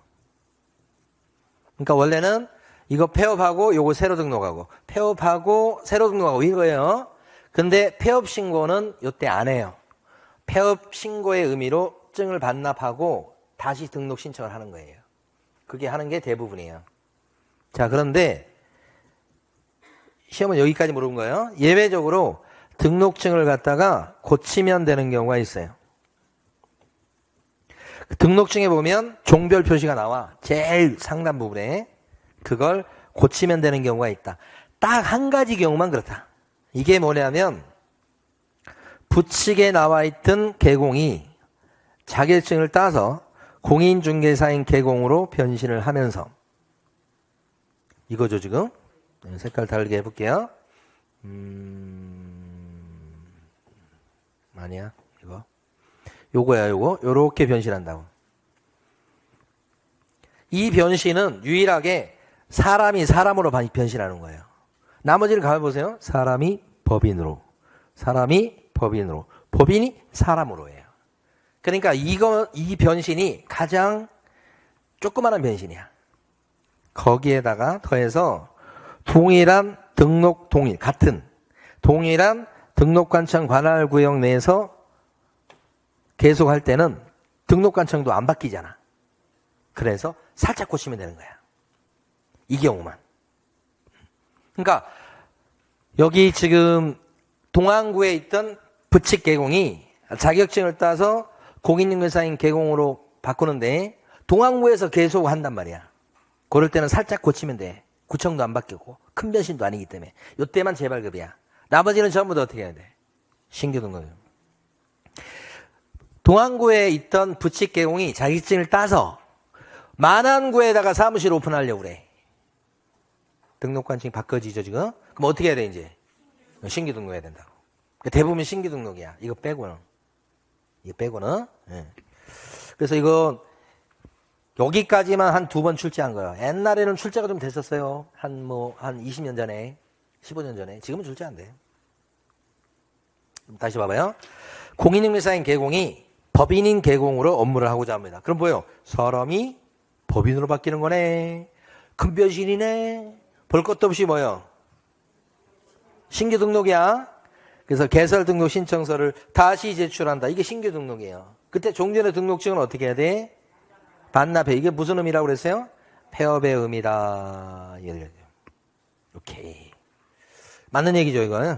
그러니까 원래는 이거 폐업하고 요거 새로 등록하고 폐업하고 새로 등록하고 이거예요. 근데 폐업 신고는 요때 안 해요. 폐업 신고의 의미로 증을 반납하고 다시 등록 신청을 하는 거예요. 그게 하는 게 대부분이에요. 자, 그런데 시험은 여기까지 물어본 거예요. 예외적으로 등록증을 갖다가 고치면 되는 경우가 있어요. 등록증에 보면 종별 표시가 나와. 제일 상단 부분에. 그걸 고치면 되는 경우가 있다. 딱 한 가지 경우만 그렇다. 이게 뭐냐면 부칙에 나와 있던 개공이 자격증을 따서 공인중개사인 개공으로 변신을 하면서 이거죠 지금. 색깔 다르게 해볼게요. 아니야, 이거. 요거야, 요거. 요렇게 변신한다고. 이 변신은 유일하게 사람이 사람으로 변신하는 거예요. 나머지는 가만보세요. 사람이 법인으로. 사람이 법인으로. 법인이 사람으로예요. 그러니까 이 변신이 가장 조그마한 변신이야. 거기에다가 더해서 동일한 등록 동일, 같은 동일한 등록관청 관할구역 내에서 계속할 때는 등록관청도 안 바뀌잖아. 그래서 살짝 고치면 되는 거야. 이 경우만. 그러니까 여기 지금 동안구에 있던 부칙계공이 자격증을 따서 공인중개사인 계공으로 바꾸는데 동안구에서 계속 한단 말이야. 그럴 때는 살짝 고치면 돼. 구청도 안 바뀌고 큰 변신도 아니기 때문에 이때만 재발급이야. 나머지는 전부 다 어떻게 해야 돼? 신규 등록이요. 동안구에 있던 부칙계공이 자격증을 따서 만안구에다가 사무실 오픈하려고 그래. 등록관청이 바꿔지죠 지금? 그럼 어떻게 해야 돼 이제? 신규 등록해야 된다고. 대부분 신규 등록이야. 이거 빼고는. 이거 빼고는. 예. 그래서 이거 여기까지만 한 2번 출제한 거예요. 옛날에는 출제가 좀 됐었어요. 한 20년 전에, 15년 전에. 지금은 출제 안 돼. 다시 봐봐요. 공인중개사인 계공이 법인인 계공으로 업무를 하고자 합니다. 그럼 뭐예요? 사람이 법인으로 바뀌는 거네. 큰 변신이네. 볼 것도 없이 뭐예요? 신규 등록이야. 그래서 개설 등록 신청서를 다시 제출한다. 이게 신규 등록이에요. 그때 종전의 등록증은 어떻게 해야 돼? 반납해. 이게 무슨 의미라고 그랬어요? 폐업의 의미다. 오케이. 맞는 얘기죠, 이거는.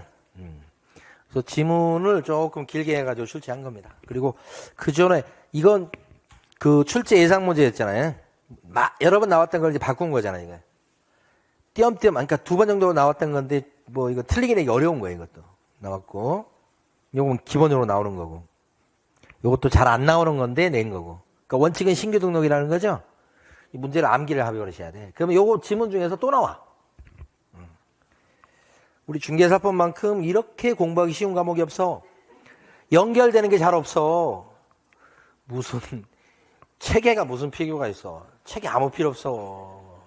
그래서 지문을 조금 길게 해가지고 출제한 겁니다. 그리고 그 전에 이건 그 출제 예상 문제였잖아요. 여러 번 나왔던 걸 이제 바꾼 거잖아요, 이거. 띄엄띄엄, 그러니까 2번 정도 나왔던 건데, 뭐 이거 틀리기 내기 어려운 거예요, 이것도. 나왔고. 요건 기본으로 나오는 거고. 요것도 잘 안 나오는 건데 낸 거고. 그러니까 원칙은 신규 등록이라는 거죠. 이 문제를 암기를 하고 그러셔야 돼. 그러면 요거 지문 중에서 또 나와. 우리 중개사법만큼 이렇게 공부하기 쉬운 과목이 없어. 연결되는 게 잘 없어. 무슨 체계가 무슨 필요가 있어. 체계 아무 필요 없어.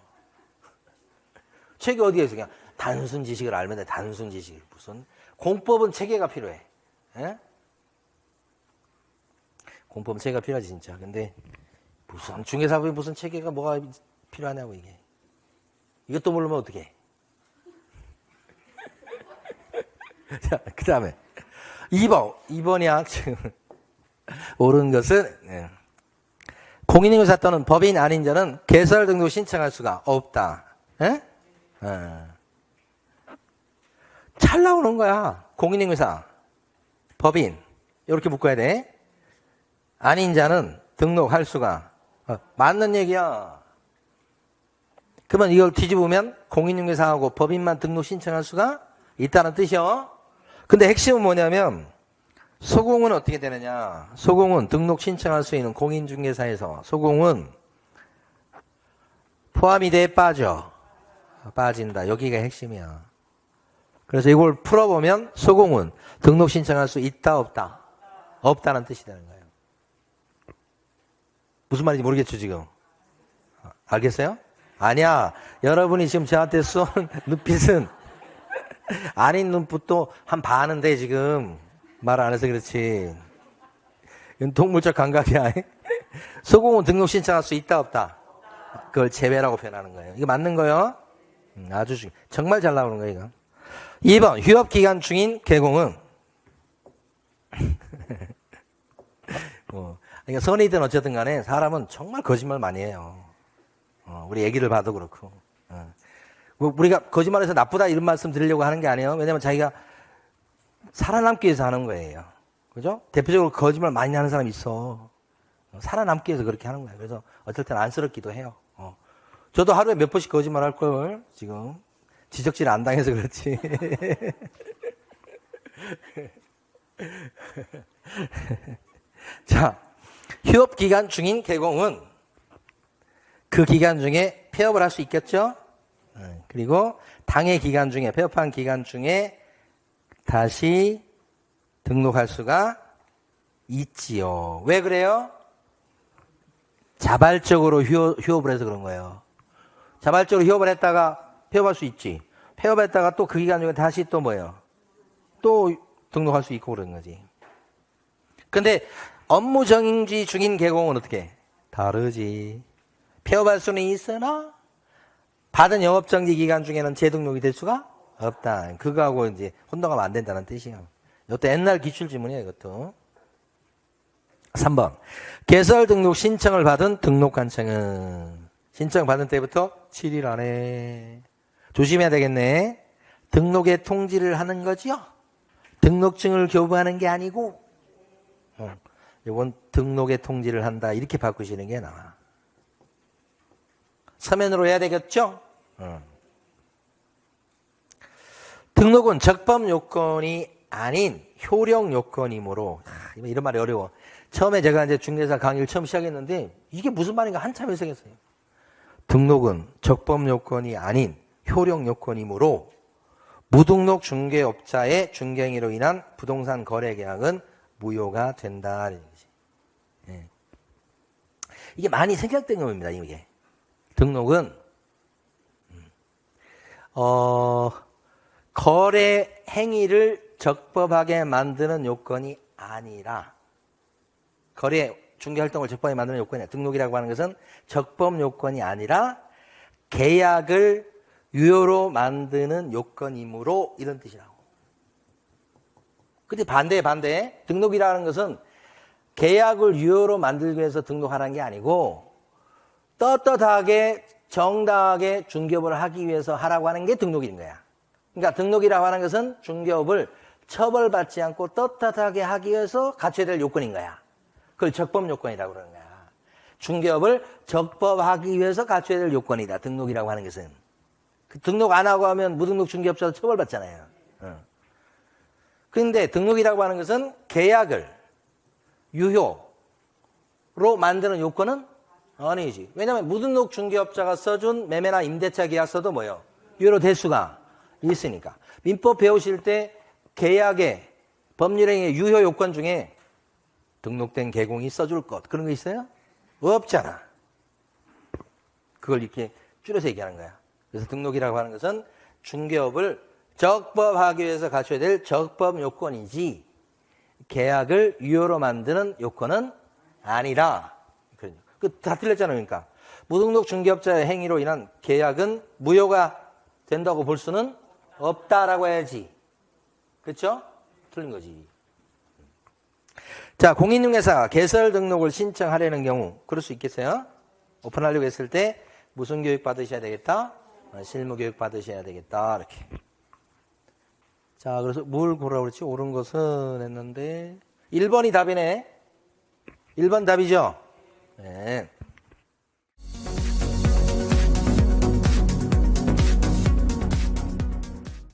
체계 어디에 있어? 그냥 단순 지식을 알면 돼. 단순 지식. 무슨 공법은 체계가 필요해. 에? 공법은 체계가 필요하지 진짜. 근데 무슨 중개사법에 무슨 체계가 뭐가 필요하냐고 이게. 이것도 모르면 어떡해. 자, 그 다음에 2번이야. 지금 옳은 것은 공인중개사 또는 법인 아닌 자는 개설 등록 신청할 수가 없다. 에? 잘 나오는 거야. 공인중개사, 법인 이렇게 묶어야 돼. 아닌 자는 등록할 수가 맞는 얘기야. 그러면 이걸 뒤집으면 공인중개사하고 법인만 등록 신청할 수가 있다는 뜻이요. 근데 핵심은 뭐냐면 소공은 어떻게 되느냐. 소공은 등록 신청할 수 있는 공인중개사에서 소공은 포함이 돼 빠진다. 여기가 핵심이야. 그래서 이걸 풀어보면 소공은 등록 신청할 수 있다 없다? 없다는 뜻이 되는 거예요. 무슨 말인지 모르겠죠 지금? 알겠어요? 아니야. 여러분이 지금 저한테 쏜 눈빛은 아닌 눈빛도 한 반인데 지금 말 안 해서 그렇지. 이건 동물적 감각이야. 소공은 등록 신청할 수 있다 없다? 그걸 제외라고 표현하는 거예요. 이거 맞는 거예요? 아주 정말 잘 나오는 거예요 이거. 2번 휴업기간 중인 계공은 그러니까 선이든 어쨌든 간에 사람은 정말 거짓말 많이 해요. 우리 애기를 봐도 그렇고. 우리가 거짓말해서 나쁘다 이런 말씀 드리려고 하는 게 아니에요. 왜냐면 자기가 살아남기 위해서 하는 거예요. 그죠? 대표적으로 거짓말 많이 하는 사람이 있어. 살아남기 위해서 그렇게 하는 거예요. 그래서 어쩔 때는 안쓰럽기도 해요. 저도 하루에 몇 번씩 거짓말 할 걸, 지금. 지적질 안 당해서 그렇지. 자, 휴업기간 중인 계공은 그 기간 중에 폐업을 할 수 있겠죠? 그리고 당해 기간 중에, 폐업한 기간 중에 다시 등록할 수가 있지요. 왜 그래요? 자발적으로 휴업을 해서 그런 거예요. 자발적으로 휴업을 했다가 폐업할 수 있지. 폐업했다가 또 그 기간 중에 다시 또 뭐예요? 또 등록할 수 있고 그런 거지. 근데 업무 정지 중인 개공은 어떻게? 다르지. 폐업할 수는 있으나 받은 영업정지 기간 중에는 재등록이 될 수가 없다. 그거하고 이제 혼동하면 안 된다는 뜻이야. 이것도 옛날 기출지문이에요, 이것도. 3번. 개설 등록 신청을 받은 등록관청은 신청 받은 때부터 7일 안에 조심해야 되겠네. 등록에 통지를 하는 거죠. 등록증을 교부하는 게 아니고 이건 등록에 통지를 한다. 이렇게 바꾸시는 게 나아. 서면으로 해야 되겠죠? 등록은 적법 요건이 아닌 효력 요건이므로 이런 말이 어려워. 처음에 제가 이제 중개사 강의를 처음 시작했는데 이게 무슨 말인가 한참 해석했어요. 등록은 적법 요건이 아닌 효력 요건이므로 무등록 중개업자의 중개행위로 인한 부동산 거래 계약은 무효가 된다. 예. 이게 많이 생략된 겁니다. 이게 등록은 거래 행위를 적법하게 만드는 요건이 아니라 거래 중개활동을 적법하게 만드는 요건이 아니라 등록이라고 하는 것은 적법 요건이 아니라 계약을 유효로 만드는 요건이므로 이런 뜻이라고. 근데 반대. 등록이라는 것은 계약을 유효로 만들기 위해서 등록하라는 게 아니고 떳떳하게 정당하게 중개업을 하기 위해서 하라고 하는 게 등록인 거야. 그러니까 등록이라고 하는 것은 중개업을 처벌받지 않고 떳떳하게 하기 위해서 갖춰야 될 요건인 거야. 그걸 적법 요건이라고 그러는 거야. 중개업을 적법하기 위해서 갖춰야 될 요건이다. 등록이라고 하는 것은. 등록 안 하고 하면 무등록 중개업자도 처벌받잖아요. 그런데 등록이라고 하는 것은 계약을 유효로 만드는 요건은 아니지. 왜냐하면 무등록 중개업자가 써준 매매나 임대차 계약서도 뭐예요? 유효로 될 수가 있으니까. 민법 배우실 때 계약의 법률행위의 유효 요건 중에 등록된 개공이 써줄 것 그런 거 있어요? 없잖아. 그걸 이렇게 줄여서 얘기하는 거야. 그래서 등록이라고 하는 것은 중개업을 적법하기 위해서 갖춰야 될 적법 요건이지 계약을 유효로 만드는 요건은 아니라. 다 틀렸잖아요. 그러니까 무등록 중개업자의 행위로 인한 계약은 무효가 된다고 볼 수는 없다라고 해야지. 그렇죠? 틀린 거지. 자, 공인중개사가 개설 등록을 신청하려는 경우 그럴 수 있겠어요? 오픈하려고 했을 때 무슨 교육 받으셔야 되겠다? 실무 교육 받으셔야 되겠다. 이렇게. 자, 그래서 뭘 고르라고 그랬지? 옳은 것은 했는데 1번이 답이네. 1번 답이죠? 네.